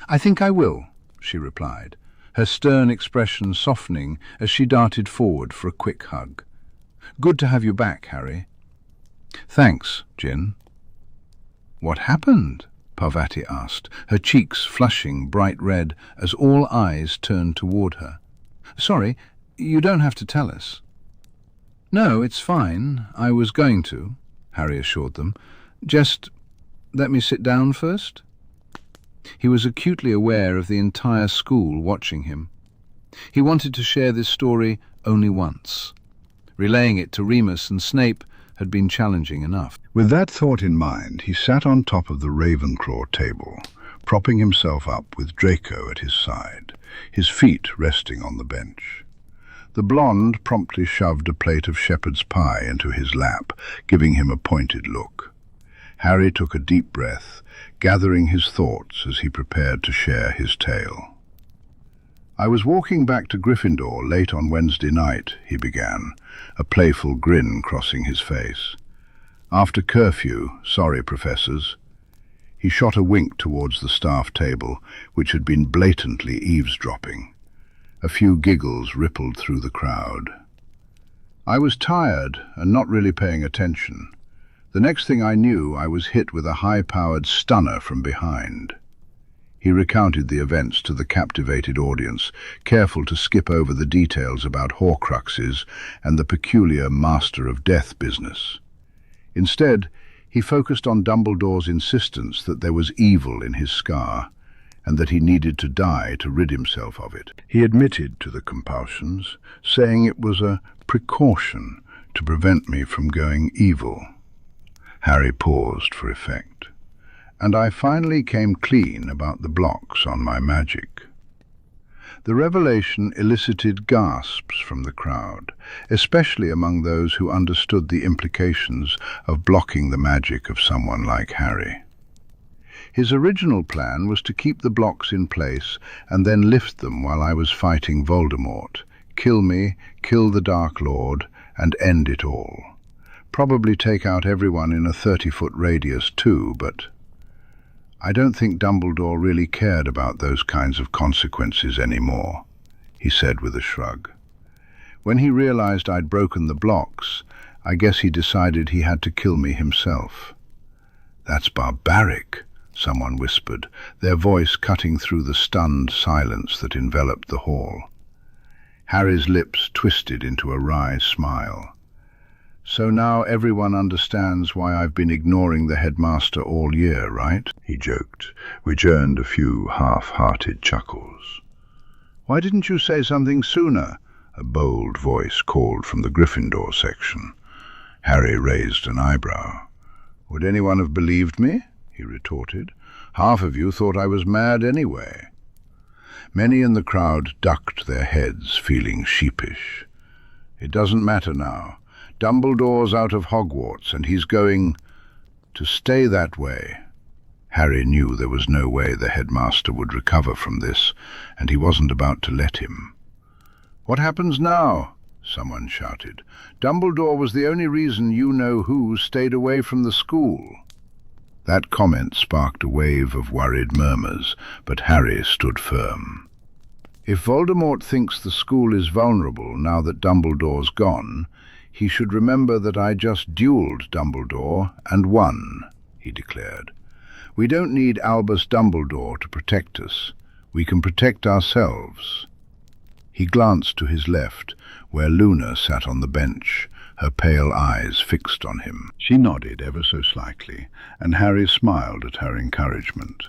"I think I will," she replied, her stern expression softening as she darted forward for a quick hug. "Good to have you back, Harry." "Thanks, Gin." "What happened?" Parvati asked, her cheeks flushing bright red as all eyes turned toward her. "Sorry, you don't have to tell us." "No, it's fine. I was going to," Harry assured them. "Just let me sit down first." He was acutely aware of the entire school watching him. He wanted to share this story only once. Relaying it to Remus and Snape had been challenging enough. With that thought in mind, he sat on top of the Ravenclaw table, propping himself up with Draco at his side, his feet resting on the bench. The blonde promptly shoved a plate of shepherd's pie into his lap, giving him a pointed look. Harry took a deep breath, gathering his thoughts as he prepared to share his tale. "I was walking back to Gryffindor late on Wednesday night," he began, a playful grin crossing his face. "After curfew, sorry, professors." He shot a wink towards the staff table, which had been blatantly eavesdropping. A few giggles rippled through the crowd. "I was tired and not really paying attention. The next thing I knew, I was hit with a high-powered stunner from behind." He recounted the events to the captivated audience, careful to skip over the details about horcruxes and the peculiar Master of Death business. Instead, he focused on Dumbledore's insistence that there was evil in his scar, and that he needed to die to rid himself of it. He admitted to the compulsions, saying it was a precaution to prevent me from going evil. Harry paused for effect. "And I finally came clean about the blocks on my magic." The revelation elicited gasps from the crowd, especially among those who understood the implications of blocking the magic of someone like Harry. His original plan was to keep the blocks in place and then lift them while I was fighting Voldemort, kill me, kill the Dark Lord, and end it all. Probably take out everyone in a 30-foot radius too, but "I don't think Dumbledore really cared about those kinds of consequences anymore," he said with a shrug. "When he realized I'd broken the blocks, I guess he decided he had to kill me himself." "That's barbaric," someone whispered, their voice cutting through the stunned silence that enveloped the hall. Harry's lips twisted into a wry smile. "So now everyone understands why I've been ignoring the headmaster all year, right?" he joked, which earned a few half-hearted chuckles. "Why didn't you say something sooner?" a bold voice called from the Gryffindor section. Harry raised an eyebrow. "Would anyone have believed me?" he retorted. "Half of you thought I was mad anyway." Many in the crowd ducked their heads, feeling sheepish. "It doesn't matter now. Dumbledore's out of Hogwarts, and he's going to stay that way." Harry knew there was no way the headmaster would recover from this, and he wasn't about to let him. "What happens now?" someone shouted. "Dumbledore was the only reason you-know-who stayed away from the school." That comment sparked a wave of worried murmurs, but Harry stood firm. "If Voldemort thinks the school is vulnerable now that Dumbledore's gone, he should remember that I just duelled Dumbledore and won," he declared. "We don't need Albus Dumbledore to protect us. We can protect ourselves." He glanced to his left, where Luna sat on the bench, her pale eyes fixed on him. She nodded ever so slightly, and Harry smiled at her encouragement.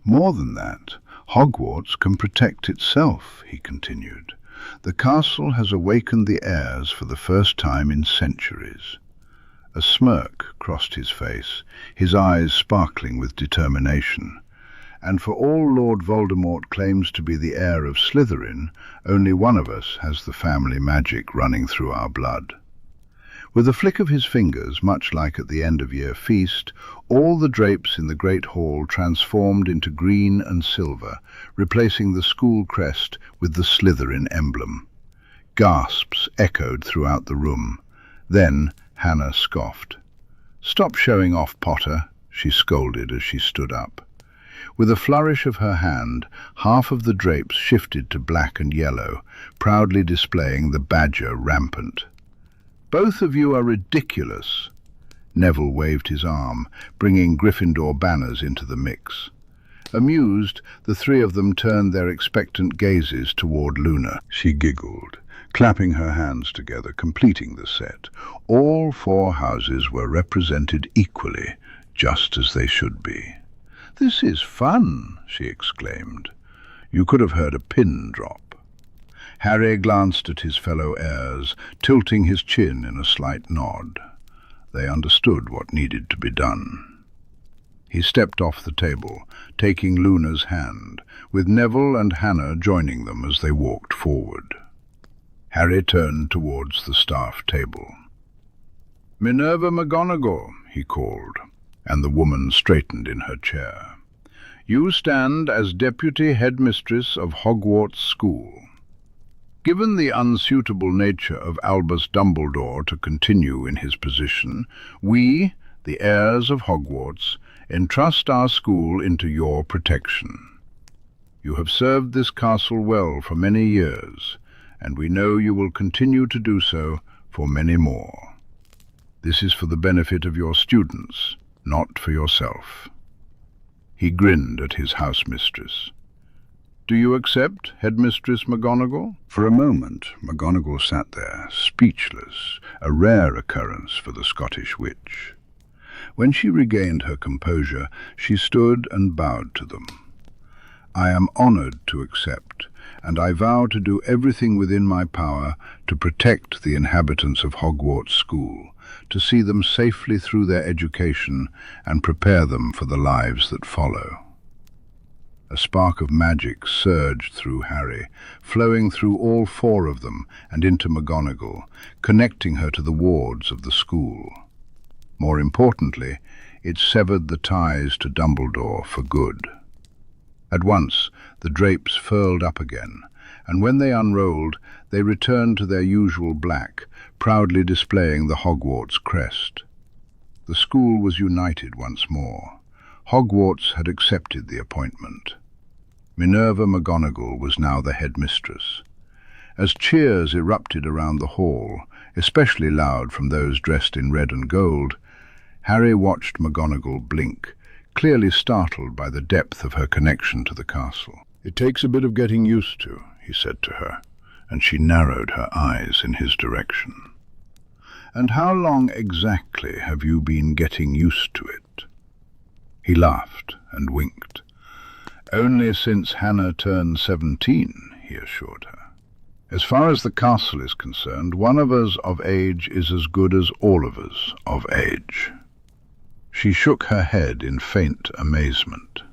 "More than that, Hogwarts can protect itself," he continued. "The castle has awakened the heirs for the first time in centuries." A smirk crossed his face, his eyes sparkling with determination. "And for all Lord Voldemort claims to be the heir of Slytherin, only one of us has the family magic running through our blood." With a flick of his fingers, much like at the end-of-year feast, all the drapes in the great hall transformed into green and silver, replacing the school crest with the Slytherin emblem. Gasps echoed throughout the room. Then Hannah scoffed. "Stop showing off, Potter," she scolded as she stood up. With a flourish of her hand, half of the drapes shifted to black and yellow, proudly displaying the badger rampant. "Both of you are ridiculous." Neville waved his arm, bringing Gryffindor banners into the mix. Amused, the three of them turned their expectant gazes toward Luna. She giggled, clapping her hands together, completing the set. All four houses were represented equally, just as they should be. "This is fun," she exclaimed. You could have heard a pin drop. Harry glanced at his fellow heirs, tilting his chin in a slight nod. They understood what needed to be done. He stepped off the table, taking Luna's hand, with Neville and Hannah joining them as they walked forward. Harry turned towards the staff table. "Minerva McGonagall," he called, and the woman straightened in her chair. "You stand as Deputy Headmistress of Hogwarts School. Given the unsuitable nature of Albus Dumbledore to continue in his position, we, the heirs of Hogwarts, entrust our school into your protection. You have served this castle well for many years, and we know you will continue to do so for many more. This is for the benefit of your students, not for yourself." He grinned at his housemistress. "Do you accept, Headmistress McGonagall?" For a moment, McGonagall sat there, speechless, a rare occurrence for the Scottish witch. When she regained her composure, she stood and bowed to them. "I am honored to accept, and I vow to do everything within my power to protect the inhabitants of Hogwarts School, to see them safely through their education and prepare them for the lives that follow." A spark of magic surged through Harry, flowing through all four of them and into McGonagall, connecting her to the wards of the school. More importantly, it severed the ties to Dumbledore for good. At once, the drapes furled up again, and when they unrolled, they returned to their usual black, proudly displaying the Hogwarts crest. The school was united once more. Hogwarts had accepted the appointment. Minerva McGonagall was now the headmistress. As cheers erupted around the hall, especially loud from those dressed in red and gold, Harry watched McGonagall blink, clearly startled by the depth of her connection to the castle. "It takes a bit of getting used to," he said to her, and she narrowed her eyes in his direction. "And how long exactly have you been getting used to it?" He laughed and winked. "Only since Hannah turned 17, he assured her. "As far as the castle is concerned, one of us of age is as good as all of us of age." She shook her head in faint amazement.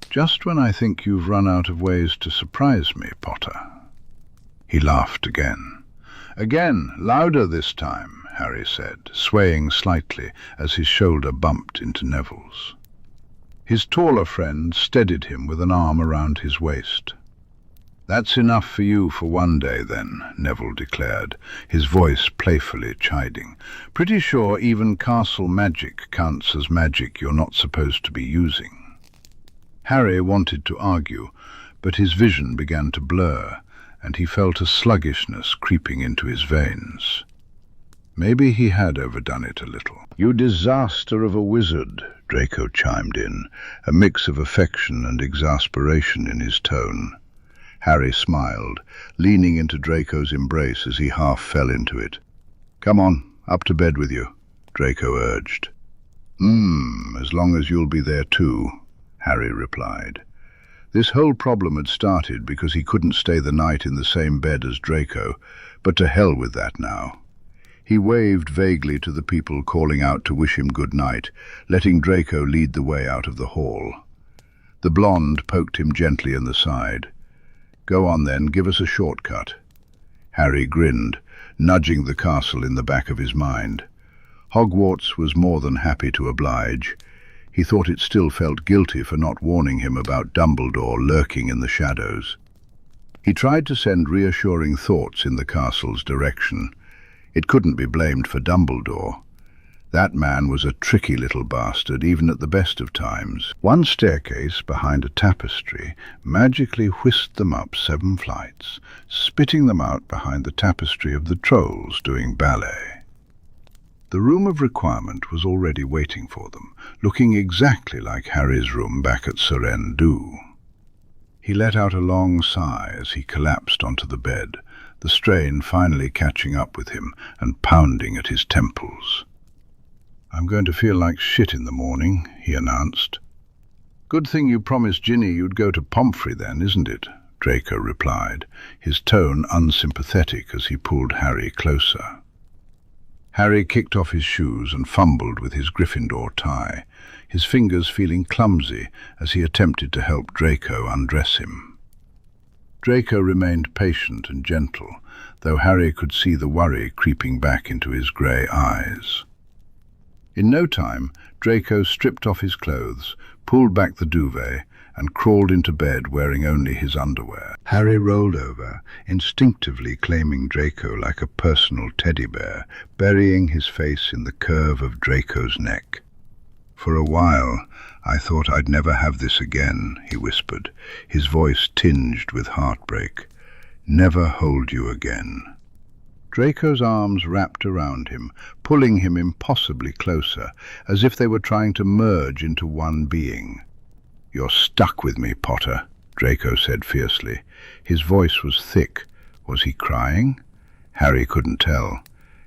"Just when I think you've run out of ways to surprise me, Potter." He laughed again. "Again, louder this time," Harry said, swaying slightly as his shoulder bumped into Neville's. His taller friend steadied him with an arm around his waist. "That's enough for you for one day, then," Neville declared, his voice playfully chiding. "Pretty sure even castle magic counts as magic you're not supposed to be using." Harry wanted to argue, but his vision began to blur, and he felt a sluggishness creeping into his veins. Maybe he had overdone it a little. "You disaster of a wizard," Draco chimed in, a mix of affection and exasperation in his tone. Harry smiled, leaning into Draco's embrace as he half fell into it. "Come on, up to bed with you," Draco urged. As long as you'll be there too," Harry replied. This whole problem had started because he couldn't stay the night in the same bed as Draco, but to hell with that now. He waved vaguely to the people calling out to wish him good night, letting Draco lead the way out of the hall. The blonde poked him gently in the side. "Go on then, give us a shortcut." Harry grinned, nudging the castle in the back of his mind. Hogwarts was more than happy to oblige. He thought it still felt guilty for not warning him about Dumbledore lurking in the shadows. He tried to send reassuring thoughts in the castle's direction. It couldn't be blamed for Dumbledore. That man was a tricky little bastard, even at the best of times. One staircase behind a tapestry magically whisked them up 7 flights, spitting them out behind the tapestry of the trolls doing ballet. The room of requirement was already waiting for them, looking exactly like Harry's room back at Serendu. He let out a long sigh as he collapsed onto the bed, the strain finally catching up with him and pounding at his temples. "I'm going to feel like shit in the morning," he announced. "Good thing you promised Ginny you'd go to Pomfrey then, isn't it?" Draco replied, his tone unsympathetic as he pulled Harry closer. Harry kicked off his shoes and fumbled with his Gryffindor tie, his fingers feeling clumsy as he attempted to help Draco undress him. Draco remained patient and gentle, though Harry could see the worry creeping back into his grey eyes. In no time, Draco stripped off his clothes, pulled back the duvet, and crawled into bed wearing only his underwear. Harry rolled over, instinctively claiming Draco like a personal teddy bear, burying his face in the curve of Draco's neck. "For a while, I thought I'd never have this again," he whispered, his voice tinged with heartbreak. "Never hold you again." Draco's arms wrapped around him, pulling him impossibly closer, as if they were trying to merge into one being. "You're stuck with me, Potter," Draco said fiercely. His voice was thick. Was he crying? Harry couldn't tell.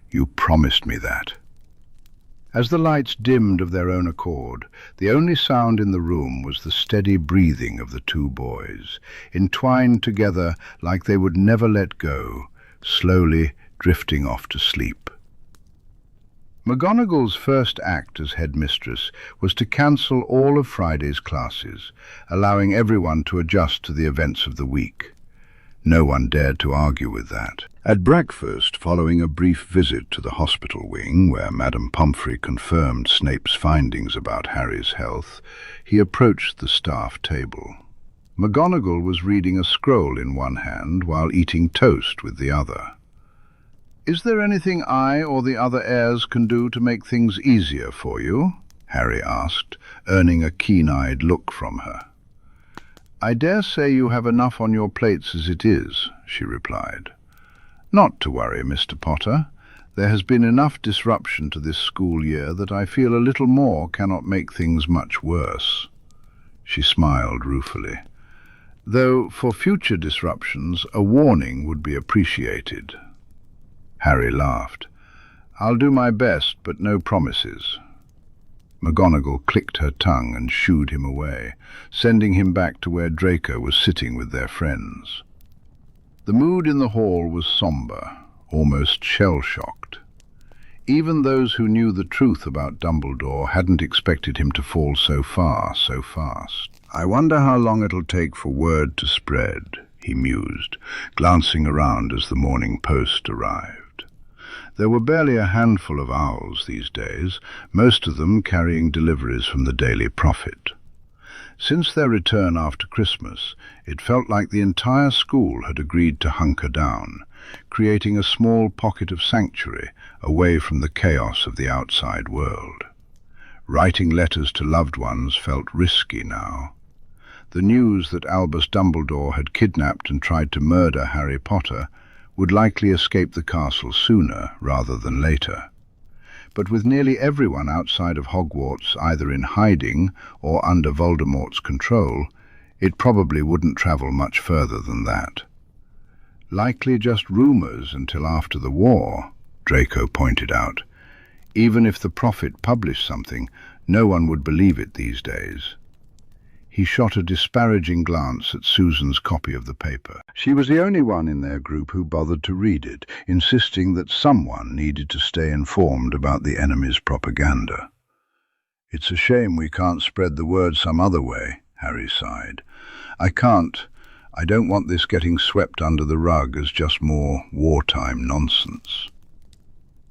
"You promised me that." As the lights dimmed of their own accord, the only sound in the room was the steady breathing of the 2 boys, entwined together like they would never let go, slowly drifting off to sleep. McGonagall's first act as headmistress was to cancel all of Friday's classes, allowing everyone to adjust to the events of the week. No one dared to argue with that. At breakfast, following a brief visit to the hospital wing where Madame Pomfrey confirmed Snape's findings about Harry's health, he approached the staff table. McGonagall was reading a scroll in one hand while eating toast with the other. "Is there anything I or the other heirs can do to make things easier for you?" Harry asked, earning a keen-eyed look from her. "I dare say you have enough on your plates as it is," she replied. "Not to worry, Mr. Potter. There has been enough disruption to this school year that I feel a little more cannot make things much worse." She smiled ruefully. "Though for future disruptions a warning would be appreciated." Harry laughed. "I'll do my best, but no promises." McGonagall clicked her tongue and shooed him away, sending him back to where Draco was sitting with their friends. The mood in the hall was sombre, almost shell-shocked. Even those who knew the truth about Dumbledore hadn't expected him to fall so far, so fast. "I wonder how long it'll take for word to spread," he mused, glancing around as the morning post arrived. There were barely a handful of owls these days, most of them carrying deliveries from the Daily Prophet. Since their return after Christmas, it felt like the entire school had agreed to hunker down, creating a small pocket of sanctuary away from the chaos of the outside world. Writing letters to loved ones felt risky now. The news that Albus Dumbledore had kidnapped and tried to murder Harry Potter would likely escape the castle sooner rather than later. But with nearly everyone outside of Hogwarts either in hiding or under Voldemort's control, it probably wouldn't travel much further than that. "Likely just rumours until after the war," Draco pointed out. "Even if the Prophet published something, no one would believe it these days." He shot a disparaging glance at Susan's copy of the paper. She was the only one in their group who bothered to read it, insisting that someone needed to stay informed about the enemy's propaganda. "It's a shame we can't spread the word some other way," Harry sighed. I don't want this getting swept under the rug as just more wartime nonsense."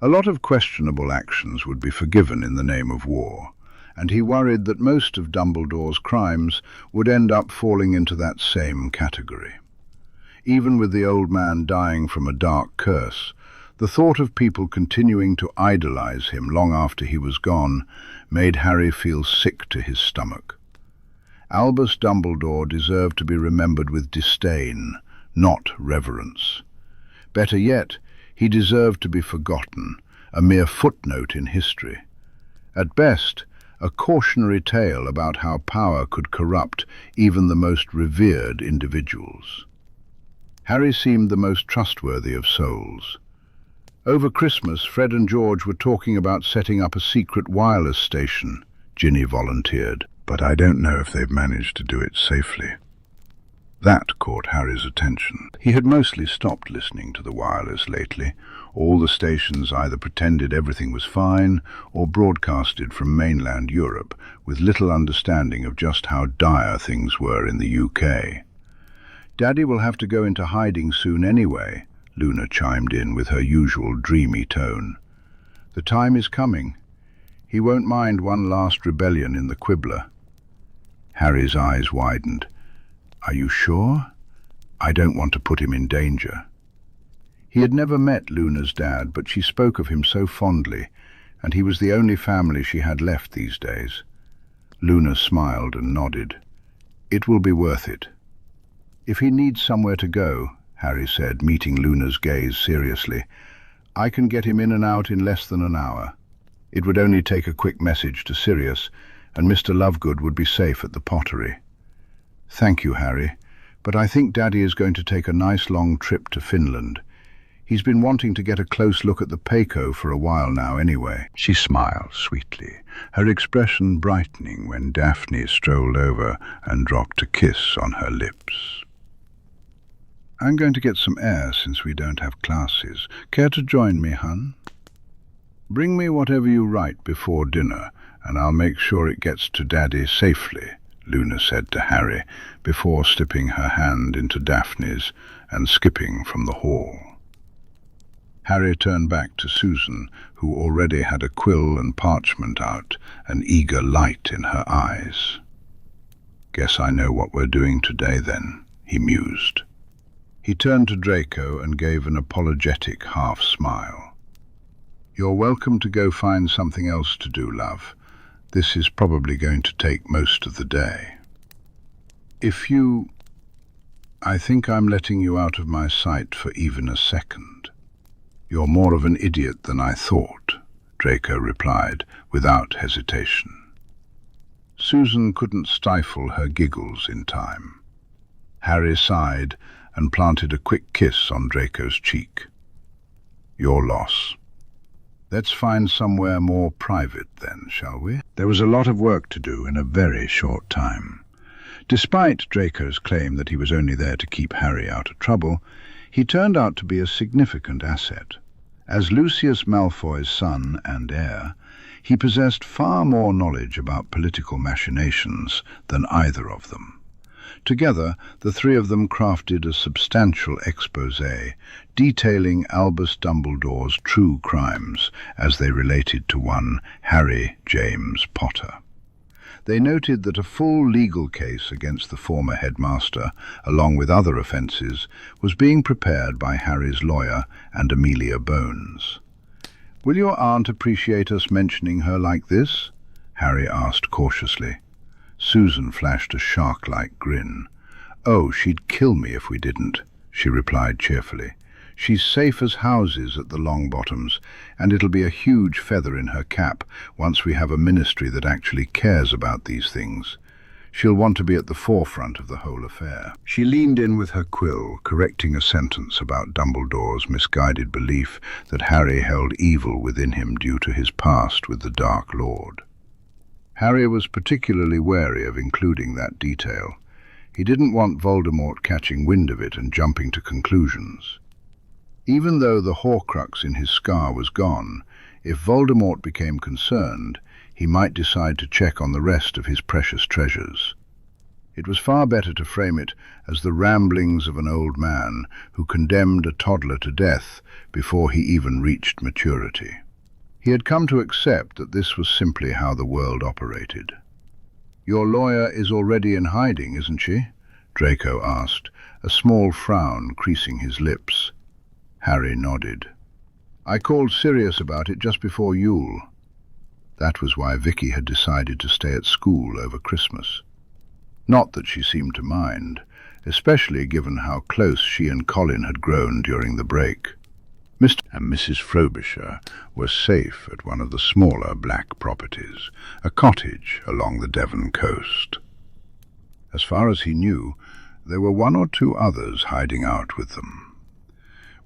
A lot of questionable actions would be forgiven in the name of war, and he worried that most of Dumbledore's crimes would end up falling into that same category. Even with the old man dying from a dark curse, the thought of people continuing to idolize him long after he was gone made Harry feel sick to his stomach. Albus Dumbledore deserved to be remembered with disdain, not reverence. Better yet, he deserved to be forgotten, a mere footnote in history. At best, a cautionary tale about how power could corrupt even the most revered individuals. Harry seemed the most trustworthy of souls. Over Christmas, Fred and George were talking about setting up a secret wireless station, Ginny volunteered, but I don't know if they've managed to do it safely. That caught Harry's attention. He had mostly stopped listening to the wireless lately. All the stations either pretended everything was fine or broadcasted from mainland Europe, with little understanding of just how dire things were in the UK. "Daddy will have to go into hiding soon anyway," Luna chimed in with her usual dreamy tone. "The time is coming. He won't mind one last rebellion in the Quibbler." Harry's eyes widened. "Are you sure? I don't want to put him in danger." He had never met Luna's dad, but she spoke of him so fondly, and he was the only family she had left these days. Luna smiled and nodded. "It will be worth it." "If he needs somewhere to go," Harry said, meeting Luna's gaze seriously, "I can get him in and out in less than an hour. It would only take a quick message to Sirius, and Mr. Lovegood would be safe at the Pottery." "Thank you, Harry, but I think Daddy is going to take a nice long trip to Finland. He's been wanting to get a close look at the Paco for a while now anyway." She smiled sweetly, her expression brightening when Daphne strolled over and dropped a kiss on her lips. "I'm going to get some air since we don't have classes. Care to join me, hun?" "Bring me whatever you write before dinner, and I'll make sure it gets to Daddy safely," Luna said to Harry, before slipping her hand into Daphne's and skipping from the hall. Harry turned back to Susan, who already had a quill and parchment out, an eager light in her eyes. "Guess I know what we're doing today then," he mused. He turned to Draco and gave an apologetic half-smile. "You're welcome to go find something else to do, love. This is probably going to take most of the day. I think I'm letting you out of my sight for even a second. You're more of an idiot than I thought, Draco replied, without hesitation. Susan couldn't stifle her giggles in time. Harry sighed and planted a quick kiss on Draco's cheek. Your loss. Let's find somewhere more private then, shall we? There was a lot of work to do in a very short time. Despite Draco's claim that he was only there to keep Harry out of trouble, he turned out to be a significant asset. As Lucius Malfoy's son and heir, he possessed far more knowledge about political machinations than either of them. Together, the three of them crafted a substantial exposé detailing Albus Dumbledore's true crimes as they related to one Harry James Potter. They noted that a full legal case against the former headmaster, along with other offences, was being prepared by Harry's lawyer and Amelia Bones. "Will your aunt appreciate us mentioning her like this?" Harry asked cautiously. Susan flashed a shark-like grin. "Oh, she'd kill me if we didn't," she replied cheerfully. "She's safe as houses at the Longbottoms, and it'll be a huge feather in her cap once we have a ministry that actually cares about these things. She'll want to be at the forefront of the whole affair." She leaned in with her quill, correcting a sentence about Dumbledore's misguided belief that Harry held evil within him due to his past with the Dark Lord. Harry was particularly wary of including that detail. He didn't want Voldemort catching wind of it and jumping to conclusions. Even though the horcrux in his scar was gone, if Voldemort became concerned, he might decide to check on the rest of his precious treasures. It was far better to frame it as the ramblings of an old man who condemned a toddler to death before he even reached maturity. He had come to accept that this was simply how the world operated. "Your lawyer is already in hiding, isn't she?" Draco asked, a small frown creasing his lips. Harry nodded. "I called Sirius about it just before Yule." That was why Vicky had decided to stay at school over Christmas. Not that she seemed to mind, especially given how close she and Colin had grown during the break. Mr. and Mrs. Frobisher were safe at one of the smaller black properties, a cottage along the Devon coast. As far as he knew, there were one or two others hiding out with them.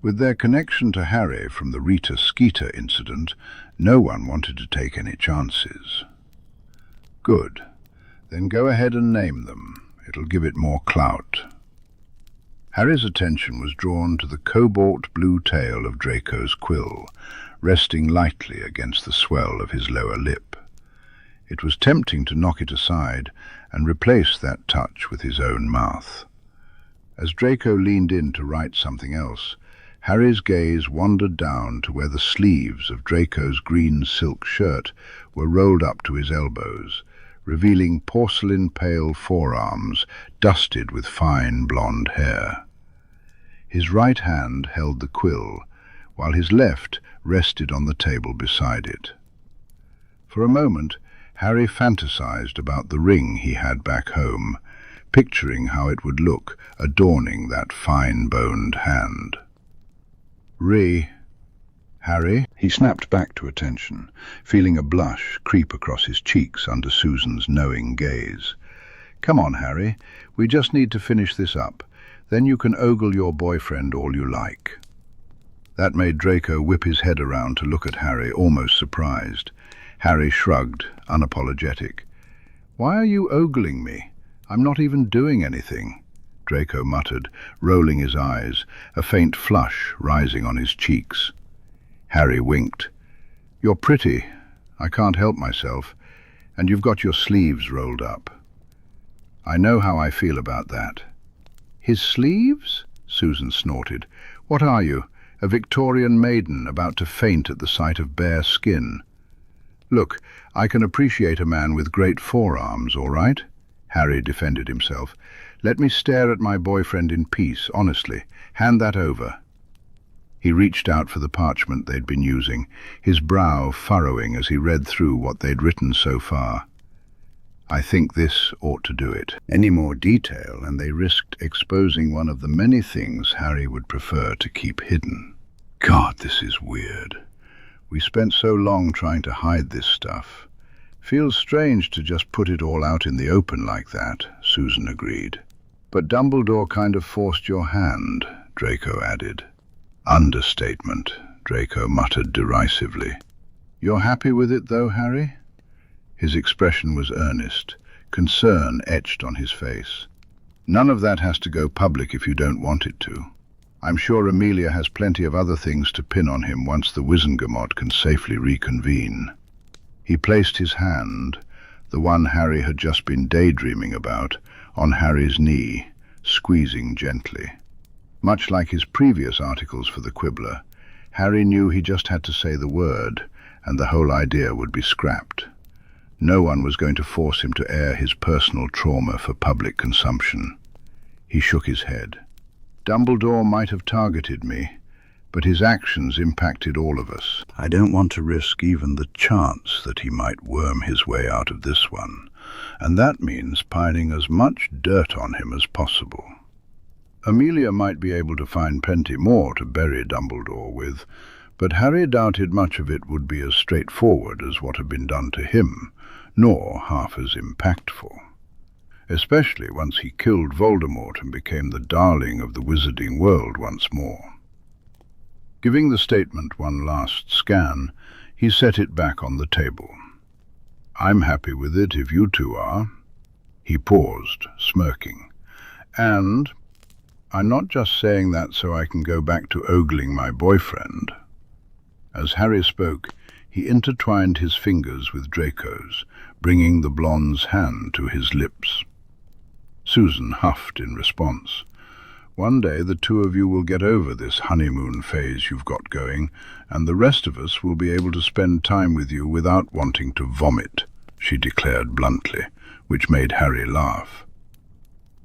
With their connection to Harry from the Rita Skeeter incident, no one wanted to take any chances. Good. Then go ahead and name them. It'll give it more clout. Harry's attention was drawn to the cobalt blue tail of Draco's quill, resting lightly against the swell of his lower lip. It was tempting to knock it aside and replace that touch with his own mouth. As Draco leaned in to write something else, Harry's gaze wandered down to where the sleeves of Draco's green silk shirt were rolled up to his elbows, revealing porcelain-pale forearms dusted with fine blonde hair. His right hand held the quill, while his left rested on the table beside it. For a moment, Harry fantasized about the ring he had back home, picturing how it would look adorning that fine-boned hand. Harry?" He snapped back to attention, feeling a blush creep across his cheeks under Susan's knowing gaze. "Come on, Harry. We just need to finish this up. Then you can ogle your boyfriend all you like." That made Draco whip his head around to look at Harry, almost surprised. Harry shrugged, unapologetic. "Why are you ogling me? I'm not even doing anything," Draco muttered, rolling his eyes, a faint flush rising on his cheeks. Harry winked. "You're pretty. I can't help myself. And you've got your sleeves rolled up." "I know how I feel about that." "His sleeves?" Susan snorted. "What are you, a Victorian maiden about to faint at the sight of bare skin?" "Look, I can appreciate a man with great forearms, all right?" Harry defended himself. "Let me stare at my boyfriend in peace, honestly. Hand that over." He reached out for the parchment they'd been using, his brow furrowing as he read through what they'd written so far. I think this ought to do it. Any more detail, and they risked exposing one of the many things Harry would prefer to keep hidden. God, this is weird. We spent so long trying to hide this stuff. Feels strange to just put it all out in the open like that, Susan agreed. But Dumbledore kind of forced your hand, Draco added. Understatement, Draco muttered derisively. You're happy with it though, Harry? His expression was earnest, concern etched on his face. None of that has to go public if you don't want it to. I'm sure Amelia has plenty of other things to pin on him once the Wizengamot can safely reconvene. He placed his hand, the one Harry had just been daydreaming about, on Harry's knee, squeezing gently. Much like his previous articles for the Quibbler, Harry knew he just had to say the word, and the whole idea would be scrapped. No one was going to force him to air his personal trauma for public consumption. He shook his head. Dumbledore might have targeted me, but his actions impacted all of us. I don't want to risk even the chance that he might worm his way out of this one, and that means piling as much dirt on him as possible. Amelia might be able to find plenty more to bury Dumbledore with, but Harry doubted much of it would be as straightforward as what had been done to him, nor half as impactful. Especially once he killed Voldemort and became the darling of the wizarding world once more. Giving the statement one last scan, he set it back on the table. I'm happy with it if you two are. He paused, smirking. And I'm not just saying that so I can go back to ogling my boyfriend. As Harry spoke, he intertwined his fingers with Draco's, bringing the blonde's hand to his lips. Susan huffed in response. One day the two of you will get over this honeymoon phase you've got going, and the rest of us will be able to spend time with you without wanting to vomit, she declared bluntly, which made Harry laugh.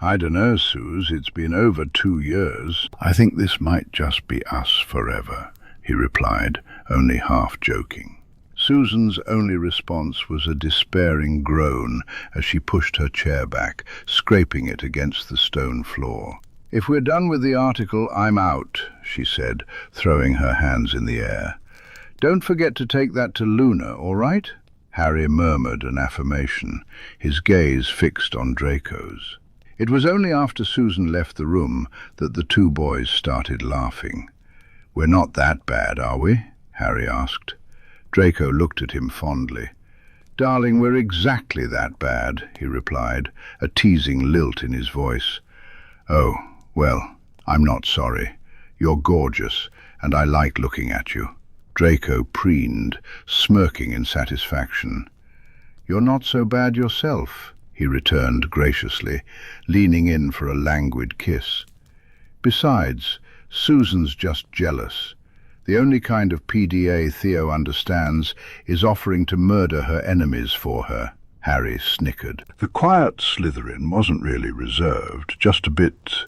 I dunno, Suze, it's been over 2 years. I think this might just be us forever, he replied, only half joking. Susan's only response was a despairing groan as she pushed her chair back, scraping it against the stone floor. If we're done with the article, I'm out, she said, throwing her hands in the air. Don't forget to take that to Luna, all right? Harry murmured an affirmation, his gaze fixed on Draco's. It was only after Susan left the room that the two boys started laughing. We're not that bad, are we? Harry asked. Draco looked at him fondly. Darling, we're exactly that bad, he replied, a teasing lilt in his voice. Oh, well, I'm not sorry. You're gorgeous, and I like looking at you. Draco preened, smirking in satisfaction. You're not so bad yourself, he returned graciously, leaning in for a languid kiss. Besides, Susan's just jealous. The only kind of PDA Theo understands is offering to murder her enemies for her, Harry snickered. The quiet Slytherin wasn't really reserved, just a bit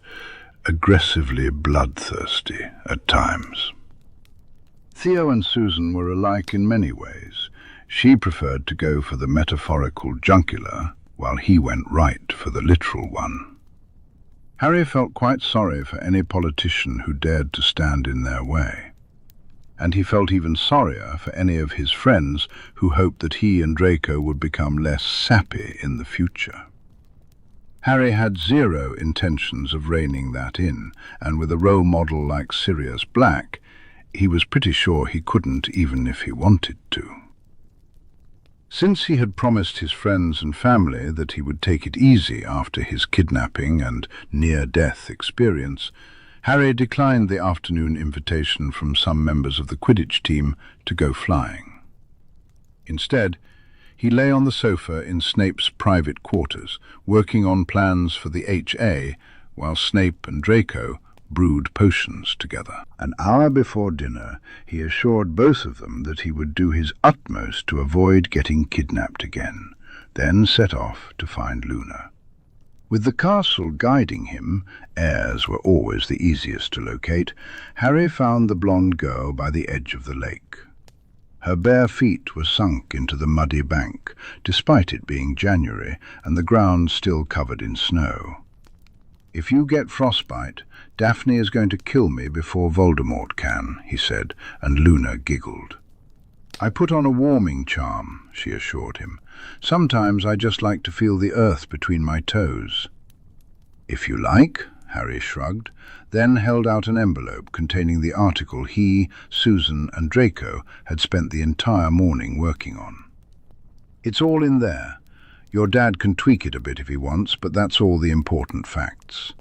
aggressively bloodthirsty at times. Theo and Susan were alike in many ways. She preferred to go for the metaphorical jugular, while he went right for the literal one. Harry felt quite sorry for any politician who dared to stand in their way. And he felt even sorrier for any of his friends who hoped that he and Draco would become less sappy in the future. Harry had zero intentions of reining that in, and with a role model like Sirius Black, he was pretty sure he couldn't even if he wanted to. Since he had promised his friends and family that he would take it easy after his kidnapping and near-death experience, Harry declined the afternoon invitation from some members of the Quidditch team to go flying. Instead, he lay on the sofa in Snape's private quarters, working on plans for the HA, while Snape and Draco brewed potions together. An hour before dinner, he assured both of them that he would do his utmost to avoid getting kidnapped again, then set off to find Luna. With the castle guiding him, heirs were always the easiest to locate, Harry found the blonde girl by the edge of the lake. Her bare feet were sunk into the muddy bank, despite it being January and the ground still covered in snow. "If you get frostbite, Daphne is going to kill me before Voldemort can," he said, and Luna giggled. "I put on a warming charm," she assured him. "Sometimes I just like to feel the earth between my toes." "If you like," Harry shrugged, then held out an envelope containing the article he, Susan and Draco had spent the entire morning working on. "It's all in there. Your dad can tweak it a bit if he wants, but that's all the important facts.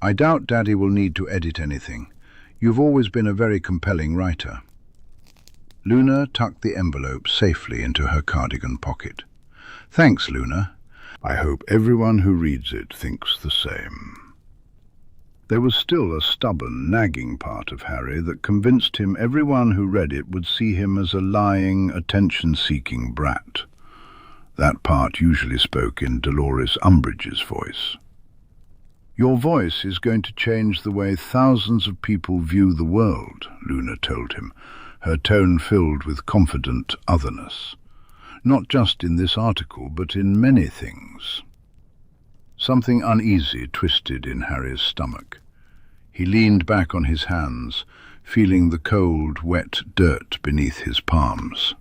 I doubt Daddy will need to edit anything. You've always been a very compelling writer." Luna tucked the envelope safely into her cardigan pocket. "Thanks, Luna. I hope everyone who reads it thinks the same." There was still a stubborn, nagging part of Harry that convinced him everyone who read it would see him as a lying, attention-seeking brat. That part usually spoke in Dolores Umbridge's voice. "Your voice is going to change the way thousands of people view the world," Luna told him, her tone filled with confident otherness. "Not just in this article, but in many things." Something uneasy twisted in Harry's stomach. He leaned back on his hands, feeling the cold, wet dirt beneath his palms.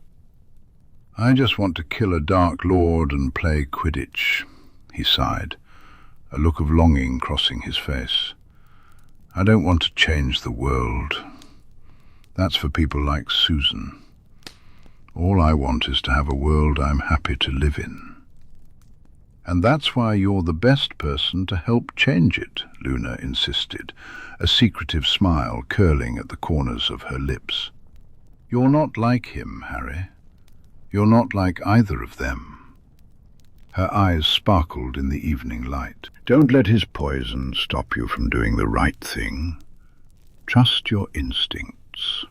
"I just want to kill a Dark Lord and play Quidditch," he sighed, a look of longing crossing his face. "I don't want to change the world. That's for people like Susan. All I want is to have a world I'm happy to live in." "And that's why you're the best person to help change it," Luna insisted, a secretive smile curling at the corners of her lips. "You're not like him, Harry. You're not like either of them." Her eyes sparkled in the evening light. "Don't let his poison stop you from doing the right thing. Trust your instincts."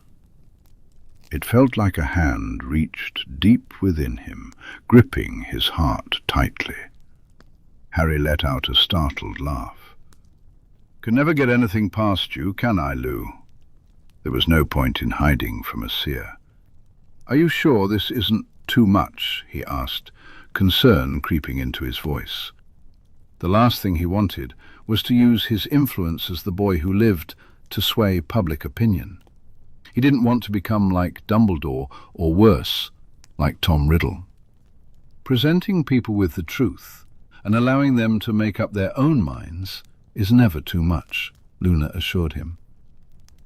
It felt like a hand reached deep within him, gripping his heart tightly. Harry let out a startled laugh. "Can never get anything past you, can I, Lou?" There was no point in hiding from a seer. "Are you sure this isn't too much?" he asked, concern creeping into his voice. The last thing he wanted was to use his influence as the boy who lived to sway public opinion. He didn't want to become like Dumbledore, or worse, like Tom Riddle. Presenting people with the truth and allowing them to make up their own minds is never too much, Luna assured him.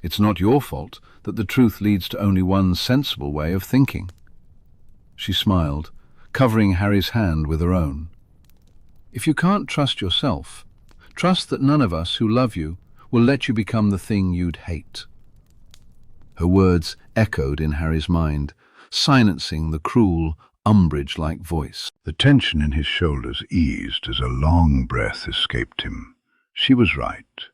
It's not your fault that the truth leads to only one sensible way of thinking. She smiled, covering Harry's hand with her own. "If you can't trust yourself, trust that none of us who love you will let you become the thing you'd hate." Her words echoed in Harry's mind, silencing the cruel, Umbridge-like voice. The tension in his shoulders eased as a long breath escaped him. She was right.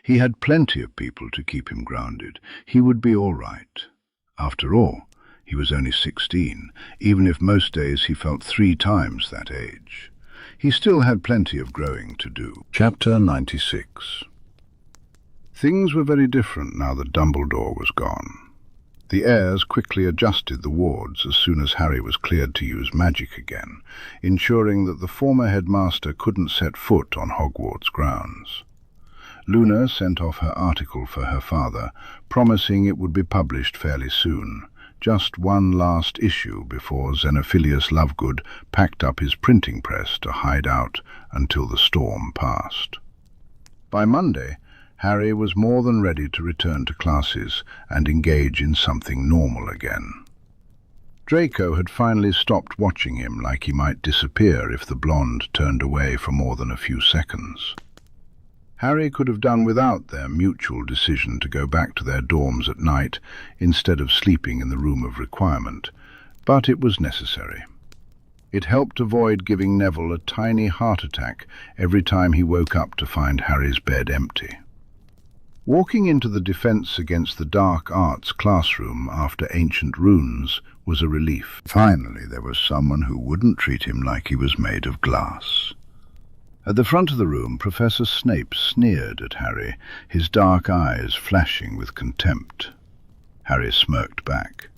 He had plenty of people to keep him grounded. He would be all right. After all, he was only 16, even if most days he felt 3 times that age. He still had plenty of growing to do. Chapter 96. Things were very different now that Dumbledore was gone. The heirs quickly adjusted the wards as soon as Harry was cleared to use magic again, ensuring that the former headmaster couldn't set foot on Hogwarts grounds. Luna sent off her article for her father, promising it would be published fairly soon, just one last issue before Xenophilius Lovegood packed up his printing press to hide out until the storm passed. By Monday, Harry was more than ready to return to classes and engage in something normal again. Draco had finally stopped watching him like he might disappear if the blonde turned away for more than a few seconds. Harry could have done without their mutual decision to go back to their dorms at night instead of sleeping in the room of requirement, but it was necessary. It helped avoid giving Neville a tiny heart attack every time he woke up to find Harry's bed empty. Walking into the Defense Against the Dark Arts classroom after ancient runes was a relief. Finally, there was someone who wouldn't treat him like he was made of glass. At the front of the room, Professor Snape sneered at Harry, his dark eyes flashing with contempt. Harry smirked back.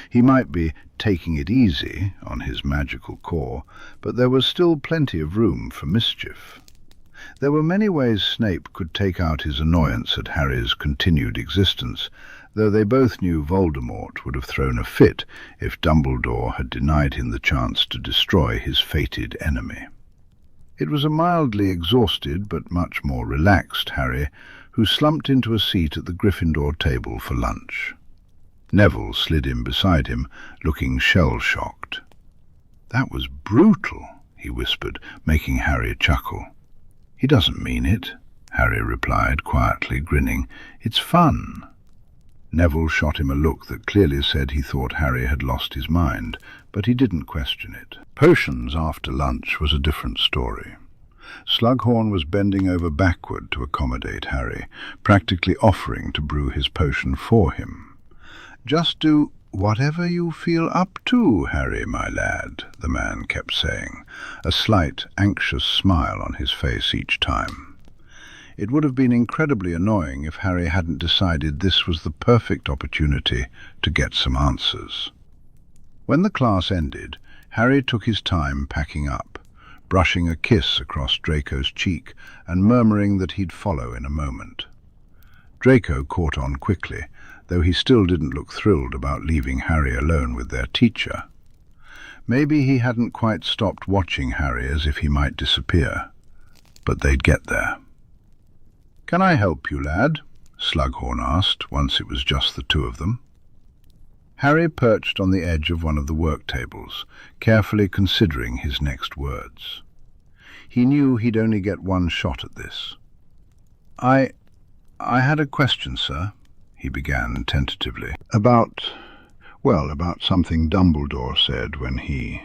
He might be taking it easy on his magical core, but there was still plenty of room for mischief. There were many ways Snape could take out his annoyance at Harry's continued existence, though they both knew Voldemort would have thrown a fit if Dumbledore had denied him the chance to destroy his fated enemy. It was a mildly exhausted but much more relaxed Harry who slumped into a seat at the Gryffindor table for lunch. Neville slid in beside him, looking shell-shocked. "That was brutal," he whispered, making Harry chuckle. "He doesn't mean it," Harry replied, quietly grinning. "It's fun." Neville shot him a look that clearly said he thought Harry had lost his mind, but he didn't question it. Potions after lunch was a different story. Slughorn was bending over backward to accommodate Harry, practically offering to brew his potion for him. "Just do whatever you feel up to, Harry, my lad," the man kept saying, a slight, anxious smile on his face each time. It would have been incredibly annoying if Harry hadn't decided this was the perfect opportunity to get some answers. When the class ended, Harry took his time packing up, brushing a kiss across Draco's cheek and murmuring that he'd follow in a moment. Draco caught on quickly, though he still didn't look thrilled about leaving Harry alone with their teacher. Maybe he hadn't quite stopped watching Harry as if he might disappear, but they'd get there. "Can I help you, lad?" Slughorn asked, once it was just the two of them. Harry perched on the edge of one of the work tables, carefully considering his next words. He knew he'd only get one shot at this. I had a question, sir," he began tentatively. About something Dumbledore said when he—"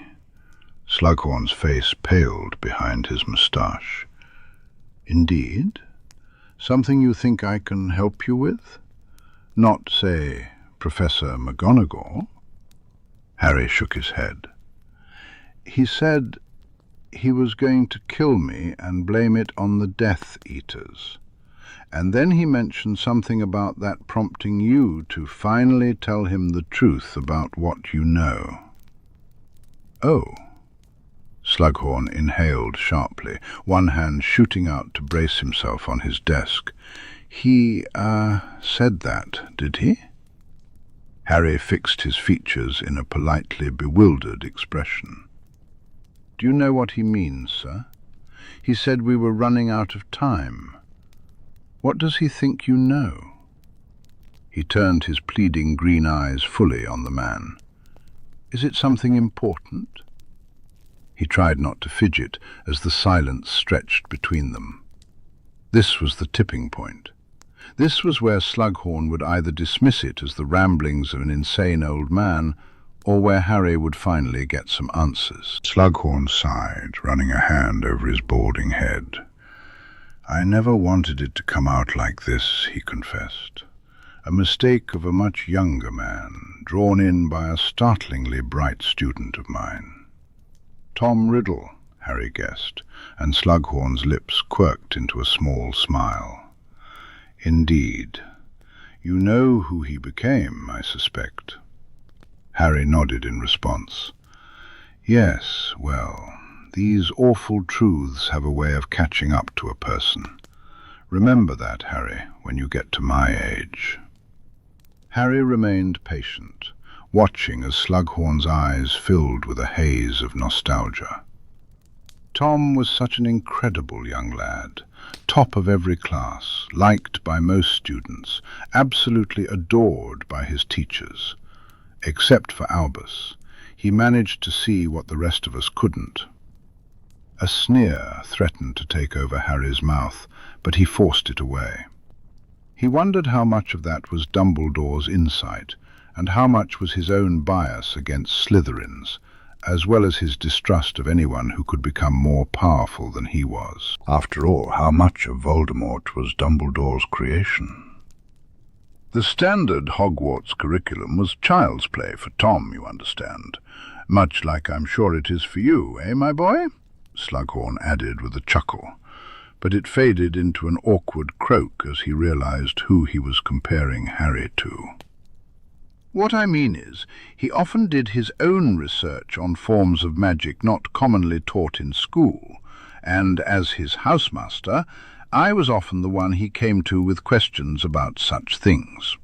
Slughorn's face paled behind his moustache. "Indeed? Something you think I can help you with? Not, say, Professor McGonagall?" Harry shook his head. "He said he was going to kill me and blame it on the Death Eaters. And then he mentioned something about that prompting you to finally tell him the truth about what you know." "Oh." Slughorn inhaled sharply, one hand shooting out to brace himself on his desk. "He, said that, did he?" Harry fixed his features in a politely bewildered expression. "Do you know what he means, sir? He said we were running out of time. What does he think you know?" He turned his pleading green eyes fully on the man. "Is it something important?" He tried not to fidget as the silence stretched between them. This was the tipping point. This was where Slughorn would either dismiss it as the ramblings of an insane old man, or where Harry would finally get some answers. Slughorn sighed, running a hand over his balding head. "I never wanted it to come out like this," he confessed. "A mistake of a much younger man, drawn in by a startlingly bright student of mine." "Tom Riddle," Harry guessed, and Slughorn's lips quirked into a small smile. "Indeed. You know who he became, I suspect?" Harry nodded in response. "Yes, well, these awful truths have a way of catching up to a person. Remember that, Harry, when you get to my age." Harry remained patient, watching as Slughorn's eyes filled with a haze of nostalgia. Tom was such an incredible young lad, top of every class, liked by most students, absolutely adored by his teachers. Except for Albus, he managed to see what the rest of us couldn't. A sneer threatened to take over Harry's mouth, but he forced it away. He wondered how much of that was Dumbledore's insight, and how much was his own bias against Slytherins, as well as his distrust of anyone who could become more powerful than he was. After all, how much of Voldemort was Dumbledore's creation? The standard Hogwarts curriculum was child's play for Tom, you understand. Much like I'm sure it is for you, eh, my boy? Slughorn added with a chuckle, but it faded into an awkward croak as he realized who he was comparing Harry to. "What I mean is, he often did his own research on forms of magic not commonly taught in school, and as his housemaster, I was often the one he came to with questions about such things."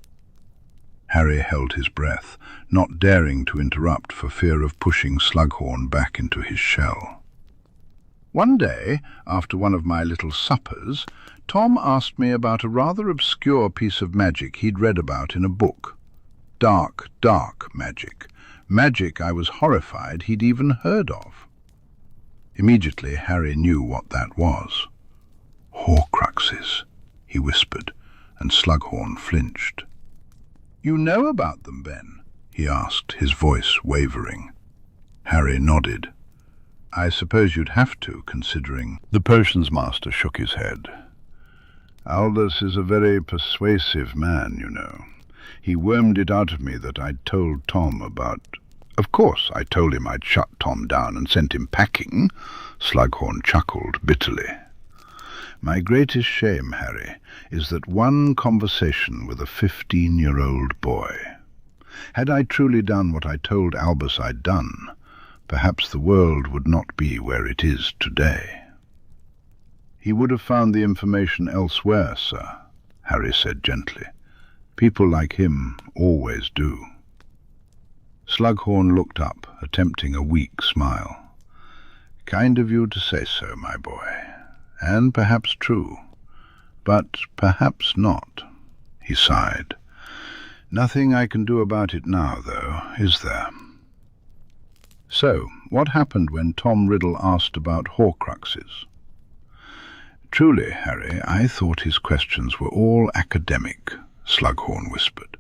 Harry held his breath, not daring to interrupt for fear of pushing Slughorn back into his shell. "One day, after one of my little suppers, Tom asked me about a rather obscure piece of magic he'd read about in a book. Dark, dark magic. Magic I was horrified he'd even heard of." Immediately Harry knew what that was. "Horcruxes," he whispered, and Slughorn flinched. "You know about them, Ben?" he asked, his voice wavering. Harry nodded. "I suppose you'd have to, considering—" The potions master shook his head. "Albus is a very persuasive man, you know. He wormed it out of me that I'd told Tom about— Of course, I told him I'd shut Tom down and sent him packing." Slughorn chuckled bitterly. "My greatest shame, Harry, is that one conversation with a 15-year-old boy. Had I truly done what I told Albus I'd done, perhaps the world would not be where it is today." "He would have found the information elsewhere, sir," Harry said gently. "People like him always do." Slughorn looked up, attempting a weak smile. "Kind of you to say so, my boy, and perhaps true, but perhaps not," he sighed. "Nothing I can do about it now, though, is there?" "So, what happened when Tom Riddle asked about horcruxes?" "Truly, Harry, I thought his questions were all academic," Slughorn whispered.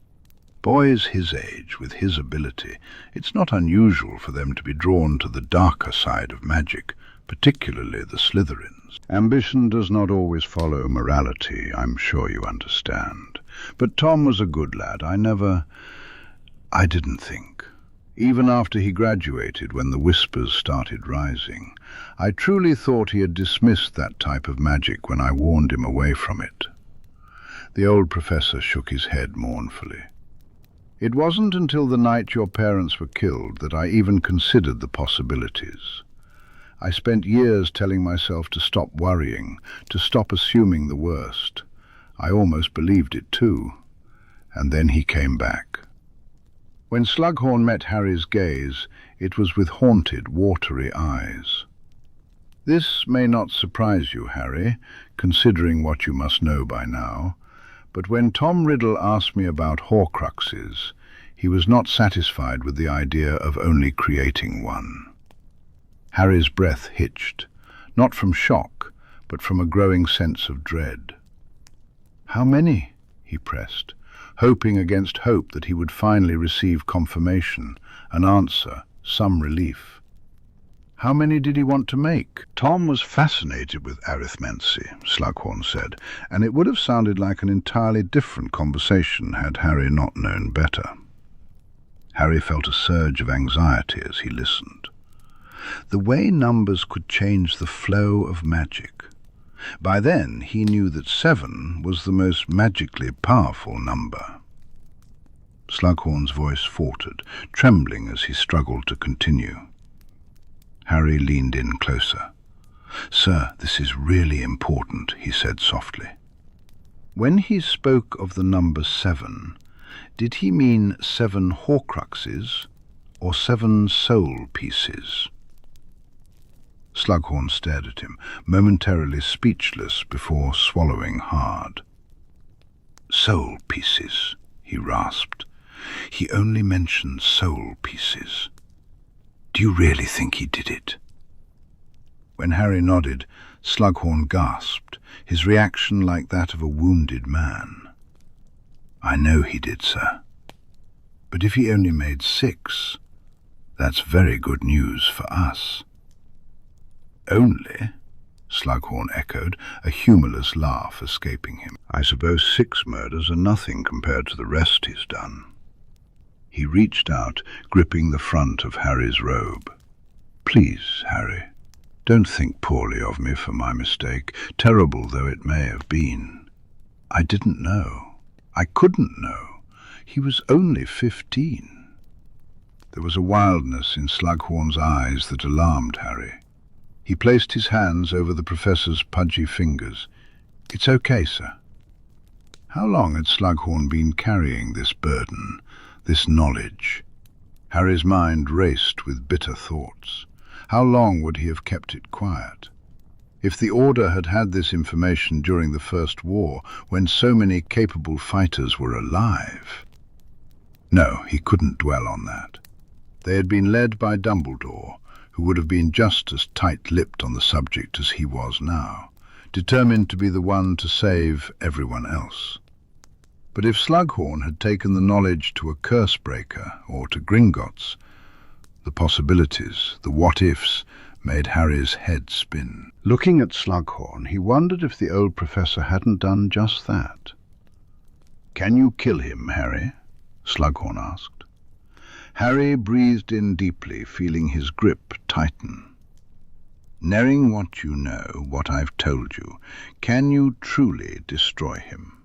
"Boys his age, with his ability, it's not unusual for them to be drawn to the darker side of magic, particularly the Slytherins. Ambition does not always follow morality, I'm sure you understand. But Tom was a good lad. I didn't think. Even after he graduated, when the whispers started rising, I truly thought he had dismissed that type of magic when I warned him away from it." The old professor shook his head mournfully. "It wasn't until the night your parents were killed that I even considered the possibilities. I spent years telling myself to stop worrying, to stop assuming the worst. I almost believed it too. And then he came back." When Slughorn met Harry's gaze, it was with haunted, watery eyes. "This may not surprise you, Harry, considering what you must know by now, but when Tom Riddle asked me about horcruxes, he was not satisfied with the idea of only creating one." Harry's breath hitched, not from shock, but from a growing sense of dread. "How many?" he pressed, hoping against hope that he would finally receive confirmation, an answer, some relief. "How many did he want to make?" "Tom was fascinated with arithmancy," Slughorn said, and it would have sounded like an entirely different conversation had Harry not known better. Harry felt a surge of anxiety as he listened. The way numbers could change the flow of magic. By then he knew that 7 was the most magically powerful number. Slughorn's voice faltered, trembling as he struggled to continue. Harry leaned in closer. "Sir, this is really important," he said softly. "When he spoke of the number 7, did he mean 7 horcruxes or 7 soul pieces?" Slughorn stared at him, momentarily speechless before swallowing hard. "Soul pieces," he rasped. "He only mentioned soul pieces. Do you really think he did it?" When Harry nodded, Slughorn gasped, his reaction like that of a wounded man. "I know he did, sir. But if he only made 6, that's very good news for us." "Only?" Slughorn echoed, a humourless laugh escaping him. "I suppose 6 murders are nothing compared to the rest he's done." He reached out, gripping the front of Harry's robe. "Please, Harry, Don't think poorly of me for my mistake, terrible though it may have been. I didn't know. I couldn't know. He was only 15. There was a wildness in Slughorn's eyes that alarmed Harry. He placed his hands over the professor's pudgy fingers. "It's okay, sir." How long had Slughorn been carrying this burden, this knowledge? Harry's mind raced with bitter thoughts. How long would he have kept it quiet? If the Order had had this information during the First War, when so many capable fighters were alive? No, he couldn't dwell on that. They had been led by Dumbledore, who would have been just as tight-lipped on the subject as he was now, determined to be the one to save everyone else. But if Slughorn had taken the knowledge to a curse-breaker or to Gringotts, the possibilities, the what-ifs, made Harry's head spin. Looking at Slughorn, he wondered if the old professor hadn't done just that. "Can you kill him, Harry?" Slughorn asked. Harry breathed in deeply, feeling his grip tighten. "Knowing what you know, what I've told you, can you truly destroy him?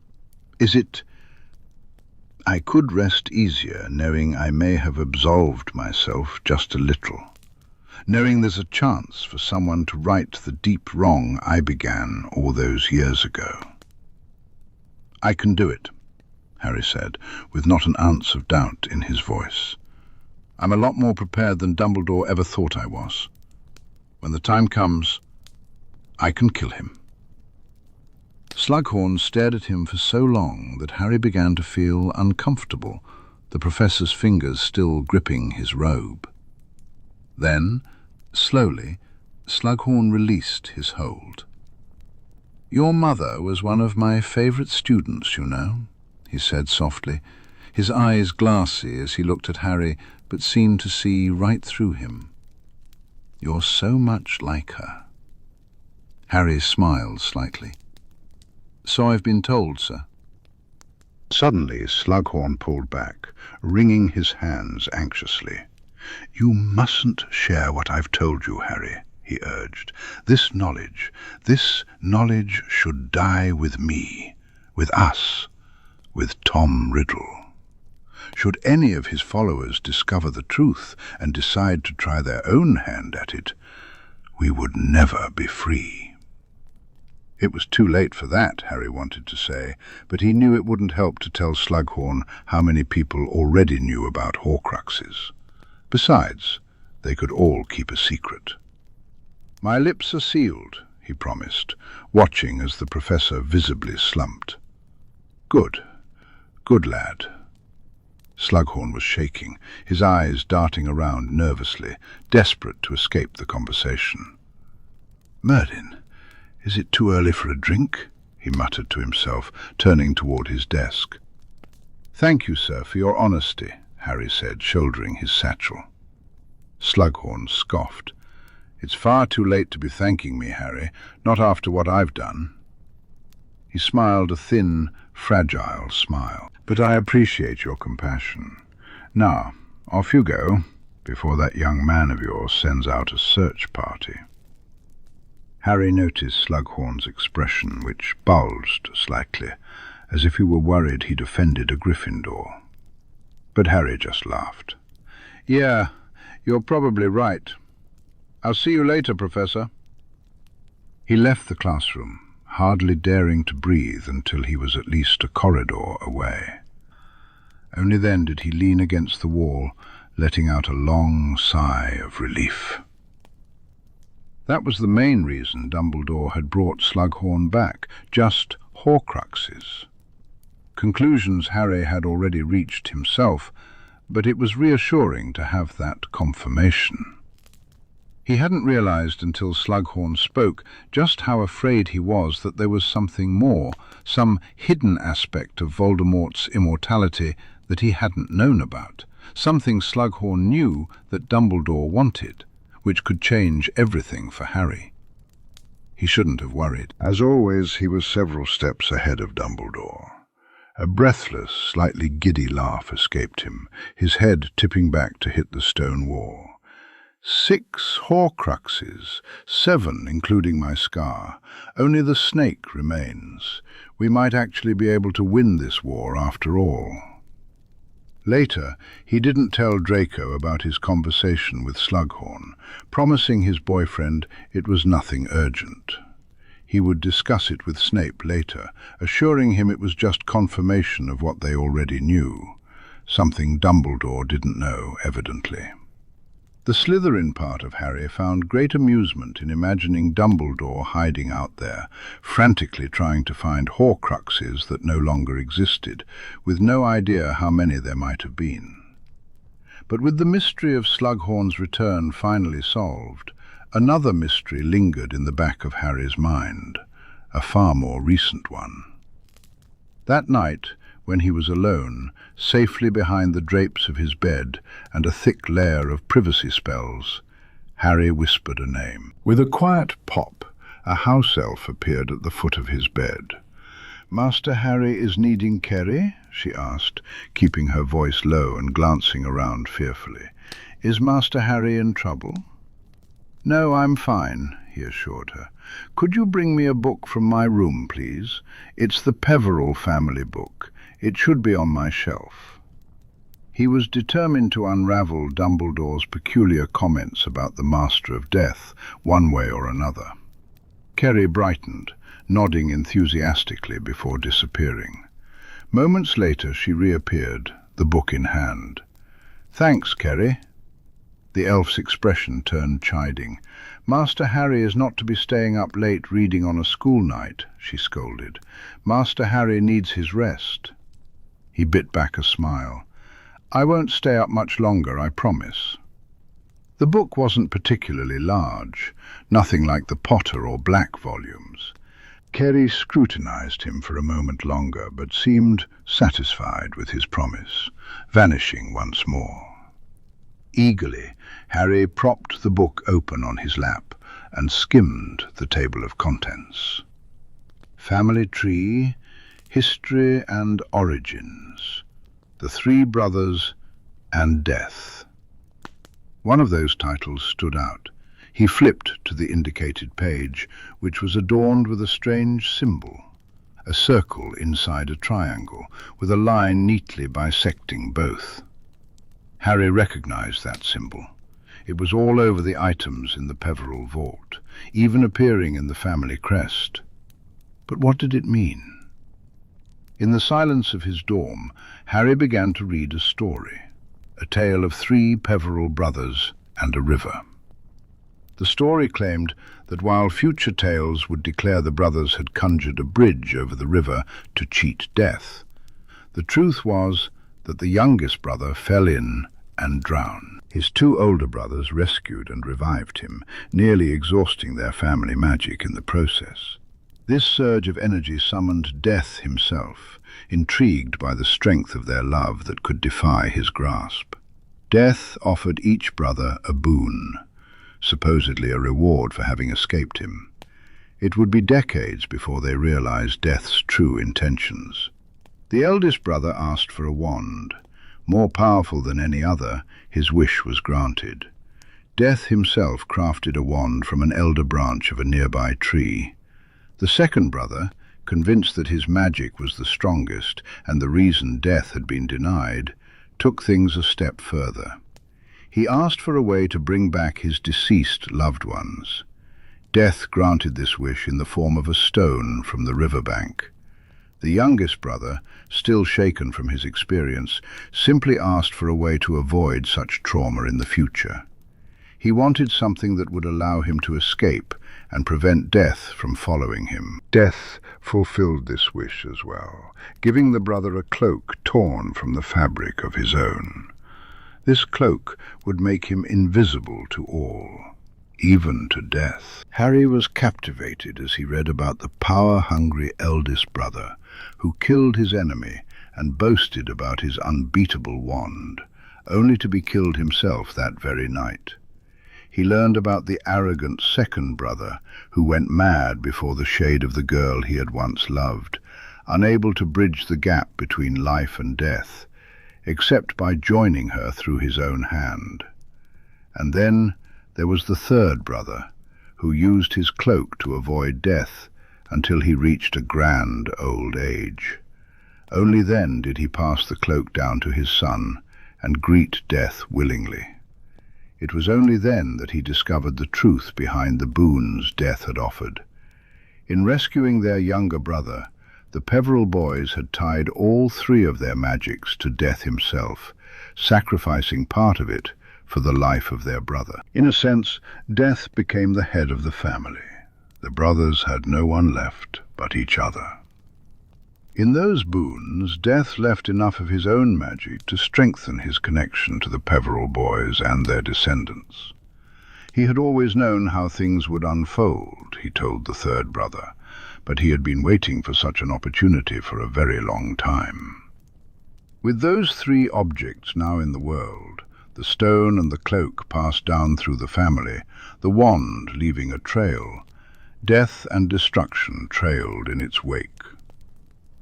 Is it... I could rest easier knowing I may have absolved myself just a little, knowing there's a chance for someone to right the deep wrong I began all those years ago." "I can do it," Harry said, with not an ounce of doubt in his voice. "I'm a lot more prepared than Dumbledore ever thought I was. When the time comes, I can kill him." Slughorn stared at him for so long that Harry began to feel uncomfortable, the professor's fingers still gripping his robe. Then, slowly, Slughorn released his hold. "Your mother was one of my favorite students, you know," he said softly, his eyes glassy as he looked at Harry, but seemed to see right through him. "You're so much like her." Harry smiled slightly. "So I've been told, sir." Suddenly, Slughorn pulled back, wringing his hands anxiously. "You mustn't share what I've told you, Harry," he urged. This knowledge should die with me, with us, with Tom Riddle. Should any of his followers discover the truth and decide to try their own hand at it, we would never be free." It was too late for that, Harry wanted to say, but he knew it wouldn't help to tell Slughorn how many people already knew about horcruxes. Besides, they could all keep a secret. "My lips are sealed," he promised, watching as the professor visibly slumped. Good lad." Slughorn was shaking, his eyes darting around nervously, desperate to escape the conversation. "Merlin, is it too early for a drink?" he muttered to himself, turning toward his desk. "Thank you, sir, for your honesty," Harry said, shouldering his satchel. Slughorn scoffed. "It's far too late to be thanking me, Harry, not after what I've done." He smiled a thin, fragile smile. "But I appreciate your compassion. Now, off you go, before that young man of yours sends out a search party." Harry noticed Slughorn's expression, which bulged slightly, as if he were worried he'd offended a Gryffindor. But Harry just laughed. "Yeah, you're probably right. I'll see you later, Professor." He left the classroom, hardly daring to breathe until he was at least a corridor away. Only then did he lean against the wall, letting out a long sigh of relief. That was the main reason Dumbledore had brought Slughorn back, just horcruxes. Conclusions Harry had already reached himself, but it was reassuring to have that confirmation. He hadn't realized until Slughorn spoke just how afraid he was that there was something more, some hidden aspect of Voldemort's immortality that he hadn't known about, something Slughorn knew that Dumbledore wanted, which could change everything for Harry. He shouldn't have worried. As always, he was several steps ahead of Dumbledore. A breathless, slightly giddy laugh escaped him, his head tipping back to hit the stone wall. 6 horcruxes, 7 including my scar. Only the snake remains. We might actually be able to win this war after all. Later, he didn't tell Draco about his conversation with Slughorn, promising his boyfriend it was nothing urgent. He would discuss it with Snape later, assuring him it was just confirmation of what they already knew, something Dumbledore didn't know, evidently. The Slytherin part of Harry found great amusement in imagining Dumbledore hiding out there, frantically trying to find horcruxes that no longer existed, with no idea how many there might have been. But with the mystery of Slughorn's return finally solved, another mystery lingered in the back of Harry's mind, a far more recent one. That night, when he was alone, safely behind the drapes of his bed and a thick layer of privacy spells, Harry whispered a name. With a quiet pop, a house elf appeared at the foot of his bed. "Master Harry is needing Kerry?" she asked, keeping her voice low and glancing around fearfully. "Is Master Harry in trouble?" "No, I'm fine," he assured her. "Could you bring me a book from my room, please? It's the Peverells family book. It should be on my shelf." He was determined to unravel Dumbledore's peculiar comments about the Master of Death, one way or another. Kerry brightened, nodding enthusiastically before disappearing. Moments later she reappeared, the book in hand. "Thanks, Kerry." The elf's expression turned chiding. "Master Harry is not to be staying up late reading on a school night," she scolded. "Master Harry needs his rest." He bit back a smile. "I won't stay up much longer, I promise." The book wasn't particularly large, nothing like the Potter or Black volumes. Kerry scrutinized him for a moment longer, but seemed satisfied with his promise, vanishing once more. Eagerly, Harry propped the book open on his lap and skimmed the table of contents. Family tree, history and origins, the 3 brothers, and death. One of those titles stood out. He flipped to the indicated page, which was adorned with a strange symbol, a circle inside a triangle, with a line neatly bisecting both. Harry recognized that symbol. It was all over the items in the Peverells vault, even appearing in the family crest. But what did it mean? In the silence of his dorm, Harry began to read a story, a tale of 3 Peverells brothers and a river. The story claimed that while future tales would declare the brothers had conjured a bridge over the river to cheat death, the truth was that the youngest brother fell in and drowned. His 2 older brothers rescued and revived him, nearly exhausting their family magic in the process. This surge of energy summoned Death himself, intrigued by the strength of their love that could defy his grasp. Death offered each brother a boon, supposedly a reward for having escaped him. It would be decades before they realized Death's true intentions. The eldest brother asked for a wand. More powerful than any other, his wish was granted. Death himself crafted a wand from an elder branch of a nearby tree. The second brother, convinced that his magic was the strongest and the reason Death had been denied, took things a step further. He asked for a way to bring back his deceased loved ones. Death granted this wish in the form of a stone from the riverbank. The youngest brother, still shaken from his experience, simply asked for a way to avoid such trauma in the future. He wanted something that would allow him to escape and prevent Death from following him. Death fulfilled this wish as well, giving the brother a cloak torn from the fabric of his own. This cloak would make him invisible to all, even to Death. Harry was captivated as he read about the power-hungry eldest brother who killed his enemy and boasted about his unbeatable wand, only to be killed himself that very night. He learned about the arrogant second brother who went mad before the shade of the girl he had once loved, unable to bridge the gap between life and death, except by joining her through his own hand. And then There was the third brother, who used his cloak to avoid death until he reached a grand old age. Only then did he pass the cloak down to his son and greet death willingly. It was only then that he discovered the truth behind the boons death had offered. In rescuing their younger brother, the Peverell boys had tied all three of their magics to death himself, sacrificing part of it for the life of their brother. In a sense, death became the head of the family. The brothers had no one left but each other. In those boons, Death left enough of his own magic to strengthen his connection to the Peverell boys and their descendants. He had always known how things would unfold, he told the third brother, but he had been waiting for such an opportunity for a very long time. With those three objects now in the world, the stone and the cloak passed down through the family, the wand leaving a trail, death and destruction trailed in its wake.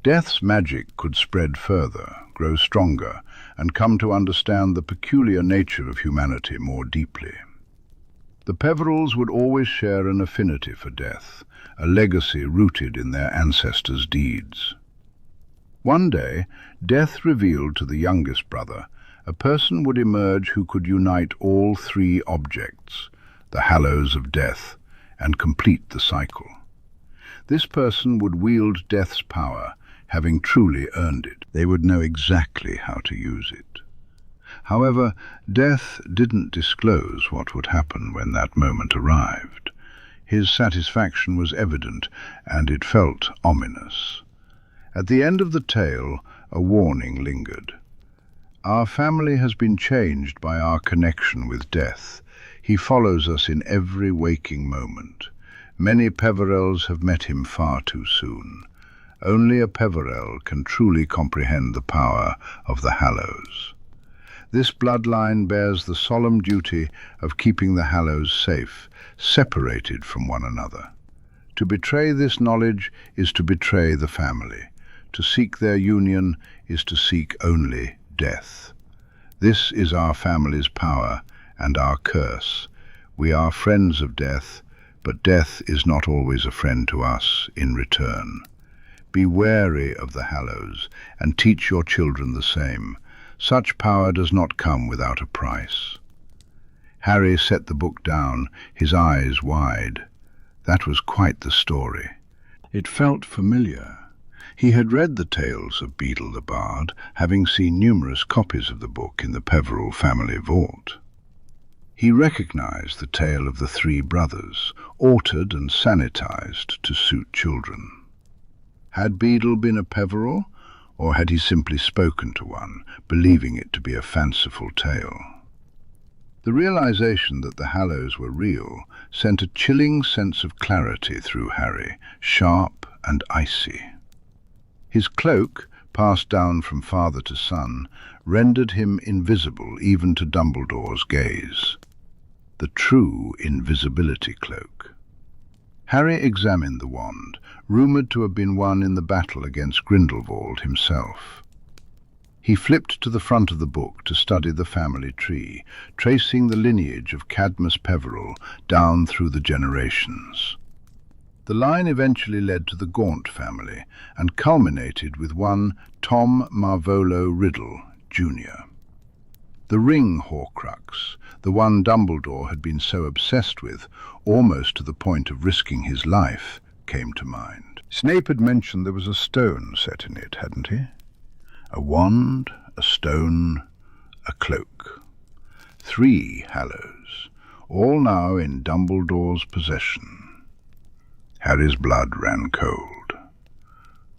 Death's magic could spread further, grow stronger, and come to understand the peculiar nature of humanity more deeply. The Peverells would always share an affinity for death, a legacy rooted in their ancestors' deeds. One day, Death revealed to the youngest brother a person would emerge who could unite all three objects, the hallows of death, and complete the cycle. This person would wield death's power, having truly earned it. They would know exactly how to use it. However, Death didn't disclose what would happen when that moment arrived. His satisfaction was evident, and it felt ominous. At the end of the tale, a warning lingered. Our family has been changed by our connection with Death. He follows us in every waking moment. Many Peverells have met him far too soon. Only a Peverell can truly comprehend the power of the Hallows. This bloodline bears the solemn duty of keeping the Hallows safe, separated from one another. To betray this knowledge is to betray the family. To seek their union is to seek only death. This is our family's power and our curse. We are friends of death, but death is not always a friend to us in return. Be wary of the Hallows, and teach your children the same. Such power does not come without a price. Harry set the book down, his eyes wide. That was quite the story. It felt familiar. He had read the tales of Beedle the Bard, having seen numerous copies of the book in the Peverell family vault. He recognized the tale of the three brothers, altered and sanitized to suit children. Had Beedle been a Peverell, or had he simply spoken to one, believing it to be a fanciful tale? The realization that the Hallows were real sent a chilling sense of clarity through Harry, sharp and icy. His cloak, passed down from father to son, rendered him invisible even to Dumbledore's gaze. The true invisibility cloak. Harry examined the wand, rumoured to have been won in the battle against Grindelwald himself. He flipped to the front of the book to study the family tree, tracing the lineage of Cadmus Peverell down through the generations. The line eventually led to the Gaunt family and culminated with one Tom Riddle, Jr. The ring horcrux, the one Dumbledore had been so obsessed with, almost to the point of risking his life, came to mind. Snape had mentioned there was a stone set in it, hadn't he? A wand, a stone, a cloak. 3 Hallows, all now in Dumbledore's possession. Harry's blood ran cold.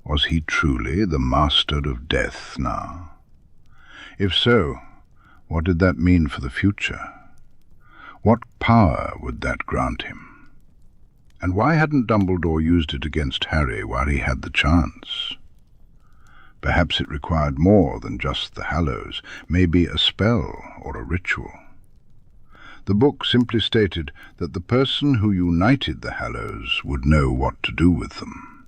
Was he truly the master of death now? If so, what did that mean for the future? What power would that grant him? And why hadn't Dumbledore used it against Harry while he had the chance? Perhaps it required more than just the Hallows, maybe a spell or a ritual. The book simply stated that the person who united the Hallows would know what to do with them.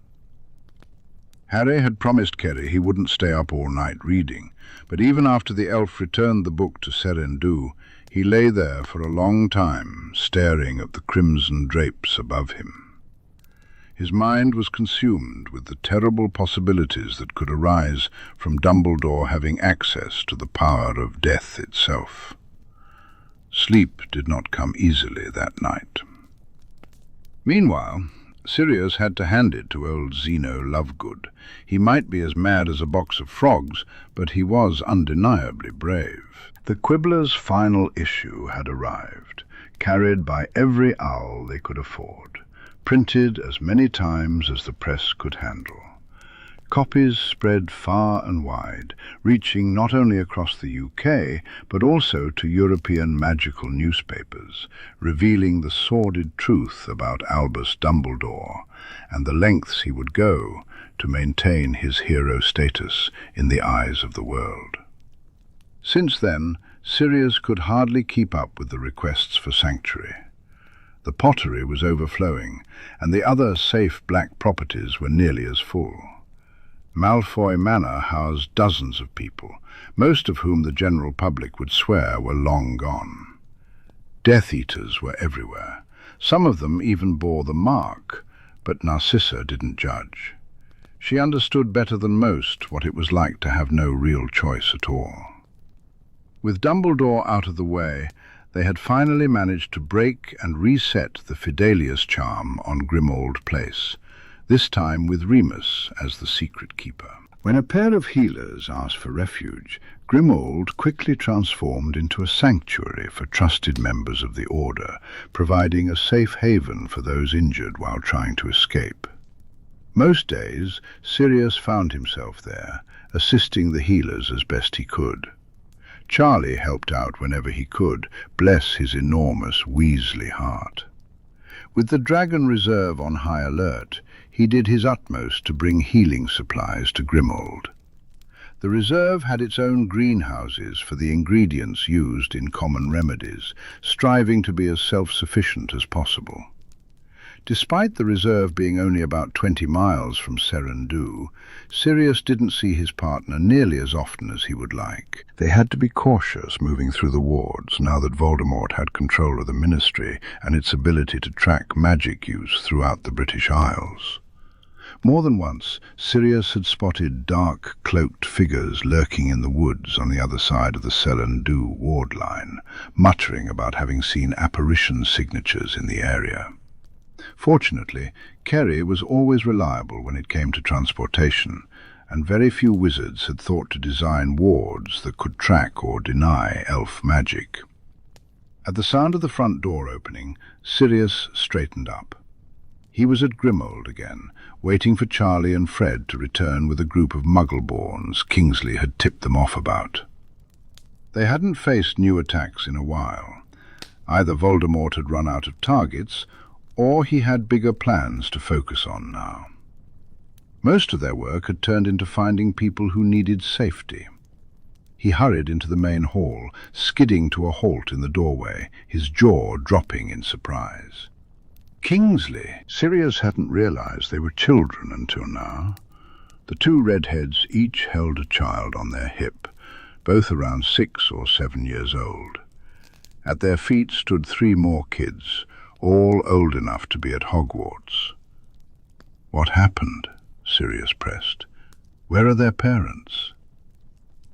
Harry had promised Kerry he wouldn't stay up all night reading, but even after the elf returned the book to Serendu, He lay there for a long time, staring at the crimson drapes above him. His mind was consumed with the terrible possibilities that could arise from Dumbledore having access to the power of death itself. Sleep did not come easily that night. Meanwhile, Sirius had to hand it to old Zeno Lovegood. He might be as mad as a box of frogs, but he was undeniably brave. The Quibbler's final issue had arrived, carried by every owl they could afford, printed as many times as the press could handle. Copies spread far and wide, reaching not only across the UK, but also to European magical newspapers, revealing the sordid truth about Albus Dumbledore, and the lengths he would go to maintain his hero status in the eyes of the world. Since then, Sirius could hardly keep up with the requests for sanctuary. The pottery was overflowing, and the other safe black properties were nearly as full. Malfoy Manor housed dozens of people, most of whom the general public would swear were long gone. Death Eaters were everywhere. Some of them even bore the mark, but Narcissa didn't judge. She understood better than most what it was like to have no real choice at all. With Dumbledore out of the way, they had finally managed to break and reset the Fidelius charm on Grimmauld Place, this time with Remus as the secret keeper. When a pair of healers asked for refuge, Grimmauld quickly transformed into a sanctuary for trusted members of the Order, providing a safe haven for those injured while trying to escape. Most days, Sirius found himself there, assisting the healers as best he could. Charlie helped out whenever he could, bless his enormous Weasley heart. With the Dragon Reserve on high alert, he did his utmost to bring healing supplies to Grimmauld. The reserve had its own greenhouses for the ingredients used in common remedies, striving to be as self-sufficient as possible. Despite the reserve being only about 20 miles from Serendu, Sirius didn't see his partner nearly as often as he would like. They had to be cautious moving through the wards now that Voldemort had control of the Ministry and its ability to track magic use throughout the British Isles. More than once, Sirius had spotted dark, cloaked figures lurking in the woods on the other side of the Serendu ward line, muttering about having seen apparition signatures in the area. Fortunately, Kerry was always reliable when it came to transportation, and very few wizards had thought to design wards that could track or deny elf magic. At the sound of the front door opening, Sirius straightened up. He was at Grimmauld again, waiting for Charlie and Fred to return with a group of Muggleborns Kingsley had tipped them off about. They hadn't faced new attacks in a while. Either Voldemort had run out of targets, or he had bigger plans to focus on now. Most of their work had turned into finding people who needed safety. He hurried into the main hall, skidding to a halt in the doorway, his jaw dropping in surprise. Kingsley! Sirius hadn't realized they were children until now. The two redheads each held a child on their hip, both around 6 or 7 years old. At their feet stood 3 more kids, all old enough to be at Hogwarts. "What happened?" Sirius pressed. "Where are their parents?"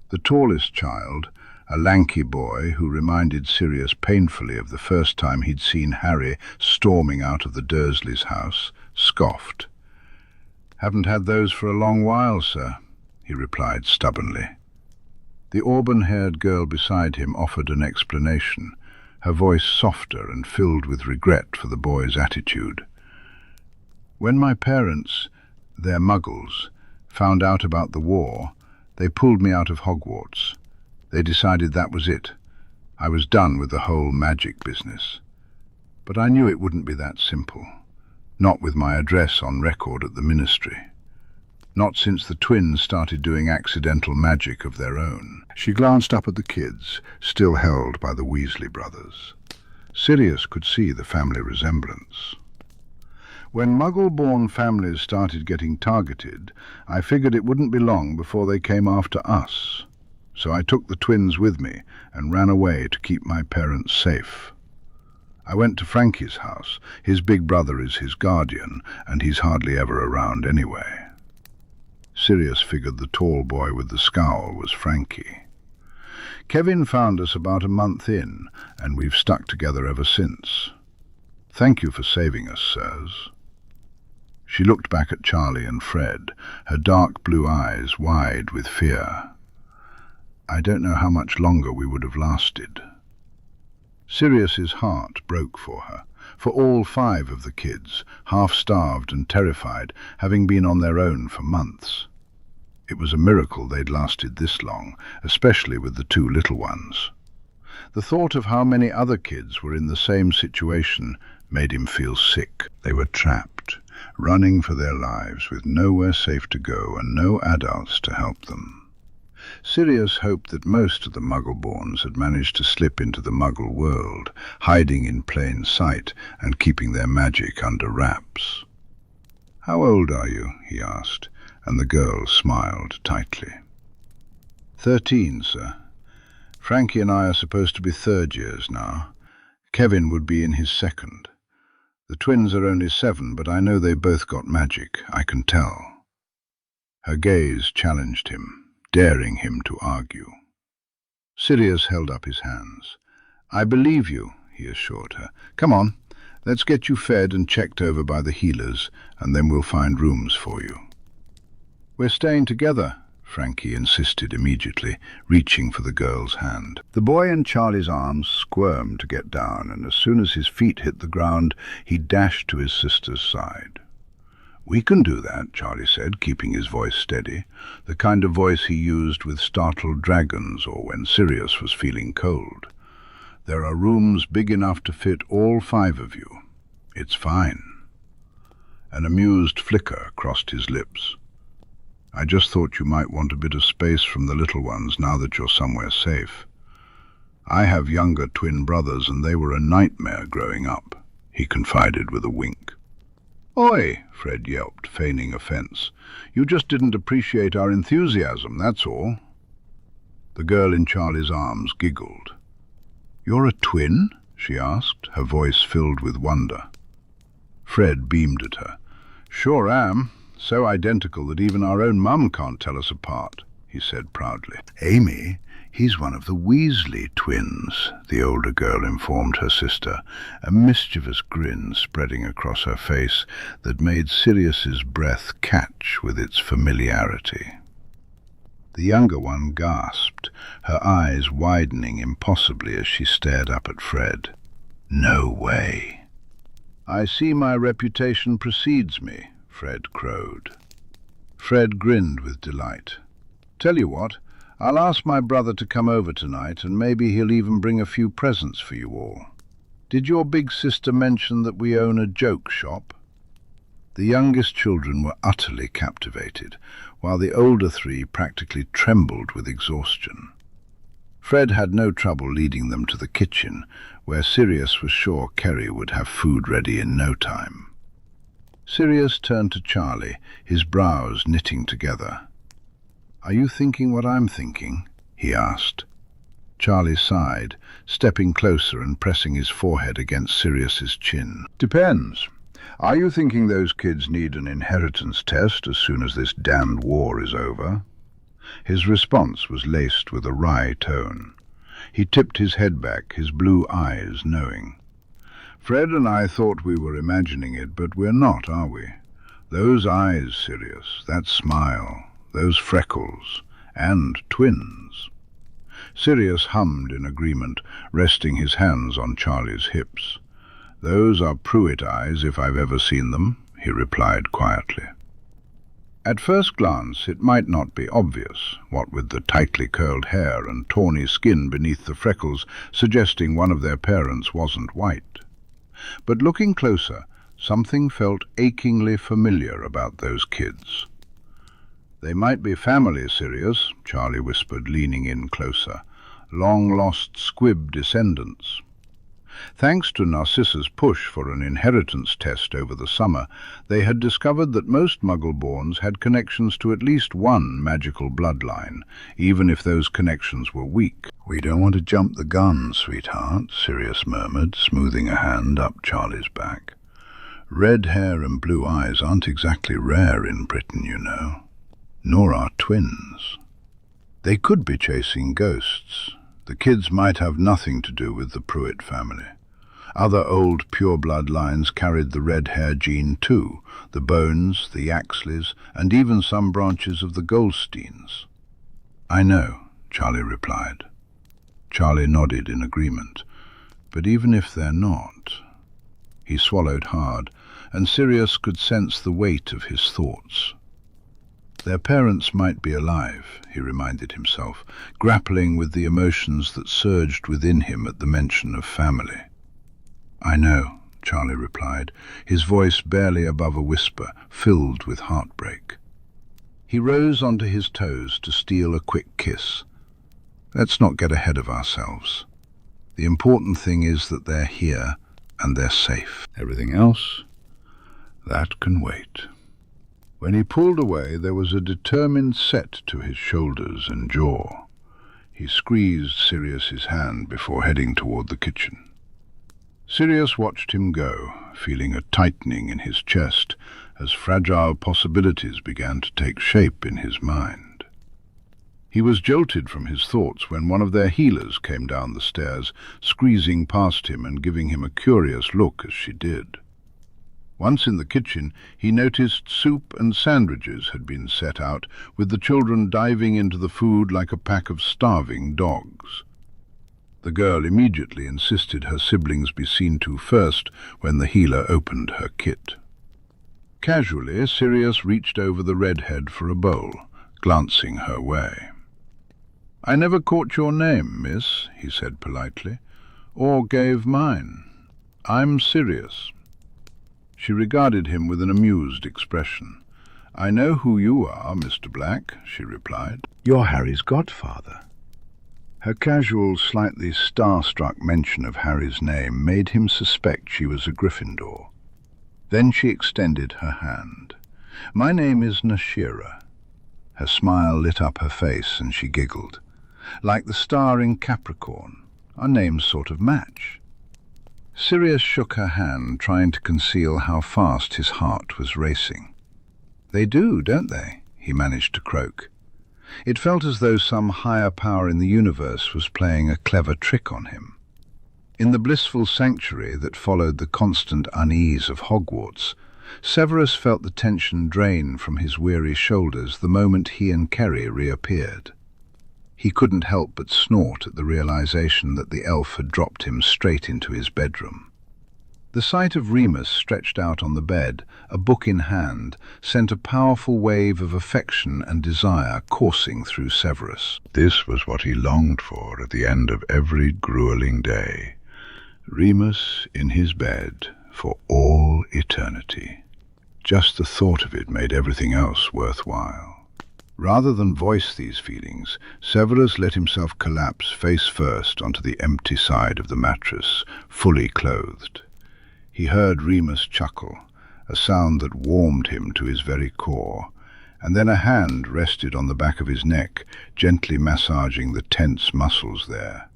The tallest child, a lanky boy who reminded Sirius painfully of the first time he'd seen Harry storming out of the Dursleys' house, scoffed. "Haven't had those for a long while, sir," he replied stubbornly. The auburn-haired girl beside him offered an explanation, her voice softer and filled with regret for the boy's attitude. "When my parents, they're Muggles, found out about the war, they pulled me out of Hogwarts. They decided that was it. I was done with the whole magic business. But I knew it wouldn't be that simple. Not with my address on record at the Ministry. Not since the twins started doing accidental magic of their own." She glanced up at the kids, still held by the Weasley brothers. Sirius could see the family resemblance. "When Muggle-born families started getting targeted, I figured it wouldn't be long before they came after us." so I took the twins with me and ran away to keep my parents safe. I went to Frankie's house. His big brother is his guardian, and he's hardly ever around anyway." Sirius figured the tall boy with the scowl was Frankie. "Kevin found us about a month in, and we've stuck together ever since. Thank you for saving us, sirs." She looked back at Charlie and Fred, her dark blue eyes wide with fear. "I don't know how much longer we would have lasted." Sirius's heart broke for her, for all 5 of the kids, half-starved and terrified, having been on their own for months. It was a miracle they'd lasted this long, especially with the 2 little ones. The thought of how many other kids were in the same situation made him feel sick. They were trapped, running for their lives with nowhere safe to go and no adults to help them. Sirius hoped that most of the Muggle-borns had managed to slip into the Muggle world, hiding in plain sight and keeping their magic under wraps. "How old are you?" he asked, and the girl smiled tightly. 13, sir. Frankie and I are supposed to be 3rd years now. Kevin would be in his 2nd. The twins are only 7, but I know they both got magic, I can tell." Her gaze challenged him, daring him to argue. Sirius held up his hands. "I believe you," he assured her. "Come on, let's get you fed and checked over by the healers, and then we'll find rooms for you." "We're staying together," Frankie insisted immediately, reaching for the girl's hand. The boy in Charlie's arms squirmed to get down, and as soon as his feet hit the ground, he dashed to his sister's side. "We can do that," Charlie said, keeping his voice steady, the kind of voice he used with startled dragons or when Sirius was feeling cold. "There are rooms big enough to fit all 5 of you. It's fine." An amused flicker crossed his lips. "I just thought you might want a bit of space from the little ones now that you're somewhere safe. I have younger twin brothers and they were a nightmare growing up," he confided with a wink. "Oi!" Fred yelped, feigning offense. "You just didn't appreciate our enthusiasm, that's all." The girl in Charlie's arms giggled. "You're a twin?" she asked, her voice filled with wonder. Fred beamed at her. "Sure am. So identical that even our own mum can't tell us apart," he said proudly. "Amy, he's one of the Weasley twins," the older girl informed her sister, a mischievous grin spreading across her face that made Sirius's breath catch with its familiarity. The younger one gasped, her eyes widening impossibly as she stared up at Fred. "No way." "I see my reputation precedes me," Fred crowed. Fred grinned with delight. "Tell you what, I'll ask my brother to come over tonight, and maybe he'll even bring a few presents for you all. Did your big sister mention that we own a joke shop?" The youngest children were utterly captivated, while the older 3 practically trembled with exhaustion. Fred had no trouble leading them to the kitchen, where Sirius was sure Kerry would have food ready in no time. Sirius turned to Charlie, his brows knitting together. "Are you thinking what I'm thinking?" he asked. Charlie sighed, stepping closer and pressing his forehead against Sirius's chin. "Depends. Are you thinking those kids need an inheritance test as soon as this damned war is over?" His response was laced with a wry tone. He tipped his head back, his blue eyes knowing. "Fred and I thought we were imagining it, but we're not, are we? Those eyes, Sirius, that smile, those freckles, and twins." Sirius hummed in agreement, resting his hands on Charlie's hips. "Those are Pruitt eyes, if I've ever seen them," he replied quietly. At first glance it might not be obvious, what with the tightly curled hair and tawny skin beneath the freckles suggesting one of their parents wasn't white. But looking closer, something felt achingly familiar about those kids. "They might be family, Sirius," Charlie whispered, leaning in closer. "Long-lost squib descendants." Thanks to Narcissa's push for an inheritance test over the summer, they had discovered that most Muggle-borns had connections to at least one magical bloodline, even if those connections were weak. "We don't want to jump the gun, sweetheart," Sirius murmured, smoothing a hand up Charlie's back. "Red hair and blue eyes aren't exactly rare in Britain, you know. Nor are twins. They could be chasing ghosts. The kids might have nothing to do with the Pruitt family. Other old pure-blood lines carried the red hair gene too, the Bones, the Yaxleys, and even some branches of the Goldsteins." "I know," Charlie replied. Charlie nodded in agreement. "But even if they're not—" He swallowed hard, and Sirius could sense the weight of his thoughts. Their parents might be alive, he reminded himself, grappling with the emotions that surged within him at the mention of family. "I know," Charlie replied, his voice barely above a whisper, filled with heartbreak. He rose onto his toes to steal a quick kiss. "Let's not get ahead of ourselves. The important thing is that they're here and they're safe. Everything else, that can wait." When he pulled away, there was a determined set to his shoulders and jaw. He squeezed Sirius's hand before heading toward the kitchen. Sirius watched him go, feeling a tightening in his chest as fragile possibilities began to take shape in his mind. He was jolted from his thoughts when one of their healers came down the stairs, squeezing past him and giving him a curious look as she did. Once in the kitchen, he noticed soup and sandwiches had been set out, with the children diving into the food like a pack of starving dogs. The girl immediately insisted her siblings be seen to first when the healer opened her kit. Casually, Sirius reached over the redhead for a bowl, glancing her way. "I never caught your name, miss," he said politely, "or gave mine. I'm Sirius." She regarded him with an amused expression. "I know who you are, Mr. Black," she replied. "You're Harry's godfather." Her casual, slightly star-struck mention of Harry's name made him suspect she was a Gryffindor. Then she extended her hand. "My name is Nashira." Her smile lit up her face and she giggled. "Like the star in Capricorn. Our names sort of match." Sirius shook her hand, trying to conceal how fast his heart was racing. "They do, don't they?" he managed to croak. It felt as though some higher power in the universe was playing a clever trick on him. In the blissful sanctuary that followed the constant unease of Hogwarts, Severus felt the tension drain from his weary shoulders the moment he and Kerry reappeared. He couldn't help but snort at the realization that the elf had dropped him straight into his bedroom. The sight of Remus stretched out on the bed, a book in hand, sent a powerful wave of affection and desire coursing through Severus. This was what he longed for at the end of every grueling day. Remus in his bed for all eternity. Just the thought of it made everything else worthwhile. Rather than voice these feelings, Severus let himself collapse face first onto the empty side of the mattress, fully clothed. He heard Remus chuckle, a sound that warmed him to his very core, and then a hand rested on the back of his neck, gently massaging the tense muscles there.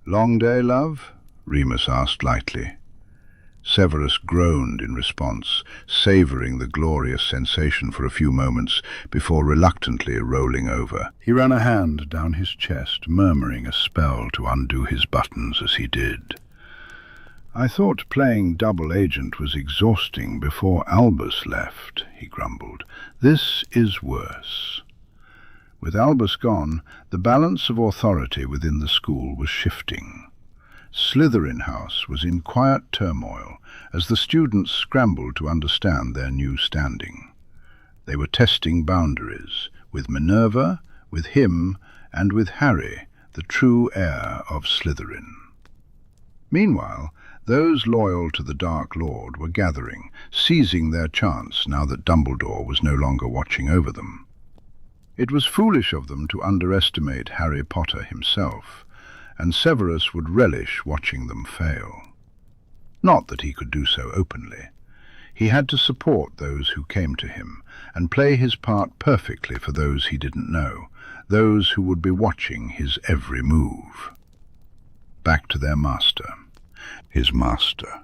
"Long day, love?" Remus asked lightly. Severus groaned in response, savouring the glorious sensation for a few moments before reluctantly rolling over. He ran a hand down his chest, murmuring a spell to undo his buttons as he did. "I thought playing double agent was exhausting before Albus left," he grumbled. "This is worse." With Albus gone, the balance of authority within the school was shifting. Slytherin House was in quiet turmoil as the students scrambled to understand their new standing. They were testing boundaries, with Minerva, with him, and with Harry, the true heir of Slytherin. Meanwhile, those loyal to the Dark Lord were gathering, seizing their chance now that Dumbledore was no longer watching over them. It was foolish of them to underestimate Harry Potter himself, and Severus would relish watching them fail. Not that he could do so openly. He had to support those who came to him, and play his part perfectly for those he didn't know, those who would be watching his every move. Back to their master. His master.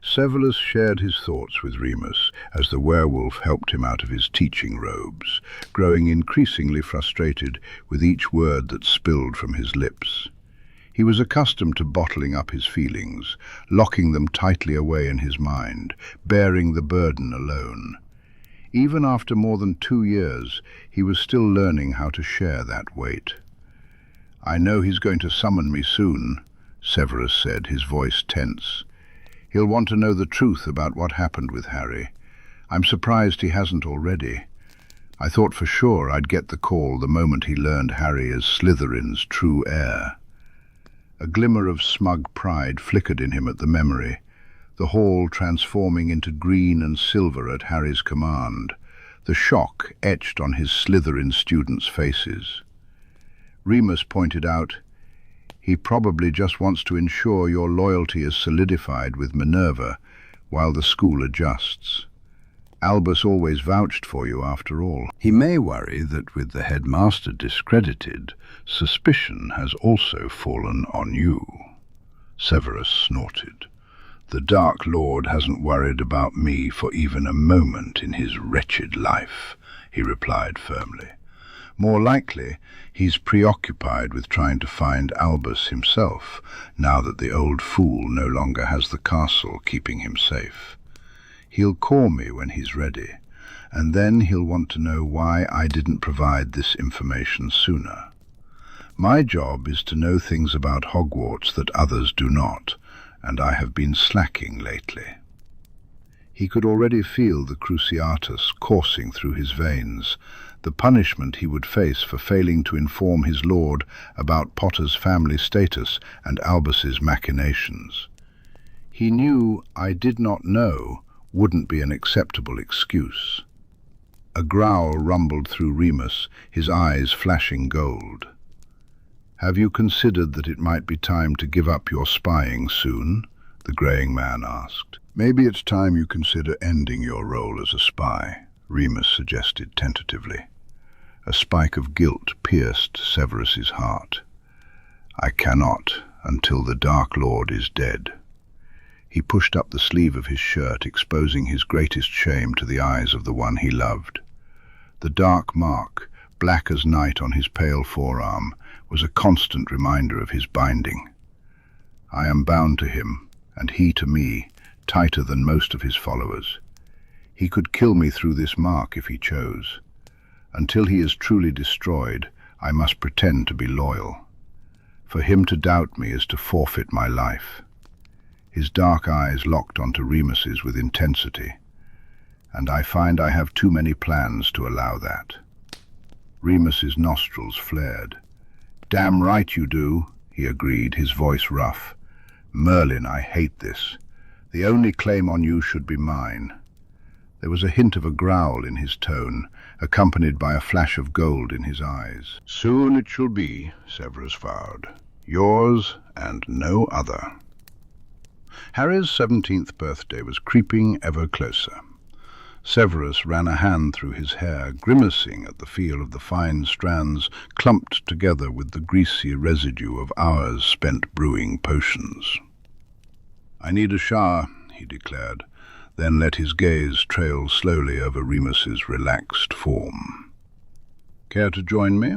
Severus shared his thoughts with Remus as the werewolf helped him out of his teaching robes, growing increasingly frustrated with each word that spilled from his lips. He was accustomed to bottling up his feelings, locking them tightly away in his mind, bearing the burden alone. Even after more than 2 years, he was still learning how to share that weight. "I know he's going to summon me soon," Severus said, his voice tense. "He'll want to know the truth about what happened with Harry. I'm surprised he hasn't already. I thought for sure I'd get the call the moment he learned Harry is Slytherin's true heir." A glimmer of smug pride flickered in him at the memory, the hall transforming into green and silver at Harry's command, the shock etched on his Slytherin students' faces. Remus pointed out, "He probably just wants to ensure your loyalty is solidified with Minerva while the school adjusts. Albus always vouched for you after all. He may worry that with the headmaster discredited, suspicion has also fallen on you." Severus snorted. "The Dark Lord hasn't worried about me for even a moment in his wretched life," he replied firmly. "More likely, he's preoccupied with trying to find Albus himself, now that the old fool no longer has the castle keeping him safe. He'll call me when he's ready, and then he'll want to know why I didn't provide this information sooner. My job is to know things about Hogwarts that others do not, and I have been slacking lately." He could already feel the Cruciatus coursing through his veins, the punishment he would face for failing to inform his lord about Potter's family status and Albus's machinations. He knew "I did not know" wouldn't be an acceptable excuse. A growl rumbled through Remus, his eyes flashing gold. "Have you considered that it might be time to give up your spying soon?" the greying man asked. "Maybe it's time you consider ending your role as a spy," Remus suggested tentatively. A spike of guilt pierced Severus's heart. "I cannot until the Dark Lord is dead." He pushed up the sleeve of his shirt, exposing his greatest shame to the eyes of the one he loved. The dark mark, black as night on his pale forearm, was a constant reminder of his binding. "I am bound to him, and he to me, tighter than most of his followers. He could kill me through this mark if he chose. Until he is truly destroyed, I must pretend to be loyal. For him to doubt me is to forfeit my life." His dark eyes locked onto Remus's with intensity, "and I find I have too many plans to allow that." Remus's nostrils flared. "Damn right you do," he agreed, his voice rough. "Merlin, I hate this. The only claim on you should be mine." There was a hint of a growl in his tone, accompanied by a flash of gold in his eyes. "Soon it shall be," Severus vowed. "Yours and no other." Harry's 17th birthday was creeping ever closer. Severus ran a hand through his hair, grimacing at the feel of the fine strands clumped together with the greasy residue of hours spent brewing potions. "I need a shower," he declared, then let his gaze trail slowly over Remus's relaxed form. "Care to join me?"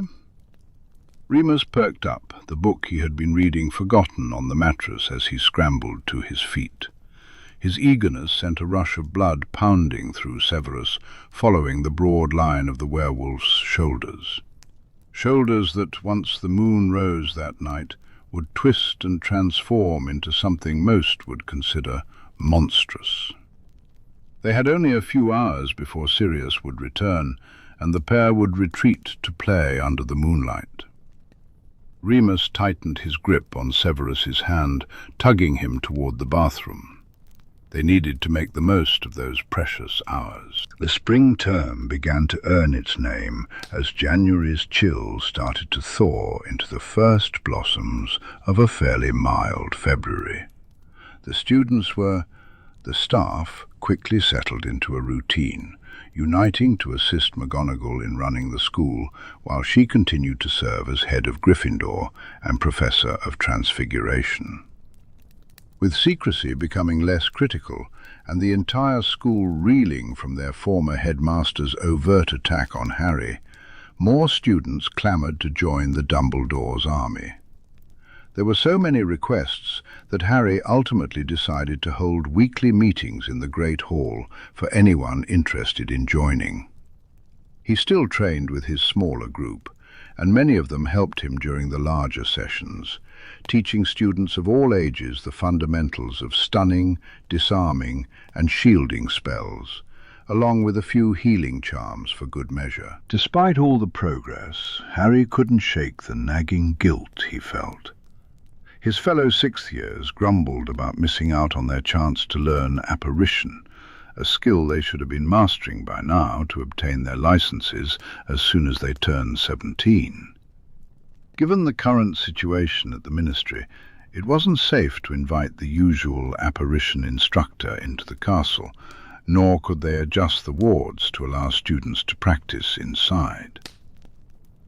Remus perked up, the book he had been reading forgotten on the mattress as he scrambled to his feet. His eagerness sent a rush of blood pounding through Severus, following the broad line of the werewolf's shoulders. Shoulders that, once the moon rose that night, would twist and transform into something most would consider monstrous. They had only a few hours before Sirius would return, and the pair would retreat to play under the moonlight. Remus tightened his grip on Severus's hand, tugging him toward the bathroom. They needed to make the most of those precious hours. The spring term began to earn its name as January's chills started to thaw into the first blossoms of a fairly mild February. The staff quickly settled into a routine, uniting to assist McGonagall in running the school while she continued to serve as head of Gryffindor and Professor of Transfiguration. With secrecy becoming less critical and the entire school reeling from their former headmaster's overt attack on Harry, more students clamoured to join the Dumbledore's army. There were so many requests that Harry ultimately decided to hold weekly meetings in the Great Hall for anyone interested in joining. He still trained with his smaller group, and many of them helped him during the larger sessions, teaching students of all ages the fundamentals of stunning, disarming, and shielding spells, along with a few healing charms for good measure. Despite all the progress, Harry couldn't shake the nagging guilt he felt. His fellow sixth years grumbled about missing out on their chance to learn apparition, a skill they should have been mastering by now to obtain their licenses as soon as they turned 17. Given the current situation at the Ministry, it wasn't safe to invite the usual apparition instructor into the castle, nor could they adjust the wards to allow students to practice inside.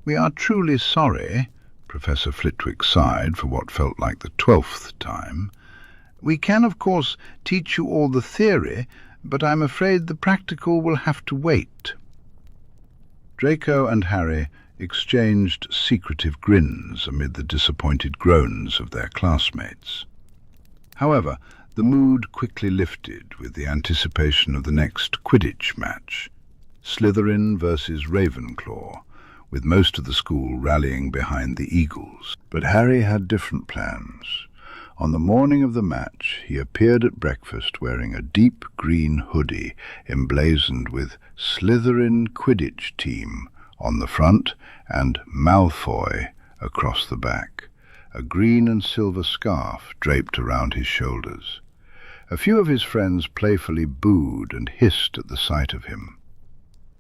"We are truly sorry," Professor Flitwick sighed for what felt like the 12th time. "We can, of course, teach you all the theory, but I'm afraid the practical will have to wait." Draco and Harry exchanged secretive grins amid the disappointed groans of their classmates. However, the mood quickly lifted with the anticipation of the next Quidditch match, Slytherin versus Ravenclaw, with most of the school rallying behind the Eagles. But Harry had different plans. On the morning of the match, he appeared at breakfast wearing a deep green hoodie emblazoned with Slytherin Quidditch Team on the front and Malfoy across the back, a green and silver scarf draped around his shoulders. A few of his friends playfully booed and hissed at the sight of him.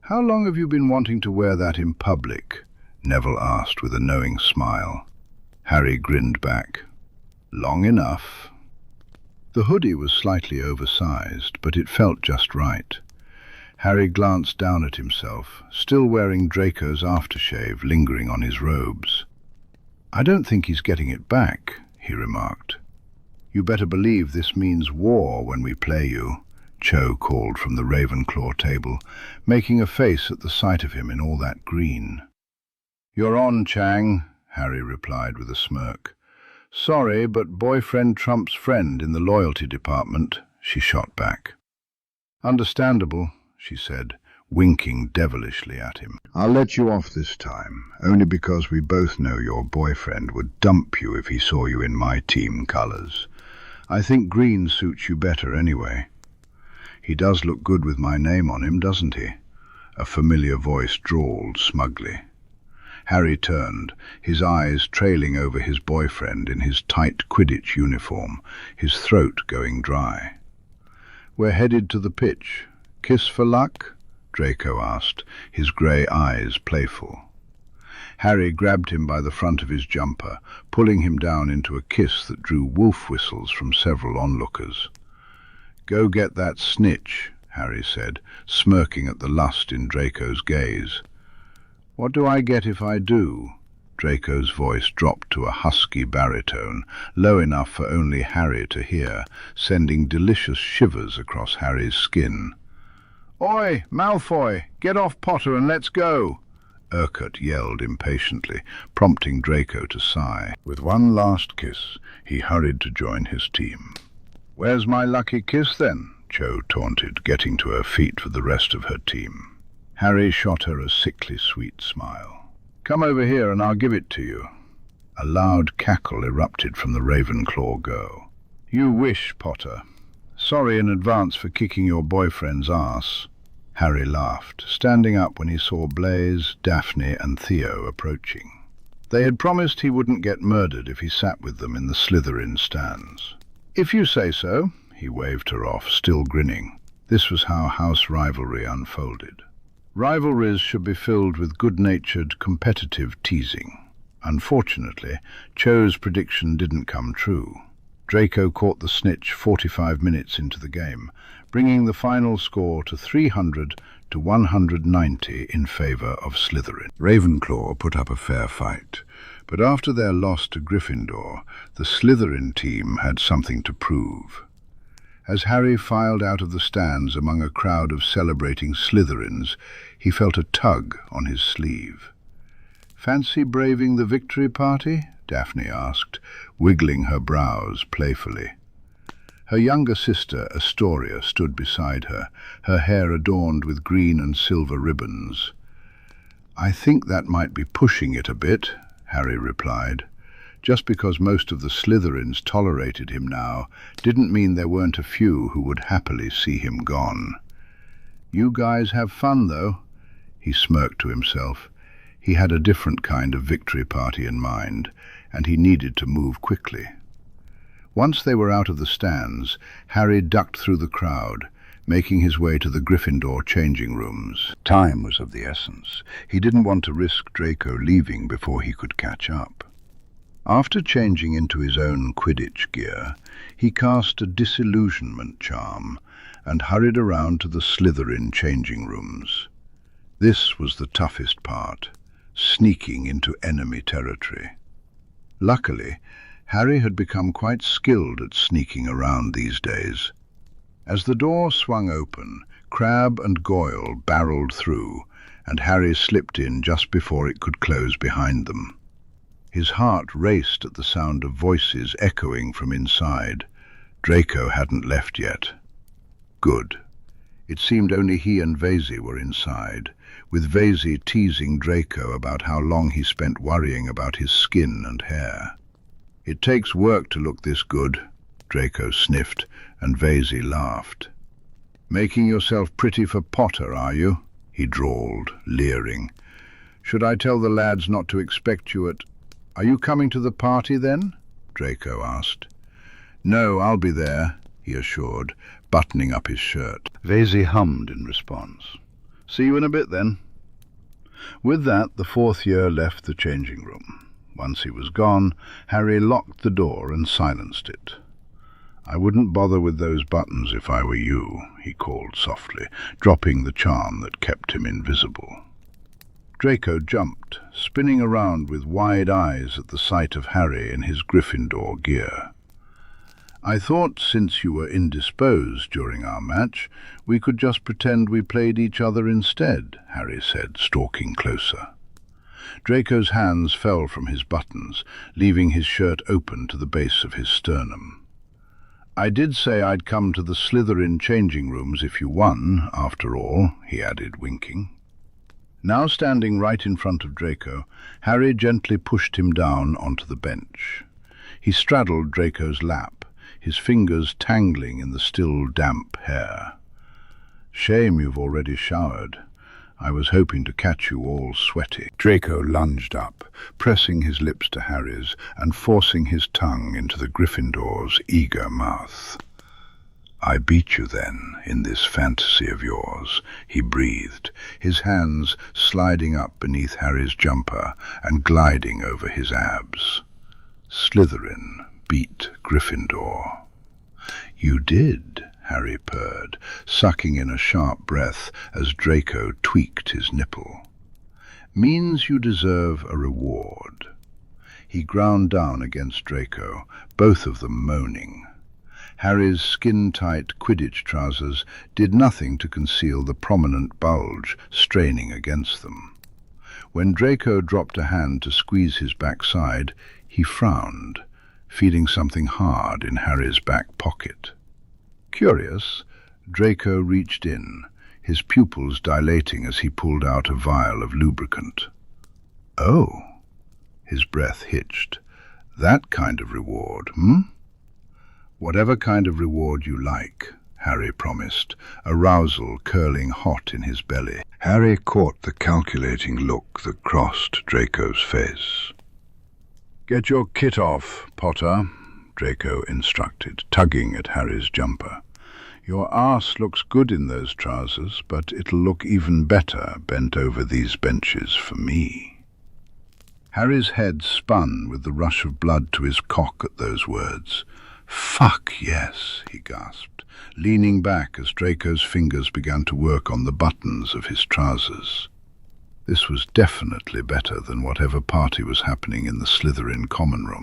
"How long have you been wanting to wear that in public?" Neville asked with a knowing smile. Harry grinned back. "Long enough." The hoodie was slightly oversized, but it felt just right. Harry glanced down at himself, still wearing Draco's aftershave lingering on his robes. "I don't think he's getting it back," he remarked. "You better believe this means war when we play you," Cho called from the Ravenclaw table, making a face at the sight of him in all that green. "You're on, Chang," Harry replied with a smirk. "Sorry, but boyfriend trumps friend in the loyalty department," she shot back. "Understandable," she said, winking devilishly at him. "I'll let you off this time, only because we both know your boyfriend would dump you if he saw you in my team colours. I think green suits you better anyway." "He does look good with my name on him, doesn't he?" a familiar voice drawled smugly. Harry turned, his eyes trailing over his boyfriend in his tight Quidditch uniform, his throat going dry. "We're headed to the pitch. Kiss for luck?" Draco asked, his grey eyes playful. Harry grabbed him by the front of his jumper, pulling him down into a kiss that drew wolf whistles from several onlookers. "Go get that snitch," Harry said, smirking at the lust in Draco's gaze. "What do I get if I do?" Draco's voice dropped to a husky baritone, low enough for only Harry to hear, sending delicious shivers across Harry's skin. "Oi, Malfoy, get off Potter and let's go!" Urquhart yelled impatiently, prompting Draco to sigh. With one last kiss, he hurried to join his team. "Where's my lucky kiss, then?" Cho taunted, getting to her feet for the rest of her team. Harry shot her a sickly sweet smile. "Come over here and I'll give it to you." A loud cackle erupted from the Ravenclaw girl. "You wish, Potter. Sorry in advance for kicking your boyfriend's ass." Harry laughed, standing up when he saw Blaise, Daphne and Theo approaching. They had promised he wouldn't get murdered if he sat with them in the Slytherin stands. "If you say so," He waved her off, still grinning. This was how house rivalry unfolded. Rivalries should be filled with good-natured, competitive teasing. Unfortunately, Cho's prediction didn't come true. Draco caught the snitch 45 minutes into the game, bringing the final score to 300 to 190 in favour of Slytherin. Ravenclaw put up a fair fight, but after their loss to Gryffindor, the Slytherin team had something to prove. As Harry filed out of the stands among a crowd of celebrating Slytherins, he felt a tug on his sleeve. "Fancy braving the victory party?" Daphne asked, wiggling her brows playfully. Her younger sister, Astoria, stood beside her, her hair adorned with green and silver ribbons. "I think that might be pushing it a bit," Harry replied. Just because most of the Slytherins tolerated him now didn't mean there weren't a few who would happily see him gone. "You guys have fun, though," he smirked to himself. He had a different kind of victory party in mind, and he needed to move quickly. Once they were out of the stands, Harry ducked through the crowd, making his way to the Gryffindor changing rooms. Time was of the essence. He didn't want to risk Draco leaving before he could catch up. After changing into his own Quidditch gear, he cast a disillusionment charm and hurried around to the Slytherin changing rooms. This was the toughest part, sneaking into enemy territory. Luckily, Harry had become quite skilled at sneaking around these days. As the door swung open, Crabbe and Goyle barreled through, and Harry slipped in just before it could close behind them. His heart raced at the sound of voices echoing from inside. Draco hadn't left yet. Good. It seemed only he and Vasey were inside, with Vasey teasing Draco about how long he spent worrying about his skin and hair. "It takes work to look this good," Draco sniffed, and Vasey laughed. "Making yourself pretty for Potter, are you?" he drawled, leering. "Should I tell the lads not to expect you at—" "Are you coming to the party, then?" Draco asked. "No, I'll be there," he assured, buttoning up his shirt. Vasey hummed in response. "See you in a bit, then." With that, the fourth year left the changing room. Once he was gone, Harry locked the door and silenced it. "I wouldn't bother with those buttons if I were you," he called softly, dropping the charm that kept him invisible. Draco jumped, spinning around with wide eyes at the sight of Harry in his Gryffindor gear. "I thought, since you were indisposed during our match, we could just pretend we played each other instead," Harry said, stalking closer. Draco's hands fell from his buttons, leaving his shirt open to the base of his sternum. "I did say I'd come to the Slytherin changing rooms if you won, after all," he added, winking. Now standing right in front of Draco, Harry gently pushed him down onto the bench. He straddled Draco's lap, his fingers tangling in the still damp hair. "Shame you've already showered. I was hoping to catch you all sweaty." Draco lunged up, pressing his lips to Harry's and forcing his tongue into the Gryffindor's eager mouth. "I beat you then, in this fantasy of yours," he breathed, his hands sliding up beneath Harry's jumper and gliding over his abs. "Slytherin beat Gryffindor." "You did," Harry purred, sucking in a sharp breath as Draco tweaked his nipple. "Means you deserve a reward." He ground down against Draco, both of them moaning. Harry's skin-tight Quidditch trousers did nothing to conceal the prominent bulge straining against them. When Draco dropped a hand to squeeze his backside, he frowned, feeling something hard in Harry's back pocket. Curious, Draco reached in, his pupils dilating as he pulled out a vial of lubricant. "Oh," his breath hitched. "That kind of reward, hmm?" "Whatever kind of reward you like," Harry promised, arousal curling hot in his belly. Harry caught the calculating look that crossed Draco's face. "Get your kit off, Potter," Draco instructed, tugging at Harry's jumper. "Your arse looks good in those trousers, but it'll look even better bent over these benches for me." Harry's head spun with the rush of blood to his cock at those words. "Fuck yes," he gasped, leaning back as Draco's fingers began to work on the buttons of his trousers. This was definitely better than whatever party was happening in the Slytherin common room.